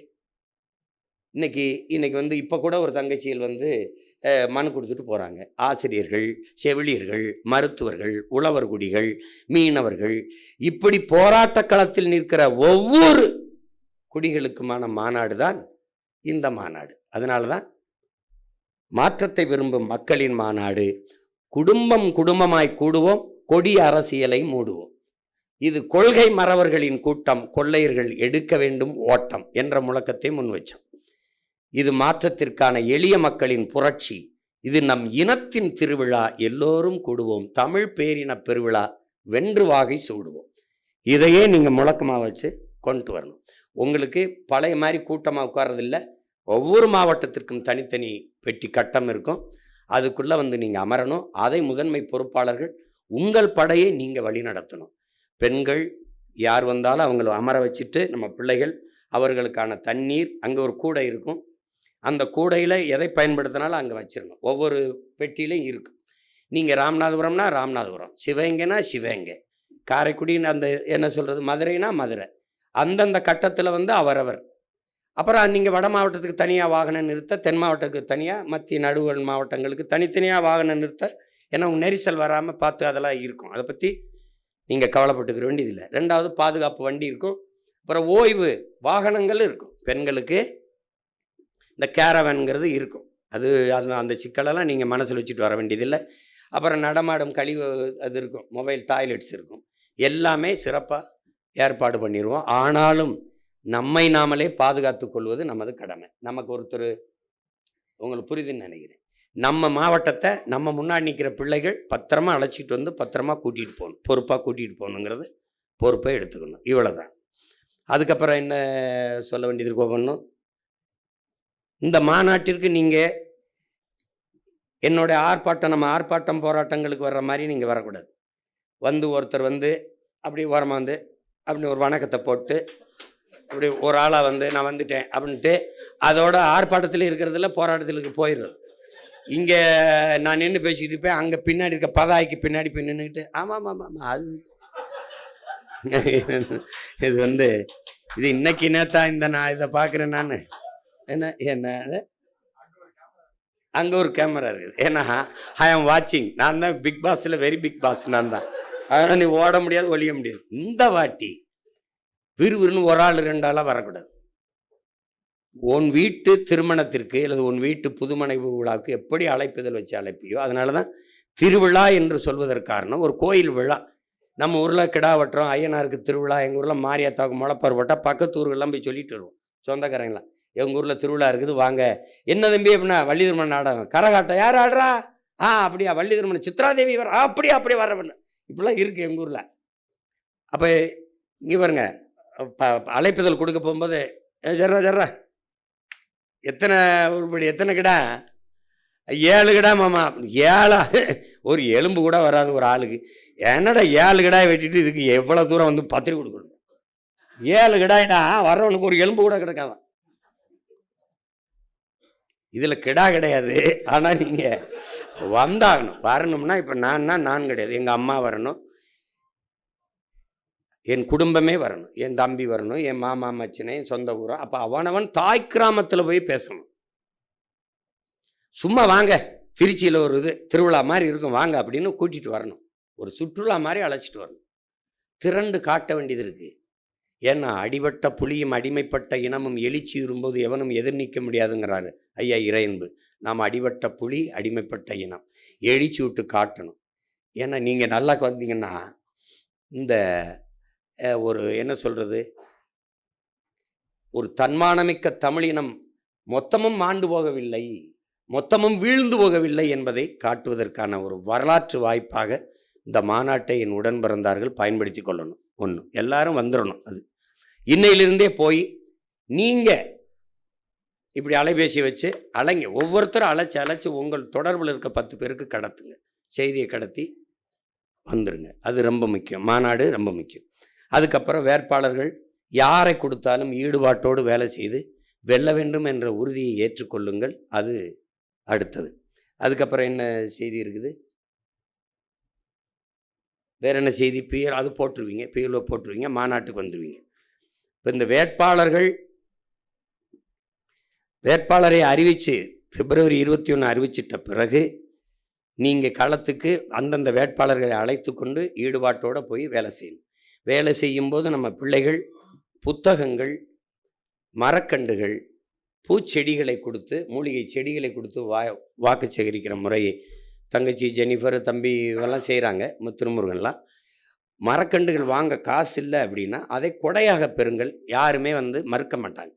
இன்னைக்கு இப்போ கூட ஒரு தங்கச்சிகள் மனு கொடுத்துட்டு போகிறாங்க. ஆசிரியர்கள், செவிலியர்கள், மருத்துவர்கள், உழவர்குடிகள், மீனவர்கள், இப்படி போராட்ட களத்தில் நிற்கிற ஒவ்வொரு குடிகளுக்குமான மாநாடு தான் இந்த மாநாடு. அதனால தான் மாற்றத்தை விரும்பும் மக்களின் மாநாடு. குடும்பமாய் கூடுவோம், கொடிய அரசியலை மூடுவோம். இது கொள்கை மறவர்களின் கூட்டம், கொள்ளையர்கள் எடுக்க வேண்டும் ஓட்டம் என்ற முழக்கத்தை முன்வச்சோம். இது மாற்றத்திற்கான எளிய மக்களின் புரட்சி, இது நம் இனத்தின் திருவிழா, எல்லோரும் கூடுவோம், தமிழ் பேரின பெருவிழா, வென்று வாகை சூடுவோம். இதையே நீங்கள் முழக்கமாக வச்சு கொண்டு வரணும். உங்களுக்கு பழைய மாதிரி கூட்டமாக உட்கார்றதில்லை. ஒவ்வொரு மாவட்டத்திற்கும் தனித்தனி பெட்டி கட்டம் இருக்கும். அதுக்குள்ளே வந்து நீங்கள் அமரணும். அதை முதன்மை பொறுப்பாளர்கள் உங்கள் படையை நீங்கள் வழி நடத்தணும். பெண்கள் யார் வந்தாலும் அவங்கள அமர வச்சுட்டு, நம்ம பிள்ளைகள் அவர்களுக்கான தண்ணீர், அங்கே ஒரு கூடை இருக்கும், அந்த கூடையில் எதை பயன்படுத்தினாலும் அங்கே வச்சிடணும். ஒவ்வொரு பெட்டியிலையும் இருக்கும். நீங்கள் ராமநாதபுரம்னா ராமநாதபுரம், சிவகங்கைனா சிவகங்கை, காரைக்குடின்னு அந்த என்ன சொல்கிறது, மதுரைனா மதுரை, அந்தந்த கட்டத்தில் வந்து அவரவர். அப்புறம் நீங்கள் வட மாவட்டத்துக்கு தனியாக வாகனம் நிறுத்த, தென் மாவட்டத்துக்கு தனியாக, மத்திய நடுவல் மாவட்டங்களுக்கு தனித்தனியாக வாகனம் நிறுத்த, ஏன்னா நெரிசல் வராமல் பார்த்து அதெல்லாம் இருக்கும். அதை பற்றி நீங்கள் கவலைப்பட்டுக்கிற வேண்டியதில்லை. ரெண்டாவது, பாதுகாப்பு வண்டி இருக்கும். அப்புறம் ஓய்வு வாகனங்கள் இருக்கும். பெண்களுக்கு இந்த கேரவன்கிறது இருக்கும். அது அந்த சிக்கலெல்லாம் நீங்கள் மனசில் வச்சுட்டு வர வேண்டியதில்லை. அப்புறம் நடமாடும் கழிவு அது இருக்கும், மொபைல் டாய்லெட்ஸ் இருக்கும். எல்லாமே சிறப்பாக ஏற்பாடு பண்ணிடுவோம். ஆனாலும் நம்மை நாமளே பாதுகாத்து கொள்வது நமது கடமை. நமக்கு ஒருத்தர், உங்களுக்கு புரியுதுன்னு நினைக்கிறேன், நம்ம மாவட்டத்தை நம்ம முன்னாடி நிற்கிற பிள்ளைகள் பத்திரமா அழைச்சிட்டு வந்து பத்திரமா கூட்டிகிட்டு போகணும், பொறுப்பாக கூட்டிகிட்டு போகணுங்கிறது பொறுப்பை எடுத்துக்கணும். இவ்வளோதான். அதுக்கப்புறம் என்ன சொல்ல வேண்டியது கோபணும், இந்த மாநாட்டிற்கு நீங்கள் என்னுடைய ஆர்ப்பாட்டம், நம்ம ஆர்ப்பாட்டம் போராட்டங்களுக்கு வர்ற மாதிரி நீங்கள் வரக்கூடாது. வந்து ஒருத்தர் வந்து அப்படி ஓரமாக வந்து அப்படி ஒரு வணக்கத்தை போட்டு அப்படி ஒரு ஆளாக வந்து நான் வந்துட்டேன் அப்படின்ட்டு அதோட ஆர்ப்பாட்டத்தில் இருக்கிறதுல போராட்டத்தில் போயிடுறது. இங்கே நான் நின்று பேசிக்கிட்டு இருப்பேன், அங்கே பின்னாடி இருக்க பதாய்க்கு பின்னாடி போய் நின்றுக்கிட்டு ஆமாம் ஆமாம் ஆமாம் அது இது வந்து இது இன்னைக்கு நேத்தா இந்த நான் இதை பார்க்குறேன். நான் என்ன அங்கே ஒரு கேமரா இருக்குது, ஏன்னா ஐ ஆம் வாட்சிங், நான் தான் பிக் பாஸில் வெரி பிக் பாஸ் நான் தான். அதனால் நீ ஓட முடியாது, ஒழிய முடியாது. இந்த வாட்டி விறுவிறுன்னு ஒரு ஆள் ரெண்டு ஆளாக வரக்கூடாது. உன் வீட்டு திருமணத்திற்கு அல்லது உன் வீட்டு புதுமனை விழாவுக்கு எப்படி அழைப்புதல் வச்சு அழைப்பியோ, அதனால தான் திருவிழா என்று சொல்வதற்கு காரணம். ஒரு கோயில் விழா, நம்ம ஊரில் கிடா வெட்டுறோம், ஐயனாருக்கு திருவிழா, எங்கள் ஊரில் மாரியாத்தாவுக்கு முளைப்பார் போட்டால் பக்கத்து ஊர்களெலாம் போய் சொல்லிட்டு வருவோம், சொந்தக்காரங்களாம் எங்கள் ஊரில் திருவிழா இருக்குது வாங்க. என்ன தம்பி அப்படின்னா, வள்ளி திருமணம் நாடகம், கரகாட்டம் யார் ஆடுறா, அப்படியா வள்ளி திருமணம், சித்ராதேவி வர, அப்படியே அப்படியே வரவண்ணு, இப்படிலாம் இருக்குது எங்கள் ஊரில். அப்போ இங்கே பாருங்க, அழைப்புதல் கொடுக்க போகும்போது ஜர்ரா எத்தனை உருப்படி, எத்தனை கிடா, 7 கிடா மாமா, 7 ஒரு எலும்பு கூட வராது ஒரு ஆளுக்கு. என்னடா 7 கிடாய் வெட்டிட்டு இதுக்கு எவ்வளோ தூரம் வந்து பத்திரிக்கை கொடுக்கணும்? 7 கிடாய்டா, வர்றவனுக்கு ஒரு எலும்பு கூட கிடக்காதான். இதில் கிடா கிடையாது, ஆனால் நீங்கள் வந்தாகணும். வரணும்னா இப்போ நான் கிடையாது, எங்கள் அம்மா வரணும், என் குடும்பமே வரணும், என் தம்பி வரணும், என் மாமா மச்சினை, என் சொந்த ஊரோ. அப்போ அவனவன் தாய் கிராமத்தில் போய் பேசணும். சும்மா வாங்க திருச்சியில் ஒரு இது திருவிழா மாதிரி இருக்கும் வாங்க அப்படின்னு கூட்டிகிட்டு வரணும். ஒரு சுற்றுலா மாதிரி அழைச்சிட்டு வரணும். திரண்டு காட்ட வேண்டியது இருக்குது. ஏன்னா அடிபட்ட புலியும் அடிமைப்பட்ட இனமும் எழுச்சி வரும்போது எவனும் எதிர் நிற்க முடியாதுங்கிறாரு ஐயா இறையன்பு. நாம் அடிபட்ட புலி, அடிமைப்பட்ட இனம், எழுச்சி விட்டு காட்டணும். ஏன்னா நீங்கள் நல்லா வந்தீங்கன்னா இந்த ஒரு என்ன சொல்கிறது, ஒரு தன்மானமிக்க தமிழினம் மொத்தமும் மாண்டு போகவில்லை, மொத்தமும் வீழ்ந்து போகவில்லை என்பதை காட்டுவதற்கான ஒரு வரலாற்று வாய்ப்பாக இந்த மாநாட்டை என் உடன் பிறந்தார்கள் பயன்படுத்தி கொள்ளணும். ஒன்று, எல்லாரும் வந்துடணும். அது இன்னையிலிருந்தே போய் நீங்கள் இப்படி அலைபேசி வச்சு அலைங்க, ஒவ்வொருத்தரும் அழைச்சி உங்கள் தொடர்பில் இருக்க 10 பேருக்கு கடத்துங்க, செய்தியை கடத்தி வந்துடுங்க. அது ரொம்ப முக்கியம். மாநாடு ரொம்ப முக்கியம். அதுக்கப்புறம் வேட்பாளர்கள் யாரை கொடுத்தாலும் ஈடுபாட்டோடு வேலை செய்து வெல்ல வேண்டும் என்ற உறுதியை ஏற்றுக்கொள்ளுங்கள். அது அடுத்தது. அதுக்கப்புறம் என்ன செய்தி இருக்குது, வேற என்ன செய்தி? பியர் அது போட்டுருவீங்க, பியர்ல போட்டுருவீங்க, மாநாட்டுக்கு வந்துடுவீங்க. இப்போ இந்த வேட்பாளரை அறிவித்து பிப்ரவரி 21 அறிவிச்சிட்ட பிறகு நீங்கள் களத்துக்கு அந்தந்த வேட்பாளர்களை அழைத்து கொண்டு ஈடுபாட்டோடு போய் வேலை செய்யணும். வேலை செய்யும்போது நம்ம பிள்ளைகள் புத்தகங்கள், மரக்கண்டுகள், பூச்செடிகளை கொடுத்து, மூலிகை செடிகளை கொடுத்து வாக்கு சேகரிக்கிற முறையை தங்கச்சி ஜெனிஃபர், தம்பி இதெல்லாம் செய்கிறாங்க, திருமுருகன்லாம். மரக்கண்டுகள் வாங்க காசு இல்லை அப்படின்னா அதை கொடையாக பெறுங்கள். யாருமே வந்து மறுக்க மாட்டாங்க.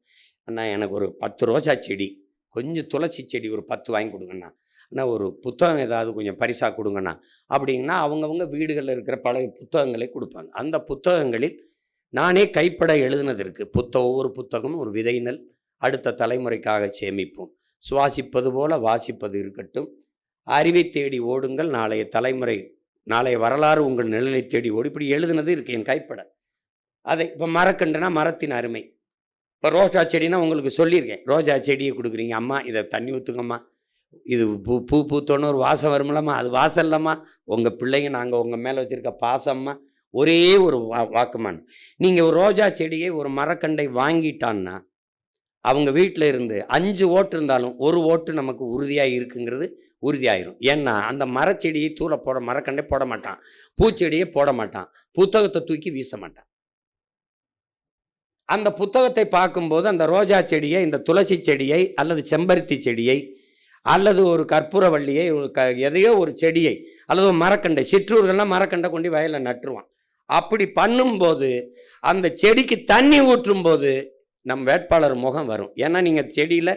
அண்ணா எனக்கு ஒரு 10 ரோஜா செடி, கொஞ்சம் துளசி செடி ஒரு 10 வாங்கி கொடுங்கண்ணா, ஆனால் ஒரு புத்தகம் ஏதாவது கொஞ்சம் பரிசாக கொடுங்கண்ணா அப்படிங்கன்னா அவங்கவுங்க வீடுகளில் இருக்கிற பழைய புத்தகங்களை கொடுப்பாங்க. அந்த புத்தகங்களில் நானே கைப்பட எழுதுனது இருக்குது. ஒவ்வொரு புத்தகமும் ஒரு விதைநெல், அடுத்த தலைமுறைக்காக சேமிப்போம், சுவாசிப்பது போல வாசிப்பது இருக்கட்டும், அறிவை தேடி ஓடுங்கள், நாளைய தலைமுறை, நாளைய வரலாறு உங்கள் நிழலை தேடி ஓடி, இப்படி எழுதுனது இருக்குது என் கைப்பட. அதை இப்போ மரக்கண்டுனா மரத்தின் அருமை. இப்போ ரோஜா செடினா உங்களுக்கு சொல்லியிருக்கேன், ரோஜா செடியை கொடுக்குறீங்க, அம்மா இதை தண்ணி ஊற்றுங்கம்மா, இது பூ பூத்தோன்னு ஒரு வாசம் வருமில்லம்மா, அது வாசம் இல்லைம்மா, உங்கள் பிள்ளைங்க நாங்கள் உங்கள் மேலே வச்சுருக்க பாசம்மா, ஒரே ஒரு வாக்குமான். நீங்கள் ஒரு ரோஜா செடியை ஒரு மரக்கண்டை வாங்கிட்டான்னா அவங்க வீட்டில் இருந்து 5 ஓட்டு இருந்தாலும் 1 ஓட்டு நமக்கு உறுதியாக இருக்குங்கிறது உறுதியாயிரும். ஏன்னா அந்த மரச்செடியை மரக்கண்டை போட மாட்டான், பூச்செடியை போட மாட்டான், புத்தகத்தை தூக்கி வீச மாட்டான். அந்த புத்தகத்தை பார்க்கும்போது அந்த ரோஜா செடியை, இந்த துளசி செடியை அல்லது செம்பருத்தி செடியை அல்லது ஒரு கற்பூரவள்ளியை, எதையோ ஒரு செடியை அல்லது ஒரு மரக்கண்டை, சிற்றூர்கள்லாம் மரக்கண்டை கொண்டு வயலில் நட்டுருவான். அப்படி பண்ணும்போது அந்த செடிக்கு தண்ணி ஊற்றும் போது நம் வேட்பாளர் முகம் வரும். ஏன்னா நீங்கள் செடியில்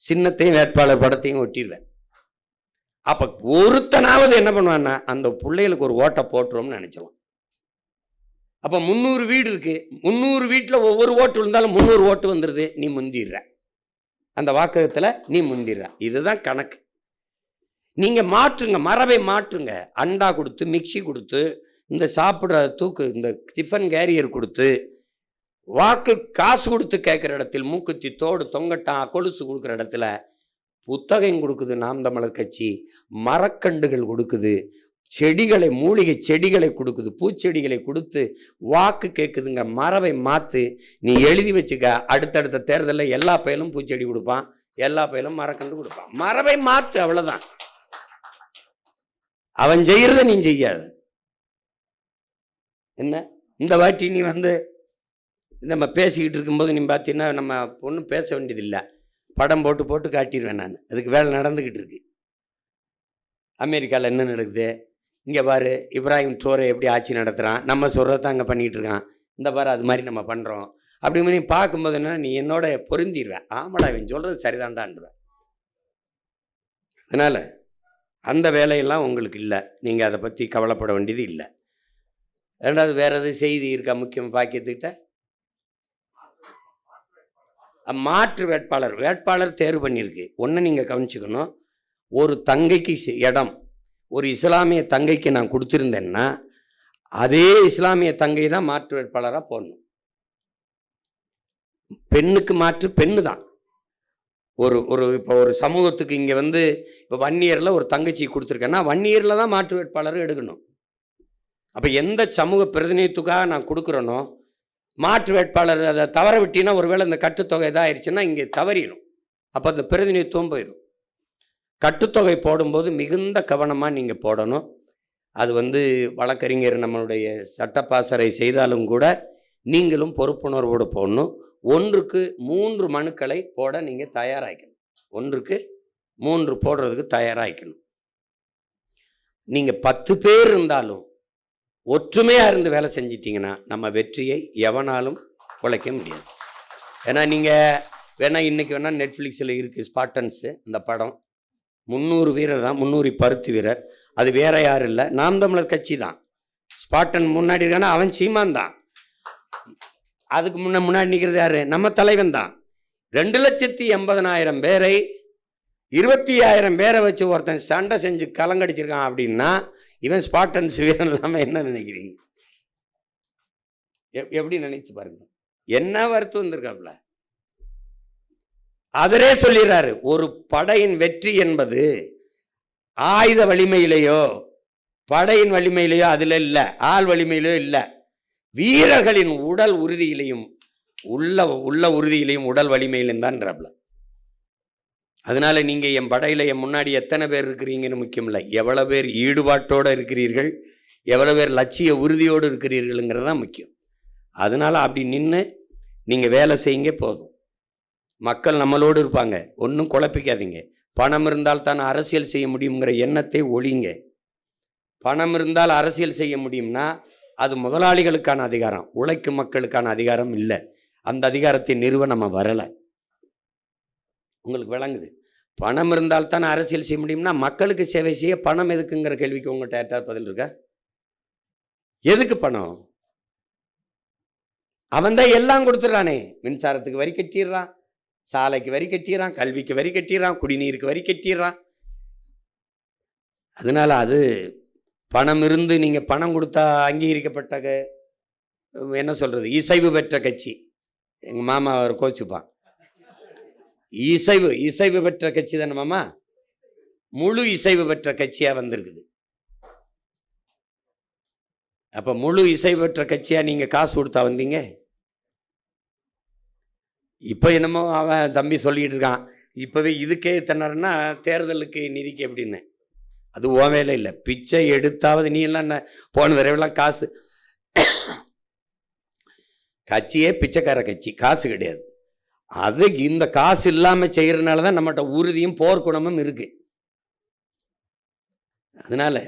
சின்னத்தையும் வேட்பாளர் படத்தையும் ஒட்டிடுவேன். அப்போ ஒருத்தனாவது என்ன பண்ணுவான்னா அந்த பிள்ளைகளுக்கு ஒரு ஓட்டை போட்டுருவோம்னு நினச்சிருவான். அப்போ 300 வீடு இருக்குது, 300 வீட்டில் ஒவ்வொரு ஓட்டு இருந்தாலும் 300 ஓட்டு வந்துடுது, நீ முந்திடுற, அந்த வாக்ககத்தில் நீ முந்திடுற. இதுதான் கணக்கு. நீங்கள் மாற்றுங்க, மரபை மாற்றுங்க. அண்டா கொடுத்து, மிக்சி கொடுத்து, இந்த சாப்பிட்ற இந்த டிஃபன் கேரியர் கொடுத்து, வாக்கு காசு கொடுத்து கேட்குற இடத்தில் மூக்குத்தி, தோடு, தொங்கட்டான், கொலுசு கொடுக்குற இடத்துல புத்தகம் கொடுக்குது நாம் தமிழர் கட்சி, மரக்கண்டுகள் கொடுக்குது, செடிகளை, மூலிகை செடிகளை கொடுக்குது, பூச்செடிகளை கொடுத்து வாக்கு கேட்குதுங்க. மரபை மாற்று, நீ எழுதி வச்சுக்க. அடுத்தடுத்த தேர்தலில் எல்லா பயிலும் பூச்செடி கொடுப்பான், எல்லா பயிலும் மரக்கண்டு கொடுப்பான். மரபை மாற்று, அவ்வளோதான். அவன் செய்கிறத நீ செய்யாது. என்ன இந்த வாட்டி நீ நம்ம பேசிக்கிட்டு இருக்கும்போது நீ பார்த்தீங்கன்னா நம்ம ஒன்றும் பேச வேண்டியதில்லை, படம் போட்டு போட்டு காட்டிடுவேன் நான். அதுக்கு வேலை நடந்துக்கிட்டு இருக்கு. அமெரிக்காவில் என்ன நடக்குது இங்கே பாரு, இப்ராஹிம் ட்ரோரை எப்படி ஆட்சி நடத்துகிறான், நம்ம சொல்கிறத அங்கே பண்ணிகிட்டு இருக்கான், இந்த பாரு அது மாதிரி நம்ம பண்ணுறோம். அப்படி நீ பார்க்கும்போது என்ன, நீ என்னோட பொருந்திடுவேன். ஆமாடா இவன் சொல்கிறது சரிதான்டான்டுவேன். அதனால் அந்த வேலையெல்லாம் உங்களுக்கு இல்லை, நீங்கள் அதை பற்றி கவலைப்பட வேண்டியது இல்லை. ரெண்டாவது வேறு எது செய்தி இருக்கா முக்கியம் பாக்கியத்துக்கிட்ட? மாற்று வேட்பாளர் தேர்வு பண்ணியிருக்கு. ஒன்று நீங்கள் கவனிச்சுக்கணும், ஒரு தங்கைக்கு இடம் ஒரு இஸ்லாமிய தங்கைக்கு நான் கொடுத்துருந்தேன்னா அதே இஸ்லாமிய தங்கை தான் மாற்று வேட்பாளராக போடணும். பெண்ணுக்கு மாற்று பெண்ணு தான். இப்போ ஒரு சமூகத்துக்கு இங்கே இப்போ வன்னியரில் ஒரு தங்கச்சி கொடுத்துருக்கேன்னா வன்னியரில் தான் மாற்று வேட்பாளர் எடுக்கணும். அப்போ எந்த சமூக பிரதிநிதித்துக்காக நான் கொடுக்குறேனோ மாற்று வேட்பாளர் அதை தவற விட்டினா, ஒருவேளை இந்த கட்டுத்தொகை இதாகிடுச்சுன்னா இங்கே தவறிடும், அப்போ அந்த பிரதிநிதித்துவம் போயிடும். கட்டுத்தொகை போடும்போது மிகுந்த கவனமாக நீங்கள் போடணும். அது வழக்கறிஞர் நம்மளுடைய சட்டப்பாசறை செய்தாலும் கூட நீங்களும் பொறுப்புணர்வோடு போடணும். 1க்கு 3 மனுக்களை போட நீங்கள் தயாராகிக்கணும். 1க்கு 3 போடுறதுக்கு தயாராகிக்கணும். நீங்கள் 10 பேர் இருந்தாலும் ஒற்றுமையாக இருந்து வேலை செஞ்சிட்டிங்கன்னா நம்ம வெற்றியை எவனாலும் குலைக்க முடியாது. ஏன்னா நீங்கள் வேணால் இன்றைக்கி வேணால் நெட்ஃப்ளிக்ஸில் இருக்குது ஸ்பார்டன்ஸு, அந்த படம் 300 வீரர் தான், 300 பருத்தி வீரர். அது வேற யாரும் இல்லை, நாம் தமிழர் கட்சி தான். ஸ்பாட்டன் முன்னாடி இருக்கானா அவன் சீமான் தான். அதுக்கு முன்னாடி நிற்கிறது யாரு? நம்ம தலைவன் தான். 2,80,000 பேரை 25,000 பேரை வச்சு ஒருத்தன் சண்டை செஞ்சு கலங்கடிச்சிருக்கான் அப்படின்னா இவன் ஸ்பாட்டன்ஸ் வீரன் இல்லாமல் என்ன நினைக்கிறீங்க? எப்படி நினைச்சு பாருங்க, என்ன வருத்தம் வந்திருக்காப்ல. அவரே சொல்லிடுறாரு, ஒரு படையின் வெற்றி என்பது ஆயுத வலிமையிலேயோ படையின் வலிமையிலேயோ அதில் இல்லை, ஆள் வலிமையிலேயோ இல்லை, வீரர்களின் உடல் உறுதியிலையும் உள்ள உறுதியிலையும் உடல் வலிமையிலும் தான்றாப்ல. அதனால நீங்க என் படையில என் முன்னாடி எத்தனை பேர் இருக்கிறீங்கன்னு முக்கியம் இல்லை, எவ்வளவு பேர் ஈடுபாட்டோடு இருக்கிறீர்கள், எவ்வளவு பேர் லட்சிய உறுதியோடு இருக்கிறீர்கள்ங்கிறது தான் முக்கியம். அதனால அப்படி நின்று நீங்க வேலை செய்யுங்க போதும். மக்கள் நம்மளோடு இருப்பாங்க, ஒன்றும் குழப்பிக்காதீங்க. பணம் இருந்தால் தான் அரசியல் செய்ய முடியுங்கிற எண்ணத்தை ஒழிங்க. பணம் இருந்தால் அரசியல் செய்ய முடியும்னா அது முதலாளிகளுக்கான அதிகாரம், உழைக்கும் மக்களுக்கான அதிகாரம் இல்லை. அந்த அதிகாரத்தை நிறுவ நம்ம வரலை. உங்களுக்கு விளங்குது? பணம் இருந்தால் தானே அரசியல் செய்ய முடியும்னா மக்களுக்கு சேவை செய்ய பணம் எதுக்குங்கிற கேள்விக்கு உங்கள்கிட்ட யார்ட்டாவது பதில் இருக்கா? எதுக்கு பணம்? அவன் தான் எல்லாம் கொடுத்துட்றானே. மின்சாரத்துக்கு வரி கட்டிடுறான், சாலைக்கு வரி கட்டிடுறான், கல்விக்கு வரி கட்டிடுறான், குடிநீருக்கு வரி கட்டிடுறான். அதனால அது பணம் இருந்து நீங்கள் பணம் கொடுத்தா அங்கீகரிக்கப்பட்ட என்ன சொல்கிறது, இசைவு பெற்ற கட்சி. எங்கள் மாமா அவர் கோச்சுப்பான். இசைவு பெற்ற கட்சி தானே மாமா, முழு இசைவு பெற்ற கட்சியாக வந்திருக்குது. அப்போ முழு இசைவு பெற்ற கட்சியாக நீங்கள் காசு கொடுத்தா வந்தீங்க? இப்போ என்னமோ அவன் தம்பி சொல்லிக்கிட்டு இருக்கான், இப்போவே இதுக்கே தன்னாருன்னா தேர்தலுக்கு நிதிக்கு எப்படின்னு. அது ஓ வேலை இல்லை. பிச்சை எடுத்தாவது நீ எல்லாம் என்ன போன தடவைலாம் காசு, கட்சியே பிச்சைக்கார கட்சி, காசு கிடையாது. அது இந்த காசு இல்லாமல் செய்கிறதுனால தான் நம்மகிட்ட உறுதியும் போர்க்குணமும் இருக்கு. அதனால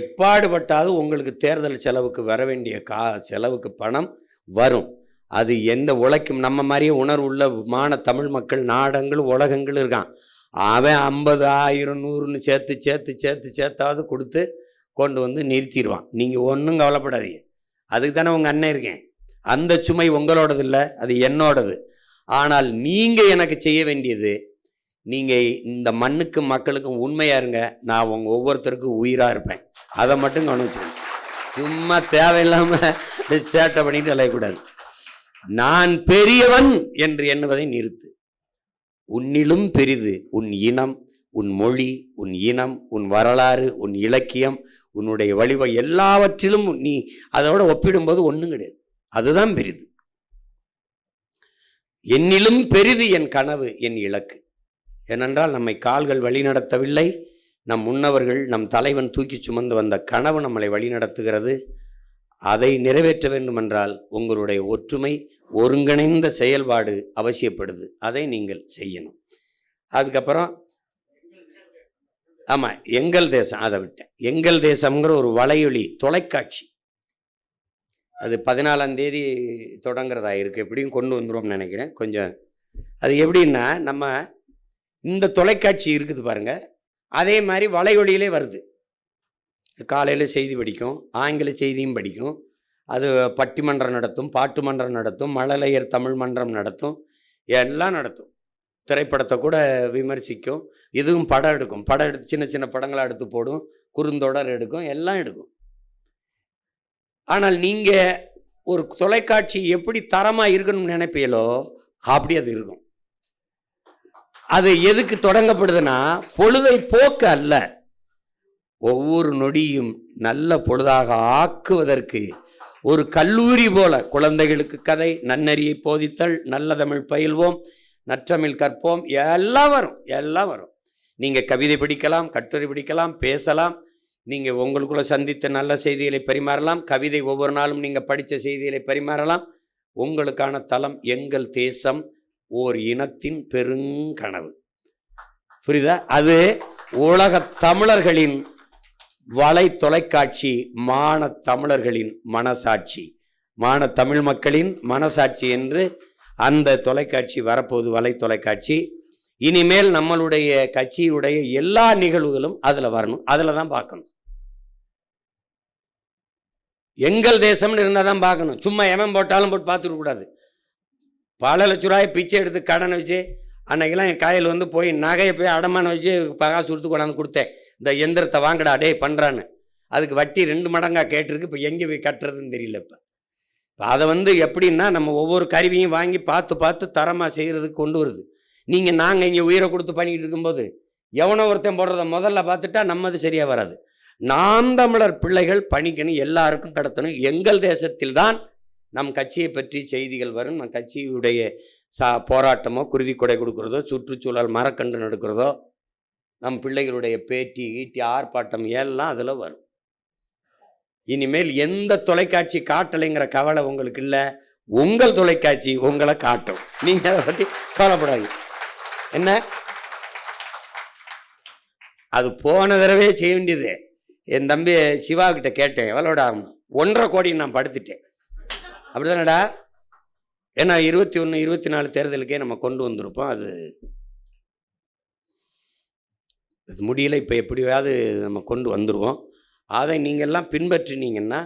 எப்பாடுபட்டாவது உங்களுக்கு தேர்தல் செலவுக்கு வர வேண்டிய செலவுக்கு பணம் வரும். அது எந்த உழைக்கும் நம்ம மாதிரியே உணர்வுள்ள தமிழ் மக்கள் நாடங்கள் உலகங்கள் இருக்கான். அவன் 50, 1000, 100ன்னு சேர்த்தாவது கொடுத்து கொண்டு வந்து நிறுத்திடுவான். நீங்கள் ஒன்றும் கவலைப்படாதீங்க. அதுக்கு தானே உங்கள் அண்ணன் இருக்கேன். அந்த சுமை உங்களோடது இல்லை, அது என்னோடது. ஆனால் நீங்கள் எனக்கு செய்ய வேண்டியது, நீங்கள் இந்த மண்ணுக்கும் மக்களுக்கும் உண்மையாக இருங்க. நான் உங்கள் ஒவ்வொருத்தருக்கும் உயிராக இருப்பேன். அதை மட்டும் கவனிச்சுக்கணும். சும்மா தேவையில்லாமல் சேட்டை பண்ணிட்டு அலையக்கூடாது. நான் பெரியவன் என்று எண்ணுவதை நிறுத்து. உன்னிலும் பெரிது உன் இனம், உன் மொழி, உன் இனம், உன் வரலாறு, உன் இலக்கியம், உன்னுடைய வழிவ எல்லாவற்றிலும் நீ அதோட ஒப்பிடும்போது ஒன்றும் கிடையாது. அதுதான் பெரிது. என்னிலும் பெரிது என் கனவு, என் இலக்கு. ஏனென்றால் நம்மை கால்கள் வழிநடத்தவில்லை, நம் முன்னவர்கள், நம் தலைவன் தூக்கி சுமந்து வந்த கனவு நம்மளை வழிநடத்துகிறது. அதை நிறைவேற்ற வேண்டுமென்றால் உங்களுடைய ஒற்றுமை, ஒருங்கிணைந்த செயல்பாடு அவசியப்படுது. அதை நீங்கள் செய்யணும். அதுக்கப்புறம் ஆமாம், எங்கள் தேசம், அதை விட்டேன். எங்கள் தேசம்ங்கிற ஒரு வலையொலி தொலைக்காட்சி, அது 14ஆம் தேதி தொடங்குறதா இருக்குது. எப்படியும் கொண்டு வந்துடுவோம்னு நினைக்கிறேன். கொஞ்சம் அது எப்படின்னா, நம்ம இந்த தொலைக்காட்சி இருக்குது பாருங்கள், அதே மாதிரி வலையொலியிலே வருது. காலையில் செய்தி படிக்கும், ஆங்கில செய்தியும் படிக்கும், அது பட்டிமன்றம் நடத்தும், பாட்டு மன்றம் நடத்தும், மழலையர் தமிழ் மன்றம் நடத்தும், எல்லாம் நடத்தும். திரைப்படத்தை கூட விமர்சிக்கும். இதுவும் படம் எடுக்கும். படம் எடுத்து சின்ன சின்ன படங்களாக எடுத்து போடும், குறுந்தொடர் எடுக்கும், எல்லாம் எடுக்கும். ஆனால் நீங்கள் ஒரு தொலைக்காட்சி எப்படி தரமாக இருக்கணும்னு நினைப்பீங்களோ அப்படி அது இருக்கும். அது எதுக்கு தொடங்கப்படுதுன்னா, பொழுதை போக்க அல்ல, ஒவ்வொரு நொடியும் நல்ல பொழுதாக ஆக்குவதற்கு ஒரு கல்லூரி போல குழந்தைகளுக்கு கதை, நன்னறியை போதித்தல், நல்ல தமிழ் பயில்வோம், நற்றமிழ் கற்போம், எல்லாம் வரும். நீங்கள் கவிதை படிக்கலாம், கட்டுரை படிக்கலாம், பேசலாம், நீங்கள் உங்களுக்குள்ள சந்தித்த நல்ல செய்திகளை பரிமாறலாம், கவிதை ஒவ்வொரு நாளும் நீங்கள் படித்த செய்திகளை பரிமாறலாம். உங்களுக்கான தளம் எங்கள் தேசம், ஓர் இனத்தின் பெருங்கனவு. புரியுதா? அது உலக தமிழர்களின் வலை தொலைக்காட்சி, மான தமிழர்களின் மனசாட்சி, மான தமிழ் மக்களின் மனசாட்சி என்று அந்த தொலைக்காட்சி வரப்போகுது, வலை தொலைக்காட்சி. இனிமேல் நம்மளுடைய கட்சியுடைய எல்லா நிகழ்வுகளும் அதில் வரணும், அதில் தான் பார்க்கணும். எங்கள் தேசம்னு இருந்தால் தான் பார்க்கணும். சும்மா எவன் போட்டாலும் போட்டு பார்த்துக்க கூடாது. பல லட்ச ரூபாய் பிச்சை எடுத்து கடனை வச்சு, அன்னைக்கெல்லாம் என் காயில் வந்து போய் நகையை போய் அடமானம் வச்சு காசு கொடுத்து கொண்டாந்து கொடுத்தேன். இந்த எந்திரத்தை வாங்கடா டே பண்ணுறான்னு, அதுக்கு வட்டி 2 மடங்காக கேட்டிருக்கு. இப்போ எங்கே போய் கட்டுறதுன்னு தெரியல. இப்போ அதை எப்படின்னா, நம்ம ஒவ்வொரு கருவியும் வாங்கி பார்த்து தரமாக செய்கிறதுக்கு கொண்டு வருது. நாங்கள் இங்கே உயிரை கொடுத்து பண்ணிக்கிட்டு இருக்கும்போது எவனோ ஒருத்தன் போடுறத முதல்ல பார்த்துட்டா நம்மது சரியாக வராது. நாம் தமிழர் பிள்ளைகள் பணிக்கணும், எல்லாருக்கும் கடத்தணும். எங்கள் தேசத்தில் தான் நம் கட்சியை பற்றி செய்திகள் வரும். நம் கட்சியுடைய போராட்டமோ, குருதி கொடை கொடுக்குறதோ, சுற்றுச்சூழல் மரக்கன்று நடக்கிறதோ, நம் பிள்ளைகளுடைய பேட்டி ஈட்டி ஆர்ப்பாட்டம் எல்லாம் அதில் வரும். இனிமேல் எந்த தொலைக்காட்சி காட்டலைங்கிற கவலை உங்களுக்கு இல்லை. உங்கள் தொலைக்காட்சி உங்களை காட்டும். நீங்கள் அதை பற்றி கவலைப்படாது. என்ன அது போன தடவை செய்ய வேண்டியது. என் தம்பி சிவாக்கிட்ட கேட்டேன், எவ்வளோட 1.5 கோடி நான் படுத்துட்டேன். அப்படிதானடா? ஏன்னா 21, 24 தேர்தலுக்கே நம்ம கொண்டு வந்திருப்போம். அது இது முடியல, இப்போ எப்படியாவது நம்ம கொண்டு வந்துடுவோம். அதை நீங்கள்லாம் பின்பற்றினீங்கன்னா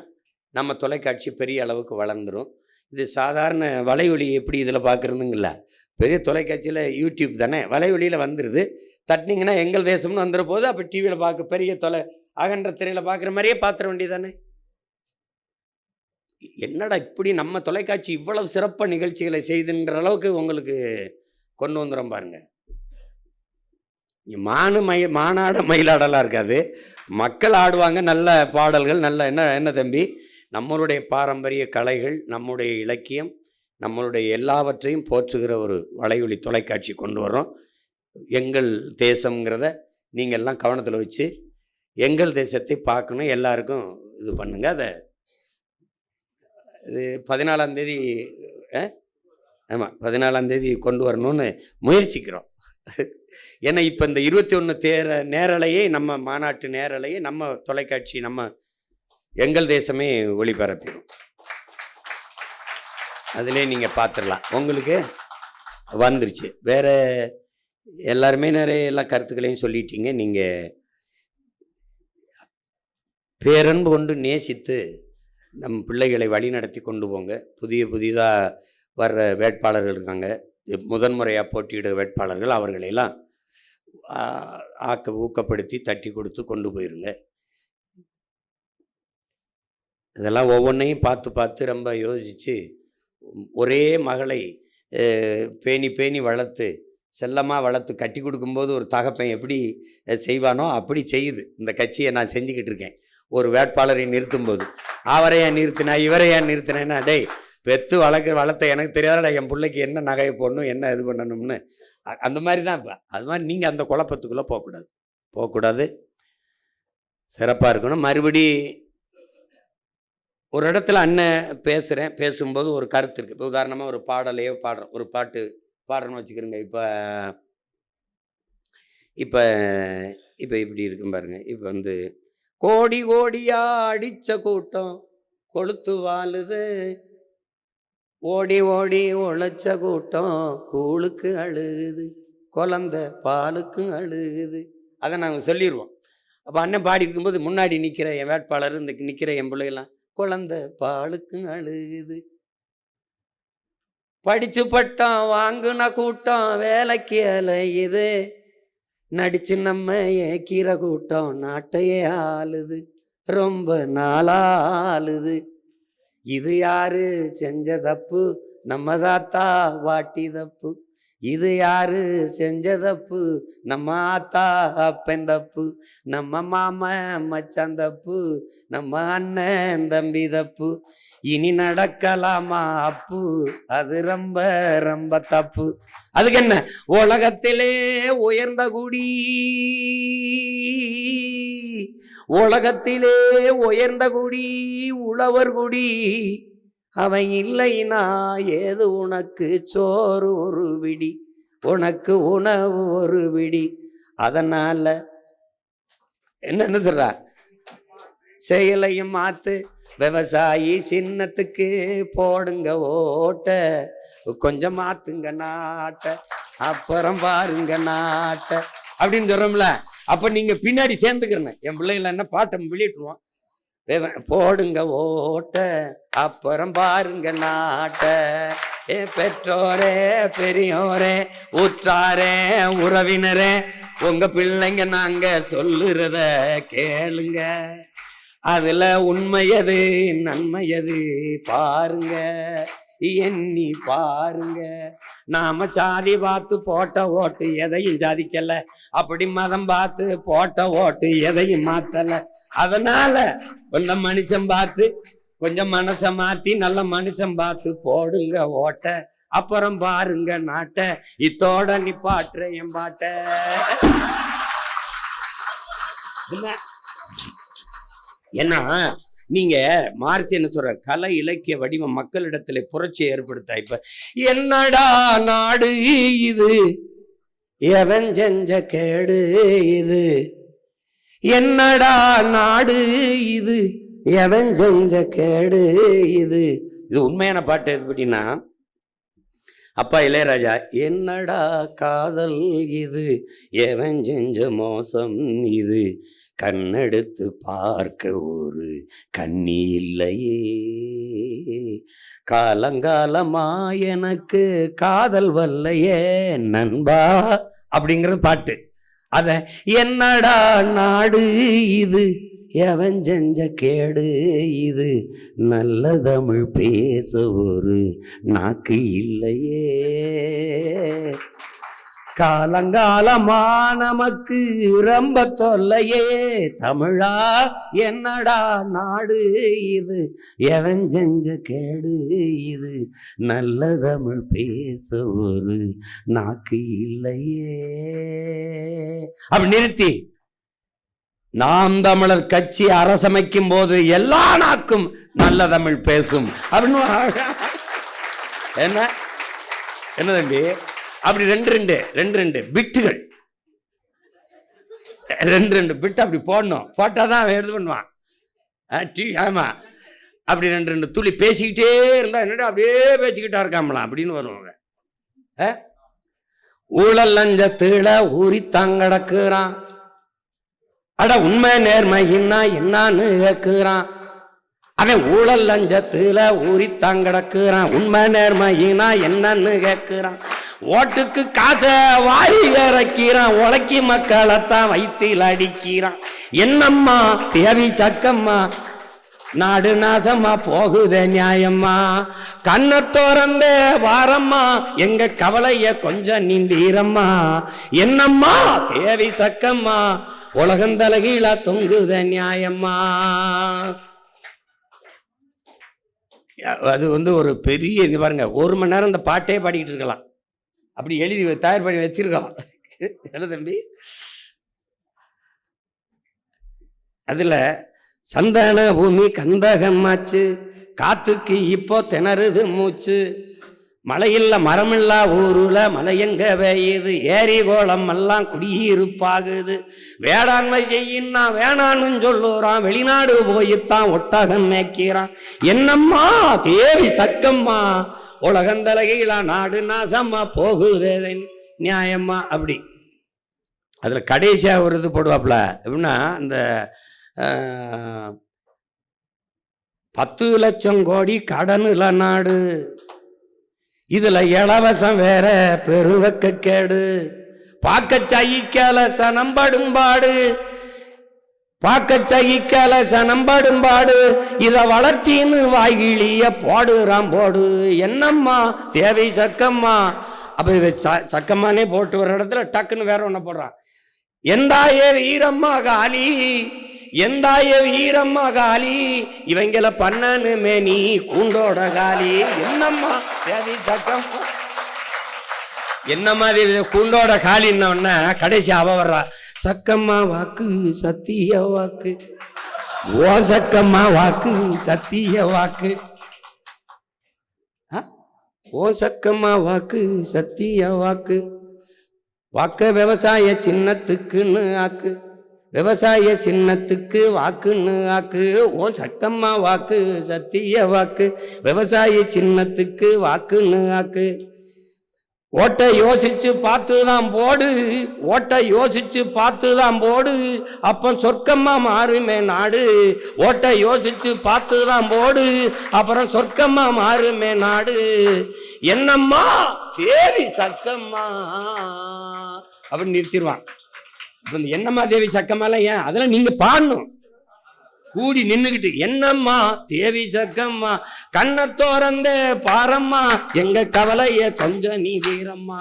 நம்ம தொலைக்காட்சி பெரிய அளவுக்கு வளர்ந்துடும். இது சாதாரண வலைவொலி எப்படி இதில் பார்க்குறதுங்கள, பெரிய தொலைக்காட்சியில் யூடியூப் தானே, வலைவொலியில் வந்துடுது. தட்டினீங்கன்னா எங்கள் தேசம்னு வந்துட போது, அப்போ டிவியில் பார்க்க பெரிய அகன்ற திரையில் பார்க்குற மாதிரியே பார்த்துட வேண்டியதானே. என்னடா இப்படி நம்ம தொலைக்காட்சி இவ்வளவு சிறப்பாக நிகழ்ச்சிகளை செய்துன்ற அளவுக்கு உங்களுக்கு கொண்டு வந்துடும் பாருங்க. மானாட மயிலாடலாம் இருக்காது, மக்கள் ஆடுவாங்க, நல்ல பாடல்கள், நல்ல என்ன தம்பி, நம்மளுடைய பாரம்பரிய கலைகள், நம்முடைய இலக்கியம், நம்மளுடைய எல்லாவற்றையும் போற்றுகிற ஒரு வலைவொலி தொலைக்காட்சி கொண்டு வரோம். எங்கள் தேசம்ங்கிறத நீங்கள்லாம் கவனத்தில் வச்சு எங்கள் தேசத்தை பார்க்கணும், எல்லாருக்கும் இது பண்ணுங்க. அதை இது 14ஆம் தேதி, ஆமாம் 14ஆம் தேதி கொண்டு வரணும்னு முயற்சிக்கிறோம். ஏன்னா இப்போ இந்த 21 நேரலையே, நம்ம மாநாட்டு நேரலையே நம்ம தொலைக்காட்சி, நம்ம எங்கள் தேசமே ஒளிபரப்பிடும். அதிலே நீங்கள் பார்த்துடலாம், உங்களுக்கு வந்துருச்சு. வேறு எல்லாருமே நிறைய எல்லா கருத்துக்களையும் சொல்லிட்டீங்க. நீங்கள் பேரன்பு கொண்டு நேசித்து நம் பிள்ளைகளை வழி நடத்தி கொண்டு போங்க. புதிதாக வர்ற வேட்பாளர்கள் இருக்காங்க, முதன்முறையாக போட்டியிட வேட்பாளர்கள், அவர்களெல்லாம் ஊக்கப்படுத்தி தட்டி கொடுத்து கொண்டு போயிருங்க. இதெல்லாம் ஒவ்வொன்றையும் பார்த்து ரொம்ப யோசித்து, ஒரே மகளை பேணி வளர்த்து, செல்லமாக வளர்த்து கட்டி கொடுக்கும்போது ஒரு தகப்பன் எப்படி செய்வானோ அப்படி செய்யுது இந்த கட்சியை. நான் செஞ்சுக்கிட்டு இருக்கேன். ஒரு வேட்பாளரை நிறுத்தும்போது அவரை ஏன் நிறுத்தினா, இவரை ஏன் நிறுத்தினேன்னா, டேய் பெற்று வளர்த்த எனக்கு தெரியாதடா என் பிள்ளைக்கு என்ன நகையை போடணும், என்ன இது பண்ணணும்னு. அந்த மாதிரி தான். இப்போ அது மாதிரி நீங்கள் அந்த குழப்பத்துக்குள்ளே போகக்கூடாது, சிறப்பாக இருக்கணும். மறுபடி ஒரு இடத்துல அண்ணன் பேசும்போது ஒரு கருத்து இருக்குது. இப்போ உதாரணமாக ஒரு பாடலையோ பாடுறோம், ஒரு பாட்டு பாடுறோன்னு வச்சுக்கிறோங்க. இப்போ இப்படி இருக்கும் பாருங்க. இப்போ வந்து கோடி கோடியா அடித்த கூட்டம் கொளுத்து வாழுது, ஓடி ஓடி உழைச்ச கூட்டம் கூழுக்கு அழுகுது, குழந்தை பாலுக்கும் அழுகுது. அதை நாங்கள் சொல்லிடுவோம். அப்போ அண்ணன் பாடி இருக்கும்போது முன்னாடி நிற்கிற என் வேட்பாளர், இந்த நிற்கிற என் பிள்ளைகள்லாம் குழந்தை பாலுக்கும் அழுகுது, படிச்சு பட்டம் வாங்குன கூட்டம் வேலைக்கு அலையுது, நடிச்சு நம்ம ஏக்கிற கூட்டம் நாட்டையே ஆளுது, ரொம்ப நாளாளுது. இது யாரு செஞ்ச தப்பு, நம்ம தாத்தா வாட்டி தப்பு. இது யாரு செஞ்ச தப்பு, நம்ம ஆத்தா அப்பன் தப்பு. நம்ம மாமன் மச்சான் தப்பு, நம்ம அண்ணன் தம்பி தப்பு. இனி நடக்கலாமா அப்பு, அது ரொம்ப ரொம்ப தப்பு. அதுக்கு என்ன, உலகத்திலே உயர்ந்த குடி, உலகத்திலே உயர்ந்த குடி உழவர் குடி. அவன் இல்லைனா ஏது உனக்கு சோறு ஒரு விடி, உனக்கு உணவு ஒரு விடி. அதனால என்ன சொல்றா, செயலையும் மாத்து, விவசாயி சின்னத்துக்கு போடுங்க ஓட்ட, கொஞ்சம் மாத்துங்க நாட்ட, அப்புறம் பாருங்க நாட்ட அப்படின்னு சொல்றோம்ல. அப்ப நீங்க பின்னாடி சேர்ந்துக்கிறேன். என் பிள்ளைங்கள என்ன பாட்டை வெளியிட்டுருவான், போடுங்க ஓட்ட அப்புறம் பாருங்க நாட்ட. பெற்றோரே பெரியோரே உற்றாரே உறவினரே, உங்க பிள்ளைங்க நாங்க சொல்லுறத கேளுங்க, அதுல உண்மையது நன்மையது பாருங்க, எண்ணி பாருங்க. நாம சாதி பார்த்து போட்ட ஓட்டு எதையும் சாதிக்கல, அப்படி மதம் பார்த்து போட்ட ஓட்டு எதையும் மாத்தல. அதனால நல்ல மனுஷன் பார்த்து கொஞ்சம் மனசை மாத்தி நல்ல மனுஷன் பார்த்து போடுங்க ஓட்ட, அப்புறம் பாருங்க நாட்ட. இத்தோட நிப்பாட்டுற என் பாட்ட. ஏன்னா நீங்க மார்க்ஸ் என்ன சொல்ற, கலை இலக்கிய வடிவம் மக்களிடத்துல புரட்சியை ஏற்படுத்த. இப்ப என்னடா நாடு இது, எவன் செஞ்ச கேடு இது, என்னடா நாடு இது, எவன் செஞ்ச கேடு இது. இது உண்மையான பாட்டு. எது அப்படின்னா, அப்பா இளையராஜா, என்னடா காதல் இது, எவன் செஞ்ச மோசம் இது, கண்ணெடுத்து பார்க்க ஒரு கண்ணி இல்லையே, காலங்காலமா எனக்கு காதல் வல்லையே நண்பா அப்படிங்கிறது பாட்டு. அத என்னடா நாடு இது, எவன் செஞ்ச கேடு இது, நல்ல தமிழ் பேச ஒரு நாக்கு இல்லையே, காலங்காலமா நமக்கு ரொம்ப தொல்லையே தமிழா, என்னடா நாடு இது, எவன் செஞ்ச கேடு இது, நல்ல தமிழ் பேச ஒரு நாக்கு இல்லையே. அப்படி நிறுத்தி, நாம் தமிழர் கட்சி அரசமைக்கும் போது எல்லா நாக்கும் நல்ல தமிழ் பேசும் அப்படின்னு என்ன என்ன தம்பி, அப்படி ரெண்டு பிட்டுகள், ரெண்டு பிட்டு அப்படி போடணும். போட்டாதான் எடுத்து பண்ணுவான். ஆமா, அப்படி ரெண்டு துளி பேசிக்கிட்டே இருந்தா என்னடா அப்படியே பேசிக்கிட்டா இருக்காமலாம் அப்படின்னு வருவாங்க. ஊழல் லஞ்சத்துல ஊறி தாங்கடக்குறான், அட உண்மை நேர்மை என்னன்னு கேட்கிறான். அவன் ஊழல் லஞ்சத்துல ஊறி தாங்கடக்குறான், உண்மை நேர்மையினா என்னன்னு கேட்கிறான். ஓட்டுக்கு காசை வாரி இறக்கிறான், உழைக்கி மக்களைத்தான் வயிற்றில் அடிக்கிறான். என்னம்மா தேவி சக்கம்மா, நாடு நாசமா போகுதே நியாயம்மா, கண்ணை திறந்த வாரம்மா எங்க கவலைய கொஞ்சம் நீந்தீரம்மா. என்னம்மா தேவி சக்கம்மா, உலகந்தலகீழா தொங்குத நியாயம்மா. அது ஒரு பெரிய இது பாருங்க, 1 மணி நேரம் இந்த பாட்டே பாடிக்கிட்டு இருக்கலாம். அப்படி எழுதி தயார் பண்ணி வச்சிருக்கோம். என்ன தம்பி, அதுல சந்தான பூமி கந்தகமாச்சு, காத்துக்கு இப்போ திணறுது மூச்சு, மழையில்ல மரமில்லா ஊருல மலை எங்க பெய்யுது, ஏரி கோலம் எல்லாம் குடியிருப்பாகுது, வேளாண்மை செய்யின்னா வேணான்னு சொல்லுறான், வெளிநாடு போயித்தான் ஒட்டகம் மேய்க்கிறான். என்னம்மா தேவி சக்கம்மா, உலகந்தலகீழா நாடு நாசமா போகுதே நியாயம்மா. அப்படி அதுல கடைசியா ஒரு இது போடுவாப்ல, எப்படின்னா இந்த 10 லட்சம் கோடி கடனுல நாடு, இதுல இலவசம் வேற பெருவக்க கேடு, பார்க்க சகிக்கல சனம்படும்பாடு, பார்க்க சகிக்கல சனம்படும்பாடு, இத வளர்ச்சின்னு வாய்கிளிய போடுறான் போடு. என்னம்மா தேவை சக்கம்மா, அப்ப சக்கம்மானே போட்டு ஒரு இடத்துல டக்குன்னு வேற ஒண்ணு போடுறான். எந்தாய வீரம்மா காலி, எந்தாய வீரம்மா காலி, இவங்கள பண்ணனுமே நீ கூண்டோட காலி. என்னம்மா தேவி சக்கம்மா, என்னம்மா தேவி கூண்டோட காலின்னா கடைசி அவ வர்றா, சக்கம்மா வாக்கு சத்திய வாக்கு, ஓ சக்கம்மா வாக்கு சத்திய வாக்கு, ஓ சக்கம்மா வாக்கு சத்திய வாக்கு, வாக்க விவசாய சின்னத்துக்குன்னு ஆக்கு, விவசாய சின்னத்துக்கு வாக்குன்னு ஆக்கு, ஓ சக்கம்மா வாக்கு சத்திய வாக்கு, விவசாய சின்னத்துக்கு வாக்குன்னு ஆக்கு. ஓட்டை யோசிச்சு பார்த்துதான் போடு, ஓட்டை யோசிச்சு பார்த்துதான் போடு, அப்ப சொர்க்கமா மாறுமே நாடு, ஓட்டை யோசிச்சு பார்த்துதான் போடு, அப்புறம் சொர்க்கமா மாறுமே நாடு. என்னம்மா தேவி சக்கம்மா அப்படின்னு நிறுத்திடுவான். என்னம்மா தேவி சக்கம்மாலாம் ஏன் அதெல்லாம் நீங்க பாடணும், கூடி நின்னுகிட்டு. என்னம்மா தேவி சக்கம்மா, கண்ணை திறந்த பாரம்மா எங்க கவலைய கொஞ்சம் நீ தீரம்மா.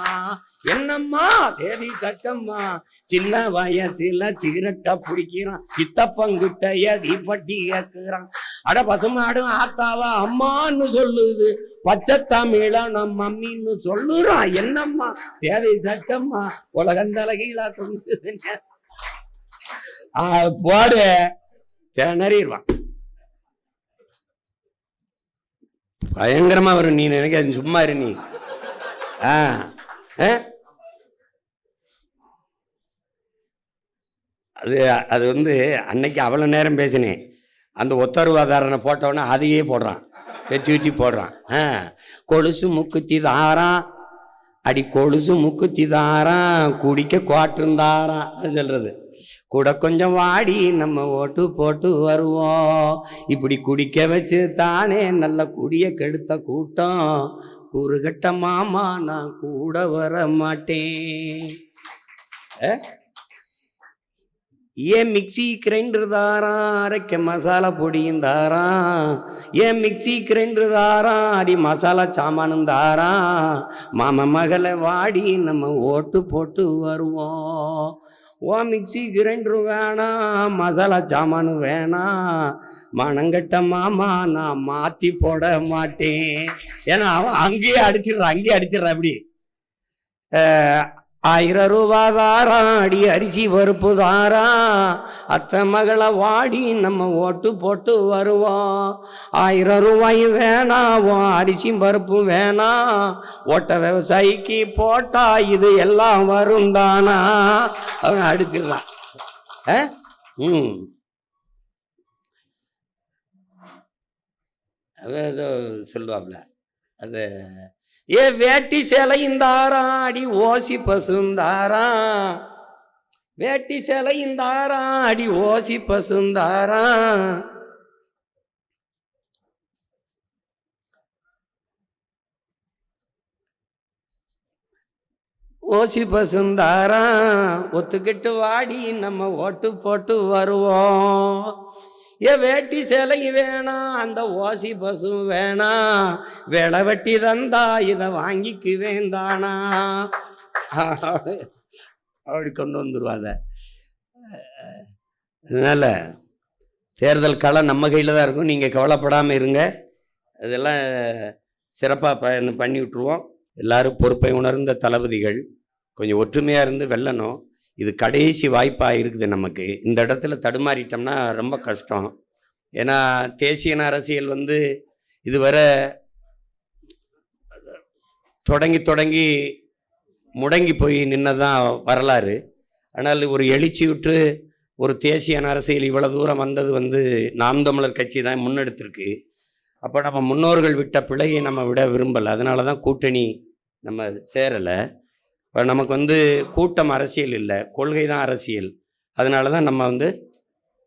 என்னம்மா தேவி சக்கம்மா, சின்ன வயசுல சிகரெட்டை பிடிக்கிறான், சித்தப்பங்கிட்டைய தீப்பட்டி கேட்கிறான், அட பசுமாடும் ஆத்தாவா அம்மான்னு சொல்லுது, பச்சை தமிழ நம்ம மம்மின்னு சொல்லுறான். என்னம்மா தேவி சக்கம்மா, உலகந்தலகீழா தொங்குது போடு திணறிடுவான். பயங்கரமா வரும். நீ நினைக்க சும்மா இரு நீ. அது அன்னைக்கு அவ்வளோ நேரம் பேசினேன். அந்த ஒத்தருவாதாரனை போட்டவொன்னே அதையே போடுறான், வெட்டி வெட்டி போடுறான். கொலுசு முக்குத்தி தாரான், அடி கொலுசு முக்குத்தி தாரான் குடிக்க குவாட்டிருந்தாராம். அது சொல்றது. கூட கொஞ்சம் வாடி நம்ம ஓட்டு போட்டு வருவோம். இப்படி குடிக்க வச்சு தானே நல்ல குடிய கெடுத்த கூட்டம். கூறுகட்ட மாமா நான் கூட வர மாட்டேன். ஏன் மிக்சி கிரைண்டர் தாரான் அரைக்க மசாலா பொடியும் தாரான். ஏன் மிக்சி கிரைண்டர் தாரான் அடி மசாலா சாமானும் தாரான். மாமா மகளை வாடி நம்ம ஓட்டு போட்டு வருவோம். ஓ மிக்சி கிரைண்டரும் வேணாம், மசாலா சாமானு வேணாம், மனங்கட்ட மாமா நான் மாற்றி போட மாட்டேன். ஏன்னா அவன் அங்கேயே அடிச்சிடுறான் அப்படி. 1000 ரூபா தாரான் அடி அரிசி பருப்பு தாரான். அத்தை மகளை வாடி நம்ம ஓட்டு போட்டு வருவோம். 1000 ரூபாயும் வேணாம், அரிசி பருப்பும் வேணாம். ஓட்ட விவசாயிக்கு போட்டா இது எல்லாம் வரும் தானா. அவன் அடிச்சிடறான். ஏதோ சொல்லுவாப்ல அது. ஏ வேட்டி சேலையும் தாரான் அடி ஓசி பசுந்தாரான். வேட்டி சேலையும் தாரான் அடி ஓசி பசுந்தாரான். ஓசி பசுந்தாரான். ஒத்துக்கிட்டு வாடி நம்ம ஓட்டு போட்டு வருவோம். ஏ வேட்டி சேலை வேணாம், அந்த ஓசி பசு வேணாம். வேலை வெட்டி தந்தா இதை வாங்கிக்கு வேண்டானா. அப்படி கொண்டு வந்துருவாத. அதனால தேர்தல் களம் நம்ம கையில் தான் இருக்கும். நீங்கள் கவலைப்படாமல் இருங்க. அதெல்லாம் சிறப்பாக பண்ணி விட்டுருவோம். எல்லாரும் பொறுப்பை உணர்ந்த தளபதிகள் கொஞ்சம் ஒற்றுமையாக இருந்து வெல்லணும். இது கடைசி வாய்ப்பாக இருக்குது நமக்கு. இந்த இடத்துல தடுமாறிட்டோம்னா ரொம்ப கஷ்டம். ஏன்னா தேசிய அரசியல் இதுவரை தொடங்கி முடங்கி போய் நின்னதான் வரலாறு. ஆனால் ஒரு எழுச்சி விட்டு ஒரு தேசிய அரசியல் இவ்வளோ தூரம் வந்தது நாம் தமிழர் கட்சி தான் முன்னெடுத்திருக்கு. அப்போ நம்ம முன்னோர்கள் விட்ட பிழையை நம்ம விட விரும்பலை. அதனால தான் கூட்டணி நம்ம சேரலை. இப்போ நமக்கு கூட்டம் அரசியல் இல்லை, கொள்கை தான் அரசியல். அதனால தான் நம்ம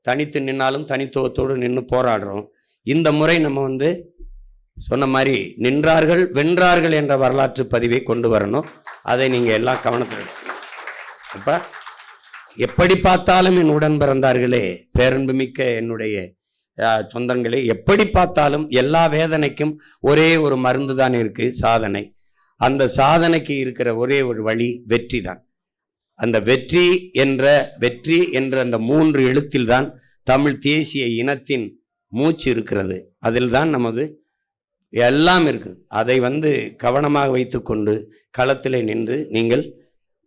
தனித்து நின்னாலும் தனித்துவத்தோடு நின்று போராடுறோம். இந்த முறை நம்ம சொன்ன மாதிரி நின்றார்கள் வென்றார்கள் என்ற வரலாற்று பதிவை கொண்டு வரணும். அதை நீங்கள் எல்லாம் கவனத்தில் எடுக்கணும். அப்போ எப்படி பார்த்தாலும் என் உடன் பிறந்தார்களே, பேரன்புமிக்க என்னுடைய சொந்தங்களே, எப்படி பார்த்தாலும் எல்லா வேதனைக்கும் ஒரே ஒரு மருந்து தான் இருக்குது, சாதனை. அந்த சாதனைக்கு இருக்கிற ஒரே ஒரு வழி வெற்றி தான். அந்த வெற்றி என்ற அந்த 3 எழுத்தில் தான் தமிழ் தேசிய இனத்தின் மூச்சு இருக்கிறது. அதில் தான் நமது எல்லாம் இருக்குது. அதை கவனமாக வைத்துக்கொண்டு களத்தில் நின்று நீங்கள்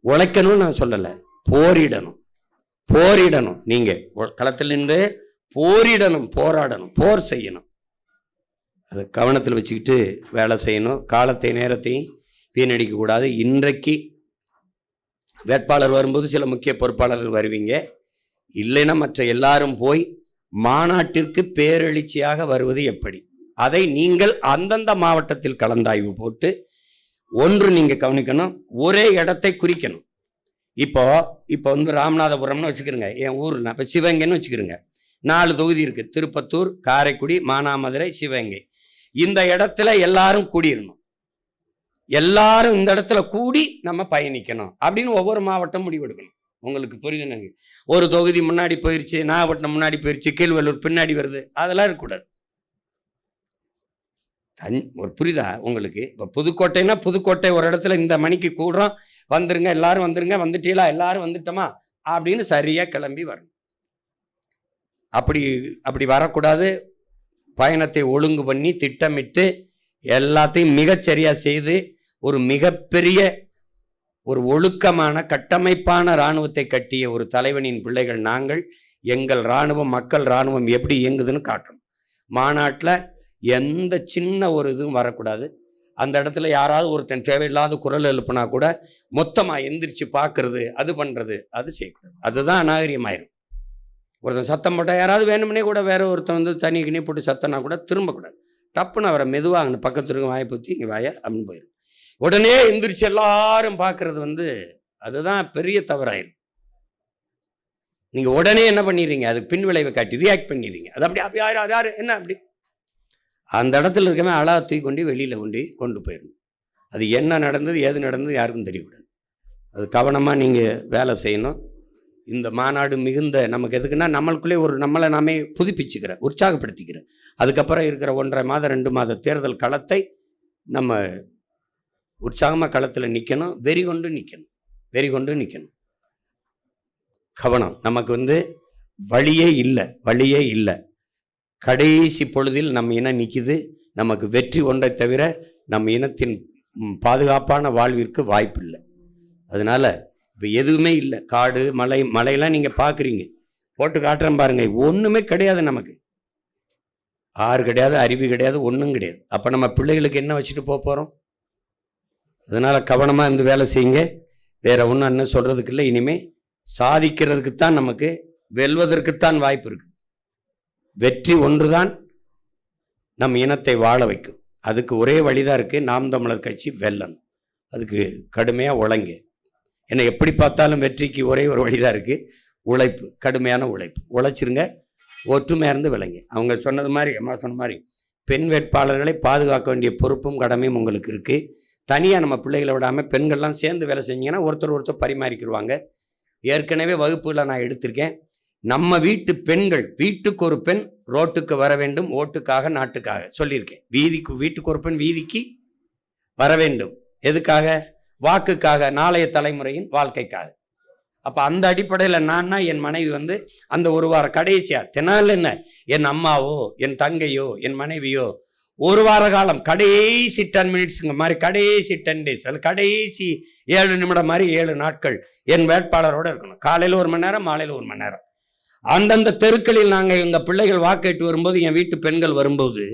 உழைக்கணும்னு நான் சொல்லலை, போரிடணும். நீங்கள் களத்தில் நின்று போரிடணும், போராடணும், போர் செய்யணும். அதை கவனத்தில் வச்சுக்கிட்டு வேலை செய்யணும். காலத்தை நேரத்தையும் வீணடிக்கக்கூடாது. இன்றைக்கு வேட்பாளர் வரும்போது சில முக்கிய பொறுப்பாளர்கள் வருவீங்க. இல்லைன்னா மற்ற எல்லாரும் போய் மாநாட்டிற்கு பேரெழுச்சியாக வருவது எப்படி, அதை நீங்கள் அந்தந்த மாவட்டத்தில் கலந்தாய்வு போட்டு ஒன்று நீங்கள் கவனிக்கணும். ஒரே இடத்தை குறிக்கணும். இப்போ ராமநாதபுரம்னு வச்சுக்கிறோங்க, என் ஊர். இப்போ சிவகங்கைன்னு வச்சுக்கிறோங்க. 4 தொகுதி இருக்குது: திருப்பத்தூர், காரைக்குடி, மானாமதுரை, சிவகங்கை. இந்த இடத்துல எல்லாரும் கூடிடணும். எல்லாரும் இந்த இடத்துல கூடி நம்ம பயணிக்கணும் அப்படின்னு ஒவ்வொரு மாவட்டம் முடிவெடுக்கணும். உங்களுக்கு புரியுது? ஒரு தொகுதி முன்னாடி போயிடுச்சு, நாகப்பட்டினம் முன்னாடி போயிடுச்சு, கீழ்வல்லூர் பின்னாடி வருது, அதெல்லாம் இருக்கக்கூடாது. புரியுதா உங்களுக்கு? இப்போ புதுக்கோட்டைன்னா புதுக்கோட்டை ஒரு இடத்துல இந்த மணிக்கு கூடுறோம், வந்துருங்க எல்லாரும் வந்துருங்க, வந்துட்டீங்களா எல்லாரும் வந்துட்டோமா அப்படின்னு சரியாக கிளம்பி வரணும். அப்படி வரக்கூடாது. பயணத்தை ஒழுங்கு பண்ணி திட்டமிட்டு எல்லாத்தையும் மிகச்சரியாக செய்து ஒரு மிகப்பெரிய ஒரு ஒழுக்கமான கட்டமைப்பான இராணுவத்தை கட்டிய ஒரு தலைவனின் பிள்ளைகள் நாங்கள். எங்கள் இராணுவம், மக்கள் இராணுவம் எப்படி இயங்குதுன்னு காட்டணும். மாநாட்டில் எந்த சின்ன ஒரு இதுவும் வரக்கூடாது. அந்த இடத்துல யாராவது ஒருத்தன் தேவையில்லாத குரல் எழுப்புனா கூட மொத்தமாக எந்திரிச்சு பார்க்கறது, அது பண்ணுறது, அது செய்யக்கூடாது. அதுதான் அநாகரிகமாயிரும். ஒருத்தன் சத்தம் போட்டால் யாராவது வேணும்னே கூட வேற ஒருத்தன் தனி கிணி போட்டு சத்தனா கூட திரும்பக்கூடாது. டப்புன்னு அவரை மெதுவாக பக்கத்து இருக்க வாயை பற்றி இங்கே வாயா அப்படின்னு போயிடும். உடனே எந்திரிச்சு எல்லாரும் பார்க்கறது வந்து அதுதான் பெரிய தவறாயிருக்கு. நீங்க உடனே என்ன பண்ணிடுறீங்க, அதுக்கு பின் விளைவை காட்டி ரியாக்ட் பண்ணிடுறீங்க. அது அப்படி அப்படி யாரு என்ன அப்படி அந்த இடத்துல இருக்கவே அழகா தூக்கி கொண்டு வெளியில கொண்டு போயிடணும். அது என்ன நடந்தது ஏது நடந்தது யாருக்கும் தெரியக்கூடாது. அது கவனமாக நீங்கள் வேலை செய்யணும். இந்த மாநாடு மிகுந்த நமக்கு எதுக்குன்னா நம்மளுக்குள்ளே ஒரு நம்மளை நாமே புதுப்பிச்சுக்கிறேன், உற்சாகப்படுத்திக்கிறேன். அதுக்கப்புறம் இருக்கிற 1.5 மாதம் 2 மாத தேர்தல் களத்தை நம்ம உற்சாகமாக களத்தில் நிற்கணும், வெறி கொண்டு நிற்கணும். கவனம். நமக்கு வந்து வழியே இல்லை. கடைசி பொழுதில் நம்ம இனம் நிற்கிது. நமக்கு வெற்றி ஒன்றை தவிர நம்ம இனத்தின் பாதுகாப்பான வாழ்விற்கு வாய்ப்பு இல்லை. அதனால் இப்போ எதுவுமே இல்லை. காடு மலையெல்லாம் நீங்கள் பார்க்குறீங்க, போட்டு காட்டுறேன் பாருங்க, ஒன்றுமே கிடையாது. நமக்கு ஆறு கிடையாது, அருவி கிடையாது, ஒன்றும் கிடையாது. அப்போ நம்ம பிள்ளைகளுக்கு என்ன வச்சுட்டு போகிறோம்? அதனால் கவனமாக இருந்து வேலை செய்யுங்க. வேற ஒன்றும் என்ன சொல்கிறதுக்கு இல்லை. இனிமேல் சாதிக்கிறதுக்குத்தான், நமக்கு வெல்வதற்குத்தான் வாய்ப்பு இருக்குது. வெற்றி ஒன்றுதான் நம் இனத்தை வாழ வைக்கும். அதுக்கு ஒரே வழிதான் இருக்குது, நாம் தமிழர் கட்சி வெல்லணும். அதுக்கு கடுமையாக உழைங்க. ஏன்னா எப்படி பார்த்தாலும் வெற்றிக்கு ஒரே ஒரு வழிதான் இருக்குது, உழைப்பு, கடுமையான உழைப்பு. உழைச்சிருங்க, ஒற்றுமையாக இருந்து விளைங்க. அவங்க சொன்னது மாதிரி, அம்மா சொன்ன மாதிரி, பெண் வேட்பாளர்களை பாதுகாக்க வேண்டிய பொறுப்பும் கடமையும் உங்களுக்கு இருக்குது. தனியாக நம்ம பிள்ளைகளை விடாமல் பெண்கள்லாம் சேர்ந்து வேலை செஞ்சீங்கன்னா ஒருத்தர் பரிமாறிக்கிடுவாங்க. ஏற்கனவே வகுப்புகளை நான் எடுத்திருக்கேன். நம்ம வீட்டு பெண்கள், வீட்டுக்கு ஒரு பெண் ரோட்டுக்கு வர வேண்டும், ஓட்டுக்காக நாட்டுக்காக சொல்லியிருக்கேன். வீட்டுக்கு ஒரு பெண் வீதிக்கு வர வேண்டும். எதுக்காக? வாக்குக்காக, நாளைய தலைமுறையின் வாழ்க்கைக்காக. அப்போ அந்த அடிப்படையில் நான்னா என் மனைவி வந்து அந்த ஒரு வாரம் கடைசியா தினால் என்ன, என் அம்மாவோ என் தங்கையோ என் மனைவியோ ஒரு வார காலம் கடைசி 10 மினிட்ஸுங்க மாதிரி, கடைசி 10 டேஸ், அது கடைசி 7 நிமிடம் மாதிரி 7 நாட்கள் என் வேட்பாளரோடு இருக்கணும். காலையில் 1 மணி நேரம், மாலையில் 1 மணி நேரம். அந்தந்த தெருக்களில் நாங்கள் எங்கள் பிள்ளைகள் வாக்கேட்டு வரும்போது, என் வீட்டு பெண்கள் வரும்போது,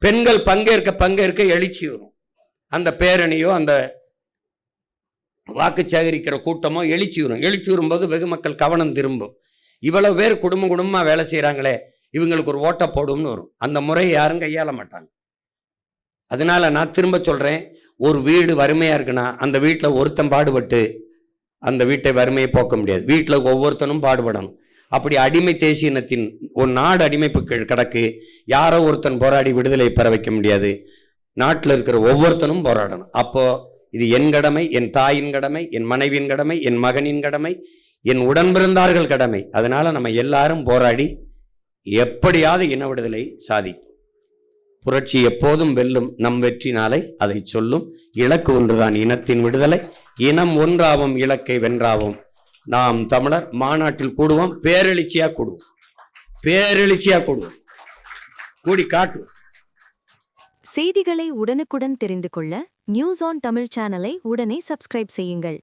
பெண்கள் பங்கேற்க எழுச்சி வரும். அந்த பேரணியோ அந்த வாக்கு சேகரிக்கிற கூட்டமோ எழுச்சி வரும்போது வெகு மக்கள் கவனம் திரும்பும். இவ்வளவு பேர் குடும்பமாக வேலை செய்கிறாங்களே, இவங்களுக்கு ஒரு ஓட்டை போடும்னு வரும். அந்த முறையை யாரும் கையாள மாட்டாங்க. அதனால நான் திரும்ப சொல்கிறேன், ஒரு வீடு வறுமையாக இருக்குன்னா அந்த வீட்டில் ஒருத்தன் பாடுபட்டு அந்த வீட்டை வறுமையை போக்க முடியாது. வீட்டில் ஒவ்வொருத்தனும் பாடுபடணும். அப்படி அடிமை தேசியனத்தின் ஒரு நாடு அடிமைப்பு கிடக்கு. யாரோ ஒருத்தன் போராடி விடுதலை பெற வைக்க முடியாது. நாட்டில் இருக்கிற ஒவ்வொருத்தனும் போராடணும். அப்போ இது என் கடமை, என் தாயின் கடமை, என் மனைவியின் கடமை, என் மகனின் கடமை, என் உடன்பிறந்தார்கள் கடமை. அதனால நம்ம எல்லாரும் போராடி எப்படியாவது இன விடுதலை சாதிப்போம். புரட்சி எப்போதும் வெல்லும், நம் வெற்றி நாளை அதை சொல்லும். இலக்கு ஒன்றுதான், இனத்தின் விடுதலை. இனம் ஒன்றாவும், இலக்கை வென்றாவும். நாம் தமிழர் மாநாட்டில் கூடுவோம், பேரெழுச்சியா கூடுவோம், கூடி காட்டுவோம். செய்திகளை உடனுக்குடன் தெரிந்து கொள்ள நியூஸ் ஆன் தமிழ் சேனலை உடனே சப்ஸ்கிரைப் செய்யுங்கள்.